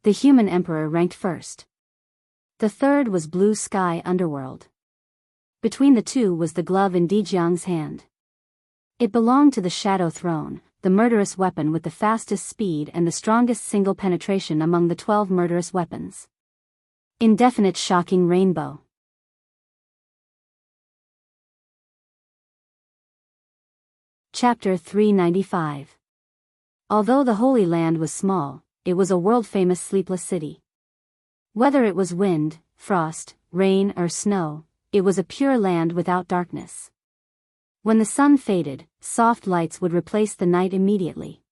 The human emperor ranked first. The third was Blue Sky Underworld. Between the two was the glove in Jiang's hand. It belonged to the Shadow Throne, the murderous weapon with the fastest speed and the strongest single penetration among the 12 murderous weapons. Indefinite shocking rainbow. Chapter 395. Although the Holy Land was small, it was a world-famous sleepless city. Whether it was wind, frost, rain or snow, it was a pure land without darkness. When the sun faded, soft lights would replace the night immediately.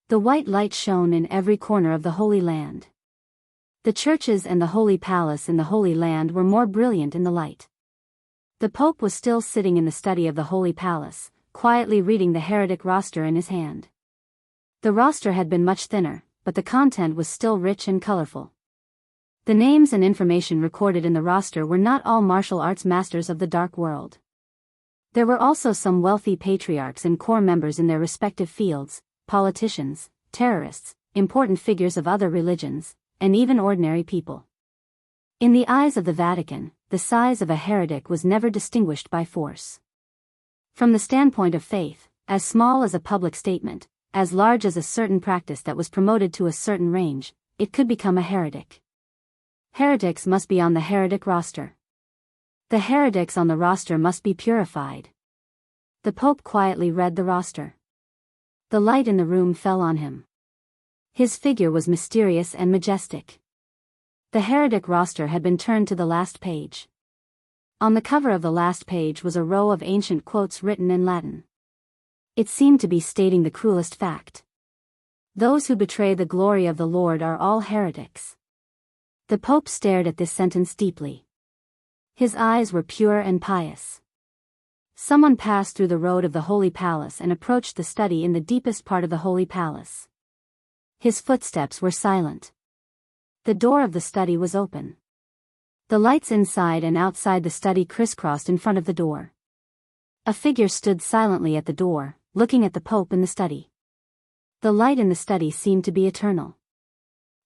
The white light shone in every corner of the Holy Land. The churches and the Holy Palace in the Holy Land were more brilliant in the light. The Pope was still sitting in the study of the Holy Palace, quietly reading the heretic roster in his hand. The roster had been much thinner, but the content was still rich and colorful. The names and information recorded in the roster were not all martial arts masters of the dark world. There were also some wealthy patriarchs and core members in their respective fields, politicians, terrorists, important figures of other religions, and even ordinary people. In the eyes of the Vatican, the size of a heretic was never distinguished by force. From the standpoint of faith, as small as a public statement, as large as a certain practice that was promoted to a certain range, it could become a heretic. Heretics must be on the heretic roster. The heretics on the roster must be purified. The Pope quietly read the roster. The light in the room fell on him. His figure was mysterious and majestic. The heretic roster had been turned to the last page. On the cover of the last page was a row of ancient quotes written in Latin. It seemed to be stating the cruelest fact. Those who betray the glory of the Lord are all heretics. The Pope stared at this sentence deeply. His eyes were pure and pious. Someone passed through the road of the Holy Palace and approached the study in the deepest part of the Holy Palace. His footsteps were silent. The door of the study was open. The lights inside and outside the study crisscrossed in front of the door. A figure stood silently at the door, looking at the Pope in the study. The light in the study seemed to be eternal.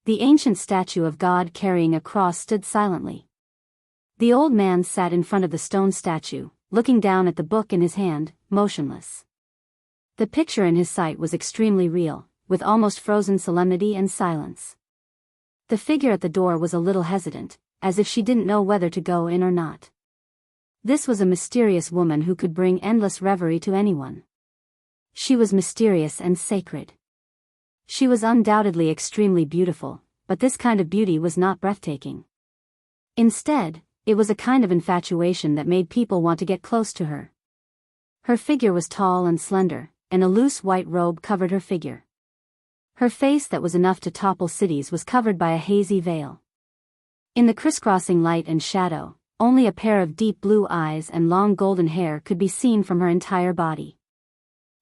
The ancient statue of God carrying a cross stood silently. The old man sat in front of the stone statue, looking down at the book in his hand, motionless. The picture in his sight was extremely real, with almost frozen solemnity and silence. The figure at the door was a little hesitant, as if she didn't know whether to go in or not. This was a mysterious woman who could bring endless reverie to anyone. She was mysterious and sacred. She was undoubtedly extremely beautiful, but this kind of beauty was not breathtaking. Instead, it was a kind of infatuation that made people want to get close to her. Her figure was tall and slender, and a loose white robe covered her figure. Her face that was enough to topple cities was covered by a hazy veil. In the crisscrossing light and shadow, only a pair of deep blue eyes and long golden hair could be seen from her entire body.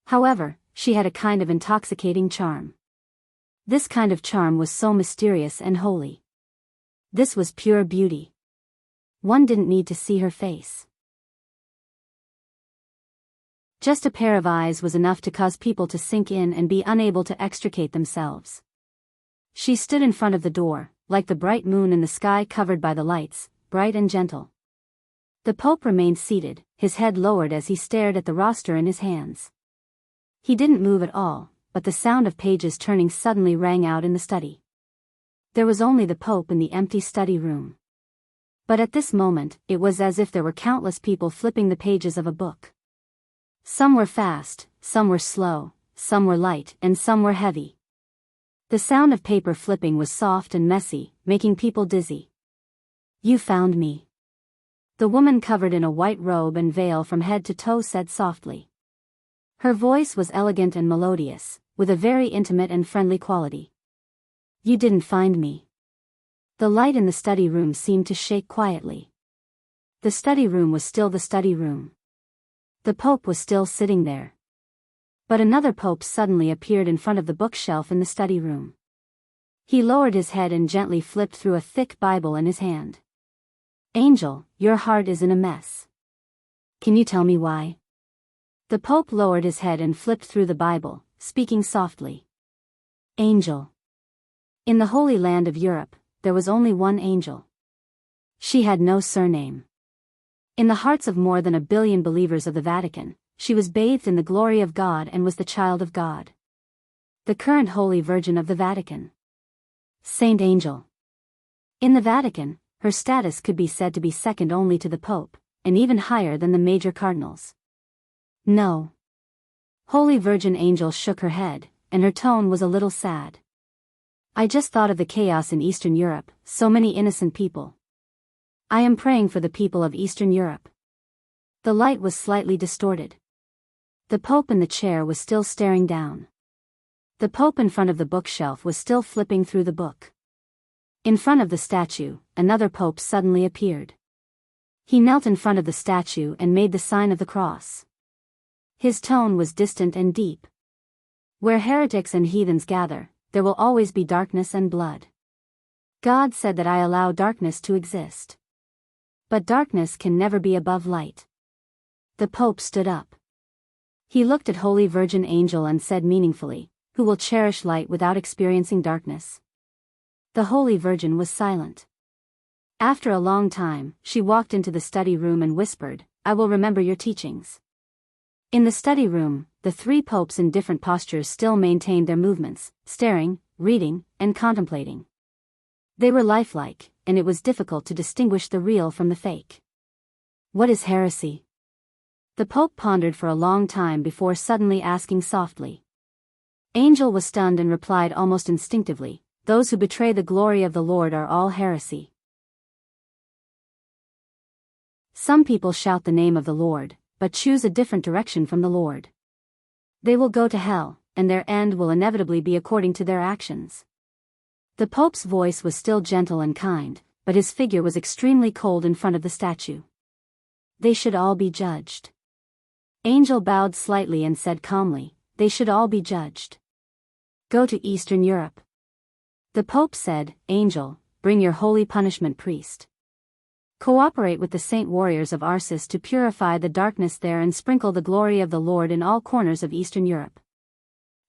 However, she had a kind of intoxicating charm. This kind of charm was so mysterious and holy. This was pure beauty. One didn't need to see her face. Just a pair of eyes was enough to cause people to sink in and be unable to extricate themselves. She stood in front of the door, like the bright moon in the sky covered by the lights, bright and gentle. The Pope remained seated, his head lowered as he stared at the roster in his hands. He didn't move at all, but the sound of pages turning suddenly rang out in the study. There was only the Pope in the empty study room. But at this moment, it was as if there were countless people flipping the pages of a book. Some were fast, some were slow, some were light, and some were heavy. The sound of paper flipping was soft and messy, making people dizzy. "You found me," the woman covered in a white robe and veil from head to toe said softly. Her voice was elegant and melodious, with a very intimate and friendly quality. "You didn't find me." The light in the study room seemed to shake quietly. The study room was still the study room. The Pope was still sitting there. But another Pope suddenly appeared in front of the bookshelf in the study room. He lowered his head and gently flipped through a thick Bible in his hand. "Angel, your heart is in a mess. Can you tell me why?" The Pope lowered his head and flipped through the Bible, speaking softly. "Angel. In the Holy Land of Europe, there was only one angel. She had no surname. In the hearts of more than 1 billion believers of the Vatican, she was bathed in the glory of God and was the child of God. The current Holy Virgin of the Vatican. Saint Angel. In the Vatican, her status could be said to be second only to the Pope, and even higher than the major cardinals." "No." Holy Virgin Angel shook her head, and her tone was a little sad. "I just thought of the chaos in Eastern Europe, so many innocent people. I am praying for the people of Eastern Europe." The light was slightly distorted. The Pope in the chair was still staring down. The Pope in front of the bookshelf was still flipping through the book. In front of the statue, another Pope suddenly appeared. He knelt in front of the statue and made the sign of the cross. His tone was distant and deep. "Where heretics and heathens gather, there will always be darkness and blood. God said that I allow darkness to exist. But darkness can never be above light." The Pope stood up. He looked at Holy Virgin Angel and said meaningfully, "Who will cherish light without experiencing darkness?" The Holy Virgin was silent. After a long time, she walked into the study room and whispered, "I will remember your teachings." In the study room, the 3 popes in different postures still maintained their movements, staring, reading, and contemplating. They were lifelike, and it was difficult to distinguish the real from the fake. "What is heresy?" The Pope pondered for a long time before suddenly asking softly. Angel was stunned and replied almost instinctively, "Those who betray the glory of the Lord are all heresy." Some people shout the name of the Lord, but choose a different direction from the Lord. They will go to hell, and their end will inevitably be according to their actions. The Pope's voice was still gentle and kind, but his figure was extremely cold in front of the statue. "They should all be judged." Angel bowed slightly and said calmly, "They should all be judged. Go to Eastern Europe." The Pope said, "Angel, bring your holy punishment priest. Cooperate with the saint warriors of Arcis to purify the darkness there and sprinkle the glory of the Lord in all corners of Eastern Europe.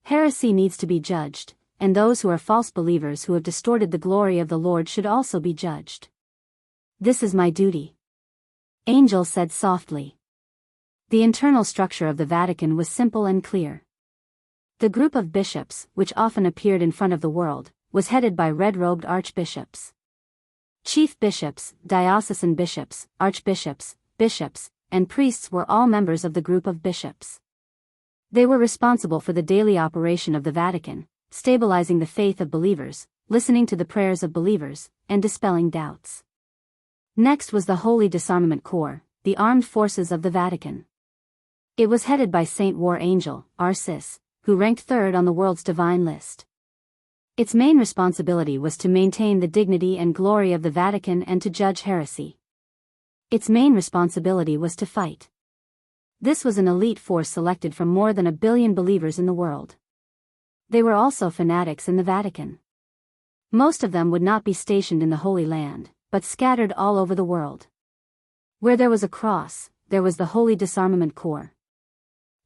Heresy needs to be judged, and those who are false believers who have distorted the glory of the Lord should also be judged. This is my duty." Angel said softly. The internal structure of the Vatican was simple and clear. The group of bishops, which often appeared in front of the world, was headed by red-robed archbishops. Chief bishops, diocesan bishops, archbishops, bishops, and priests were all members of the group of bishops. They were responsible for the daily operation of the Vatican, stabilizing the faith of believers, listening to the prayers of believers, and dispelling doubts. Next was the Holy Disarmament Corps, the armed forces of the Vatican. It was headed by Saint War Angel, Arcis, who ranked third on the world's divine list. Its main responsibility was to maintain the dignity and glory of the Vatican and to judge heresy. Its main responsibility was to fight. This was an elite force selected from more than 1 billion believers in the world. They were also fanatics in the Vatican. Most of them would not be stationed in the Holy Land, but scattered all over the world. Where there was a cross, there was the Holy Disarmament Corps.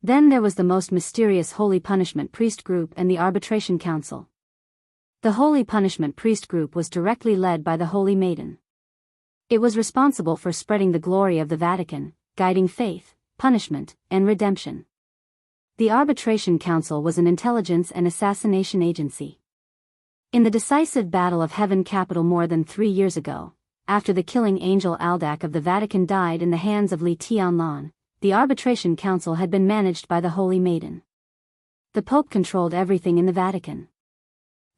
Then there was the most mysterious Holy Punishment Priest Group and the Arbitration Council. The Holy Punishment Priest Group was directly led by the Holy Maiden. It was responsible for spreading the glory of the Vatican, guiding faith, punishment, and redemption. The Arbitration Council was an intelligence and assassination agency. In the decisive Battle of Heaven capital more than 3 years ago, after the killing angel Aldak of the Vatican died in the hands of Li Tianlan, the arbitration council had been managed by the Holy Maiden. The Pope controlled everything in the Vatican.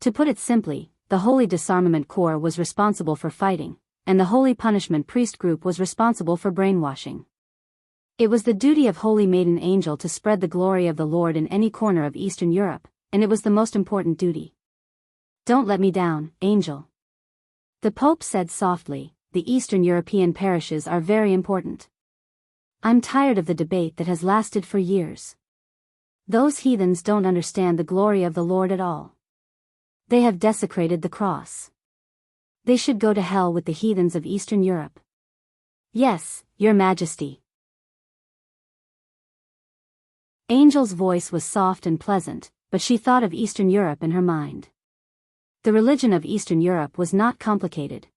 To put it simply, the Holy Disarmament Corps was responsible for fighting, and the Holy Punishment Priest Group was responsible for brainwashing. It was the duty of Holy Maiden Angel to spread the glory of the Lord in any corner of Eastern Europe, and it was the most important duty. "Don't let me down, Angel," the Pope said softly. "The Eastern European parishes are very important. I'm tired of the debate that has lasted for years. Those heathens don't understand the glory of the Lord at all. They have desecrated the cross. They should go to hell with the heathens of Eastern Europe." "Yes, Your Majesty." Angel's voice was soft and pleasant, but she thought of Eastern Europe in her mind. The religion of Eastern Europe was not complicated.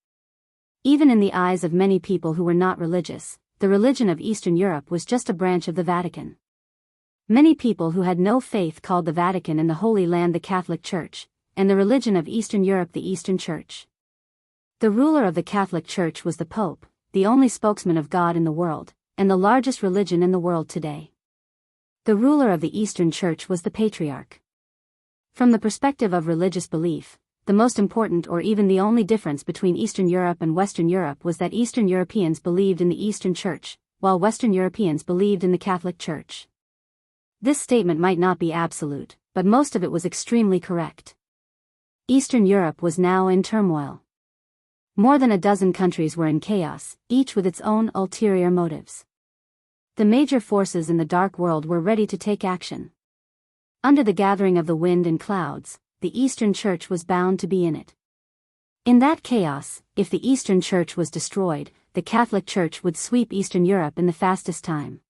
Even in the eyes of many people who were not religious, the religion of Eastern Europe was just a branch of the Vatican. Many people who had no faith called the Vatican and the Holy Land the Catholic Church, and the religion of Eastern Europe the Eastern Church. The ruler of the Catholic Church was the Pope, the only spokesman of God in the world, and the largest religion in the world today. The ruler of the Eastern Church was the Patriarch. From the perspective of religious belief, the most important or even the only difference between Eastern Europe and Western Europe was that Eastern Europeans believed in the Eastern Church, while Western Europeans believed in the Catholic Church. This statement might not be absolute, but most of it was extremely correct. Eastern Europe was now in turmoil. More than a dozen countries were in chaos, each with its own ulterior motives. The major forces in the dark world were ready to take action. Under the gathering of the wind and clouds, the Eastern Church was bound to be in it. In that chaos, if the Eastern Church was destroyed, the Catholic Church would sweep Eastern Europe in the fastest time.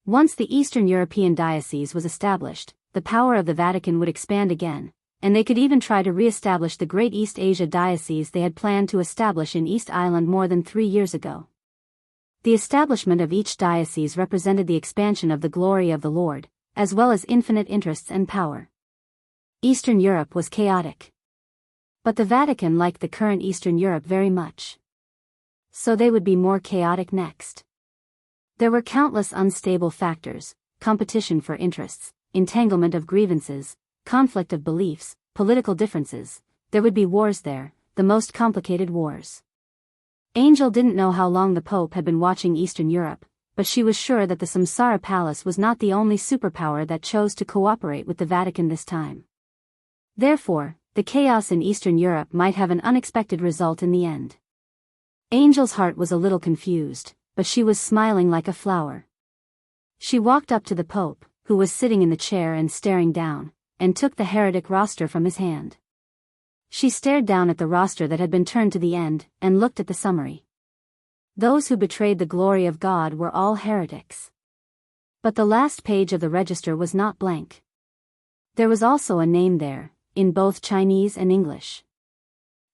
Once the Eastern European diocese was established, the power of the Vatican would expand again, and they could even try to re-establish the great East Asia diocese they had planned to establish in East Island more than 3 years ago. The establishment of each diocese represented the expansion of the glory of the Lord, as well as infinite interests and power. Eastern Europe was chaotic. But the Vatican liked the current Eastern Europe very much. So they would be more chaotic next. There were countless unstable factors: competition for interests, entanglement of grievances, conflict of beliefs, political differences. There would be wars there, the most complicated wars. Angel didn't know how long the Pope had been watching Eastern Europe, but she was sure that the Samsara Palace was not the only superpower that chose to cooperate with the Vatican this time. Therefore, the chaos in Eastern Europe might have an unexpected result in the end. Angel's heart was a little confused, but she was smiling like a flower. She walked up to the Pope, who was sitting in the chair and staring down, and took the heretic roster from his hand. She stared down at the roster that had been turned to the end, and looked at the summary. Those who betrayed the glory of God were all heretics. But the last page of the register was not blank. There was also a name there, in both Chinese and English.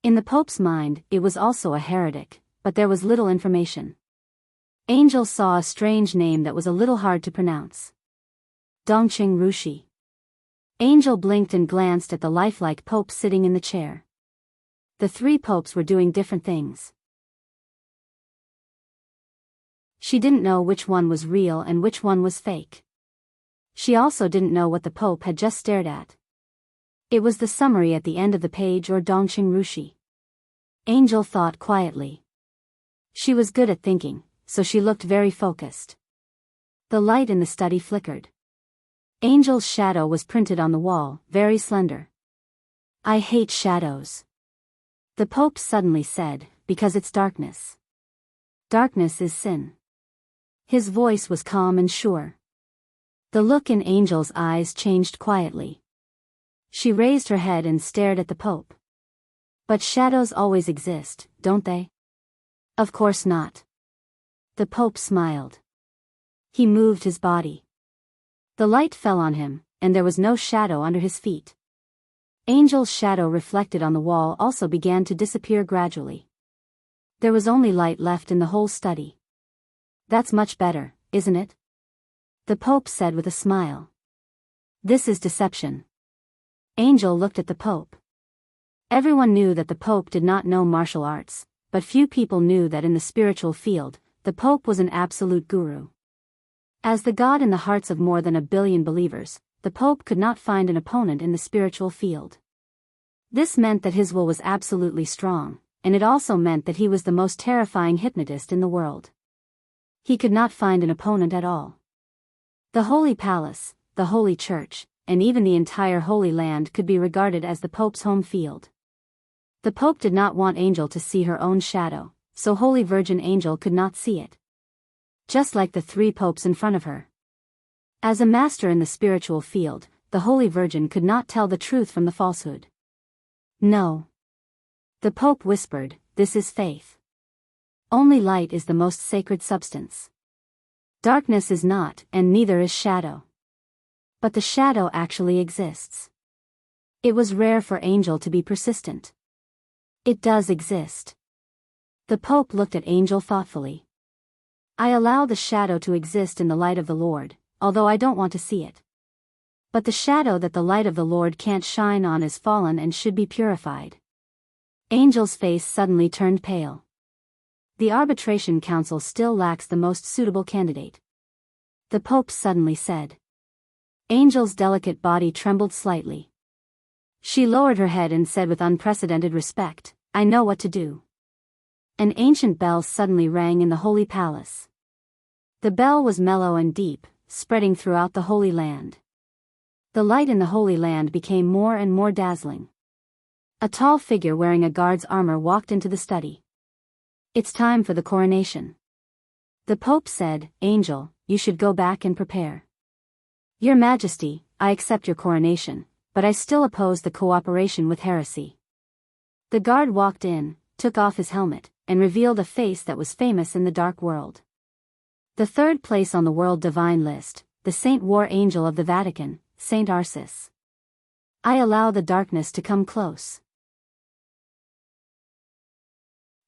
In the Pope's mind, it was also a heretic, but there was little information. Angel saw a strange name that was a little hard to pronounce. Dongqing Rushi. Angel blinked and glanced at the lifelike Pope sitting in the chair. The 3 popes were doing different things. She didn't know which one was real and which one was fake. She also didn't know what the Pope had just stared at. It was the summary at the end of the page, or Dongqing Rushi. Angel thought quietly. She was good at thinking, so she looked very focused. The light in the study flickered. Angel's shadow was printed on the wall, very slender. "I hate shadows," the Pope suddenly said, "because it's darkness. Darkness is sin." His voice was calm and sure. The look in Angel's eyes changed quietly. She raised her head and stared at the Pope. "But shadows always exist, don't they?" "Of course not." The Pope smiled. He moved his body. The light fell on him, and there was no shadow under his feet. Angel's shadow reflected on the wall also began to disappear gradually. There was only light left in the whole study. "That's much better, isn't it?" the Pope said with a smile. "This is deception." Angel looked at the Pope. Everyone knew that the Pope did not know martial arts, but few people knew that in the spiritual field, the Pope was an absolute guru. As the God in the hearts of more than 1 billion believers, the Pope could not find an opponent in the spiritual field. This meant that his will was absolutely strong, and it also meant that he was the most terrifying hypnotist in the world. He could not find an opponent at all. The Holy Palace, the Holy Church, and even the entire Holy Land could be regarded as the Pope's home field. The Pope did not want Angel to see her own shadow, so Holy Virgin Angel could not see it. Just like the 3 popes in front of her. As a master in the spiritual field, the Holy Virgin could not tell the truth from the falsehood. No. The Pope whispered, "This is faith. Only light is the most sacred substance. Darkness is not, and neither is shadow. But the shadow actually exists." It was rare for Angel to be persistent. It does exist. The Pope looked at Angel thoughtfully. "I allow the shadow to exist in the light of the Lord, although I don't want to see it. But the shadow that the light of the Lord can't shine on is fallen and should be purified." Angel's face suddenly turned pale. The Arbitration Council still lacks the most suitable candidate. The Pope suddenly said. Angel's delicate body trembled slightly. She lowered her head and said with unprecedented respect, "I know what to do." An ancient bell suddenly rang in the Holy Palace. The bell was mellow and deep, spreading throughout the Holy Land. The light in the Holy Land became more and more dazzling. A tall figure wearing a guard's armor walked into the study. "It's time for the coronation." The Pope said, "Angel, you should go back and prepare." "Your Majesty, I accept your coronation, but I still oppose the cooperation with heresy." The guard walked in, took off his helmet, and revealed a face that was famous in the dark world. The 3rd place on the world divine list, the Saint War Angel of the Vatican, Saint Arcis. "I allow the darkness to come close.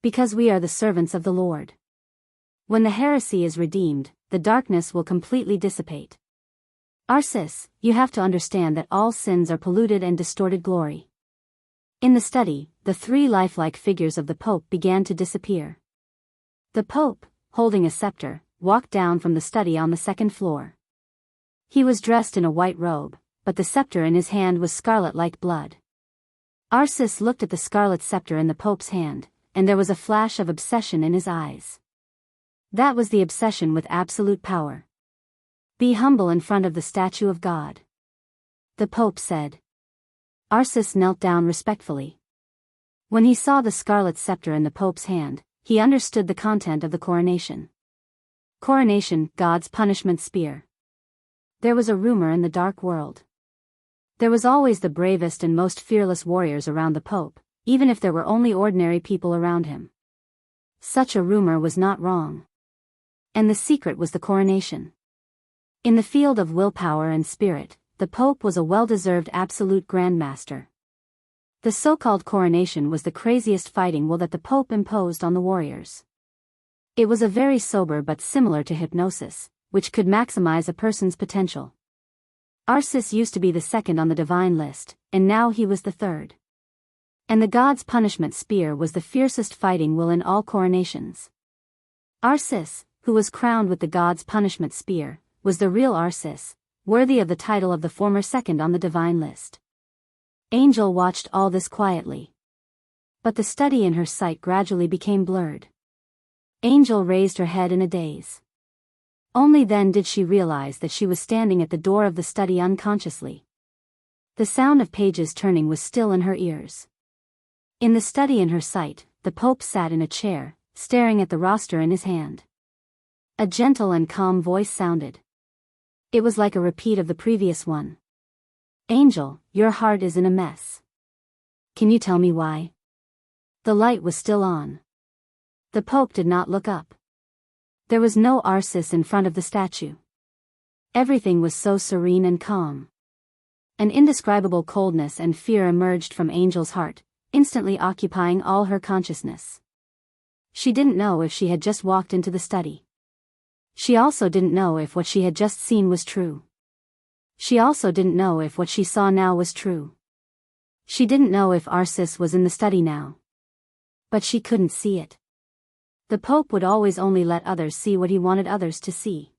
Because we are the servants of the Lord. When the heresy is redeemed, the darkness will completely dissipate. Arcis, you have to understand that all sins are polluted and distorted glory." In the study, the 3 lifelike figures of the Pope began to disappear. The Pope, holding a scepter, walked down from the study on the 2nd floor. He was dressed in a white robe, but the scepter in his hand was scarlet like blood. Arcis looked at the scarlet scepter in the Pope's hand, and there was a flash of obsession in his eyes. That was the obsession with absolute power. "Be humble in front of the statue of God," the Pope said. Arcis knelt down respectfully. When he saw the scarlet scepter in the Pope's hand, he understood the content of the coronation. Coronation, God's punishment spear. There was a rumor in the dark world. There was always the bravest and most fearless warriors around the Pope, even if there were only ordinary people around him. Such a rumor was not wrong. And the secret was the coronation. In the field of willpower and spirit, the Pope was a well-deserved absolute grandmaster. The so-called coronation was the craziest fighting will that the Pope imposed on the warriors. It was a very sober but similar to hypnosis, which could maximize a person's potential. Arcis used to be the 2nd on the divine list, and now he was the 3rd. And the God's punishment spear was the fiercest fighting will in all coronations. Arcis, who was crowned with the God's punishment spear, was the real Arcis, worthy of the title of the former 2nd on the divine list. Angel watched all this quietly. But the study in her sight gradually became blurred. Angel raised her head in a daze. Only then did she realize that she was standing at the door of the study unconsciously. The sound of pages turning was still in her ears. In the study in her sight, the Pope sat in a chair, staring at the roster in his hand. A gentle and calm voice sounded. It was like a repeat of the previous one. "Angel, your heart is in a mess. Can you tell me why?" The light was still on. The Pope did not look up. There was no Arcis in front of the statue. Everything was so serene and calm. An indescribable coldness and fear emerged from Angel's heart, instantly occupying all her consciousness. She didn't know if she had just walked into the study. She also didn't know if what she had just seen was true. She also didn't know if what she saw now was true. She didn't know if Arsis was in the study now. But she couldn't see it. The Pope would always only let others see what he wanted others to see.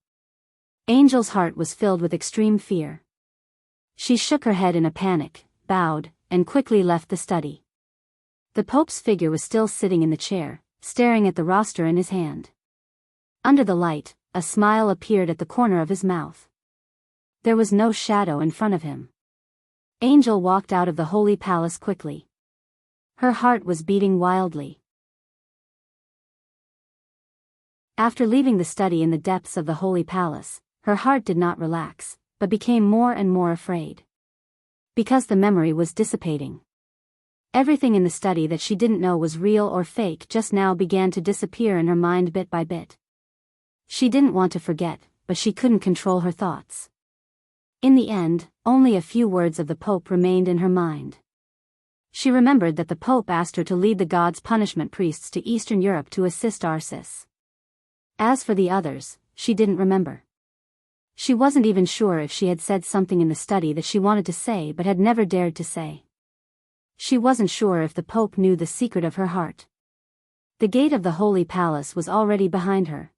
Angel's heart was filled with extreme fear. She shook her head in a panic, bowed, and quickly left the study. The Pope's figure was still sitting in the chair, staring at the roster in his hand. Under the light, a smile appeared at the corner of his mouth. There was no shadow in front of him. Angel walked out of the holy palace quickly. Her heart was beating wildly. After leaving the study in the depths of the holy palace, her heart did not relax, but became more and more afraid. Because the memory was dissipating. Everything in the study that she didn't know was real or fake just now began to disappear in her mind bit by bit. She didn't want to forget, but she couldn't control her thoughts. In the end, only a few words of the Pope remained in her mind. She remembered that the Pope asked her to lead the gods' punishment priests to Eastern Europe to assist Arsis. As for the others, she didn't remember. She wasn't even sure if she had said something in the study that she wanted to say but had never dared to say. She wasn't sure if the Pope knew the secret of her heart. The gate of the Holy Palace was already behind her.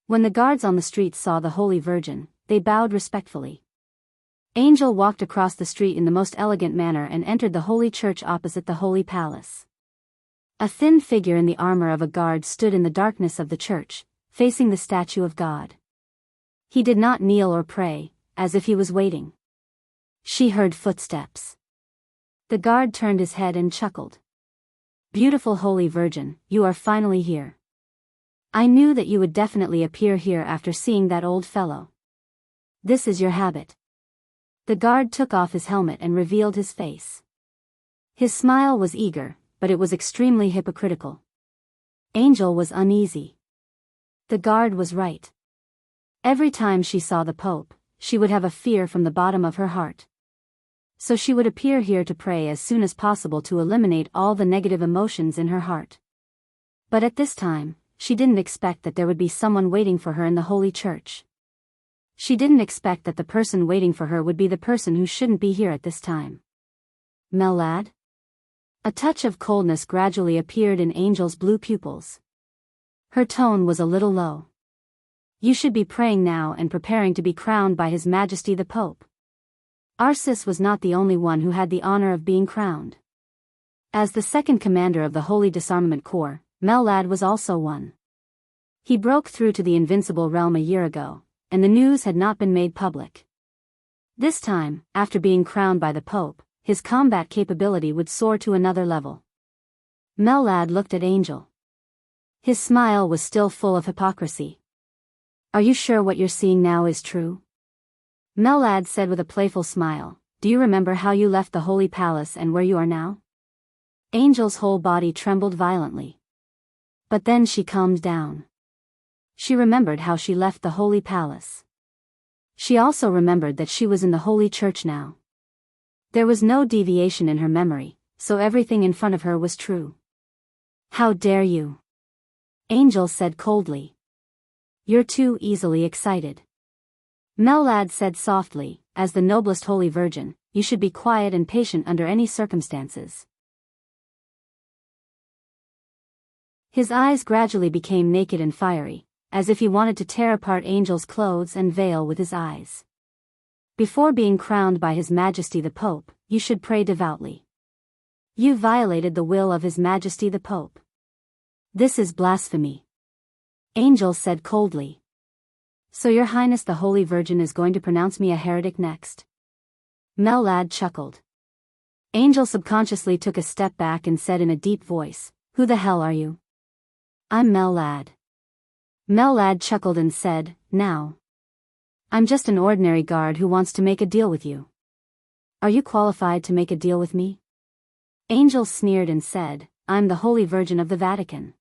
When the guards on the streets saw the Holy Virgin, they bowed respectfully. Angel walked across the street in the most elegant manner and entered the Holy Church opposite the Holy Palace. A thin figure in the armor of a guard stood in the darkness of the church, facing the statue of God. He did not kneel or pray, as if he was waiting. She heard footsteps. The guard turned his head and chuckled. "Beautiful Holy Virgin, you are finally here. I knew that you would definitely appear here after seeing that old fellow. This is your habit." The guard took off his helmet and revealed his face. His smile was eager, but it was extremely hypocritical. Angel was uneasy. The guard was right. Every time she saw the Pope, she would have a fear from the bottom of her heart. So she would appear here to pray as soon as possible to eliminate all the negative emotions in her heart. But at this time, she didn't expect that there would be someone waiting for her in the Holy Church. She didn't expect that the person waiting for her would be the person who shouldn't be here at this time. "Mellad?" A touch of coldness gradually appeared in Angel's blue pupils. Her tone was a little low. "You should be praying now and preparing to be crowned by His Majesty the Pope." Arsis was not the only one who had the honor of being crowned. As the second commander of the Holy Disarmament Corps, Mellad was also one. He broke through to the Invincible Realm a year ago, and the news had not been made public. This time, after being crowned by the Pope, his combat capability would soar to another level. Mellad looked at Angel. His smile was still full of hypocrisy. "Are you sure what you're seeing now is true?" Mellad said with a playful smile, "Do you remember how you left the Holy Palace and where you are now?" Angel's whole body trembled violently. But then she calmed down. She remembered how she left the Holy Palace. She also remembered that she was in the Holy Church now. There was no deviation in her memory, so everything in front of her was true. "How dare you?" Angel said coldly. "You're too easily excited." Mellad said softly, "As the noblest Holy Virgin, you should be quiet and patient under any circumstances." His eyes gradually became naked and fiery, as if he wanted to tear apart Angel's clothes and veil with his eyes. "Before being crowned by His Majesty the Pope, you should pray devoutly. You violated the will of His Majesty the Pope. This is blasphemy." Angel said coldly. "So Your Highness the Holy Virgin is going to pronounce me a heretic next?" Mellad chuckled. Angel subconsciously took a step back and said in a deep voice, "Who the hell are you?" "I'm Mellad." Mellad chuckled and said, "Now. I'm just an ordinary guard who wants to make a deal with you. Are you qualified to make a deal with me?" Angel sneered and said, "I'm the Holy Virgin of the Vatican.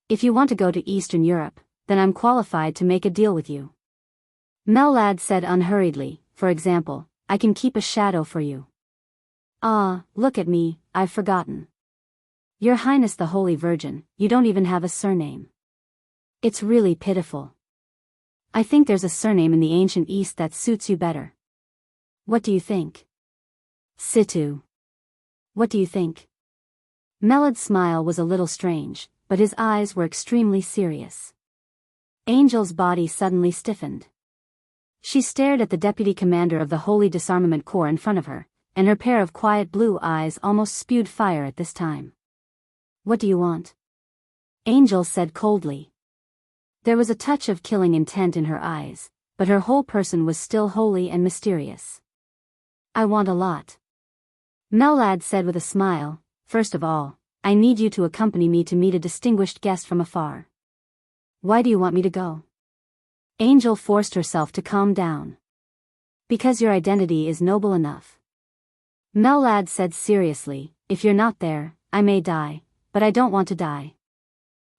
If you want to go to Eastern Europe, then I'm qualified to make a deal with you." Mellad said unhurriedly, "For example, I can keep a shadow for you." "Ah, look at me, I've forgotten. Your Highness the Holy Virgin, you don't even have a surname. It's really pitiful. I think there's a surname in the ancient East that suits you better. What do you think?" "Situ." What do you think? Melad's smile was a little strange, but his eyes were extremely serious. Angel's body suddenly stiffened. She stared at the deputy commander of the Holy Disarmament Corps in front of her, and her pair of quiet blue eyes almost spewed fire at this time. What do you want? Angel said coldly. There was a touch of killing intent in her eyes, but her whole person was still holy and mysterious. I want a lot. Melad said with a smile. First of all, I need you to accompany me to meet a distinguished guest from afar. Why do you want me to go? Angel forced herself to calm down. Because your identity is noble enough. Melad said seriously, if you're not there, I may die, but I don't want to die.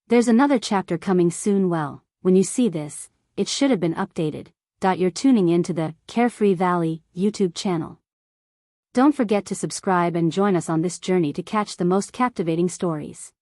There's another chapter coming soon. Well, when you see this, it should have been updated. You're tuning into the Carefree Valley YouTube channel. Don't forget to subscribe and join us on this journey to catch the most captivating stories.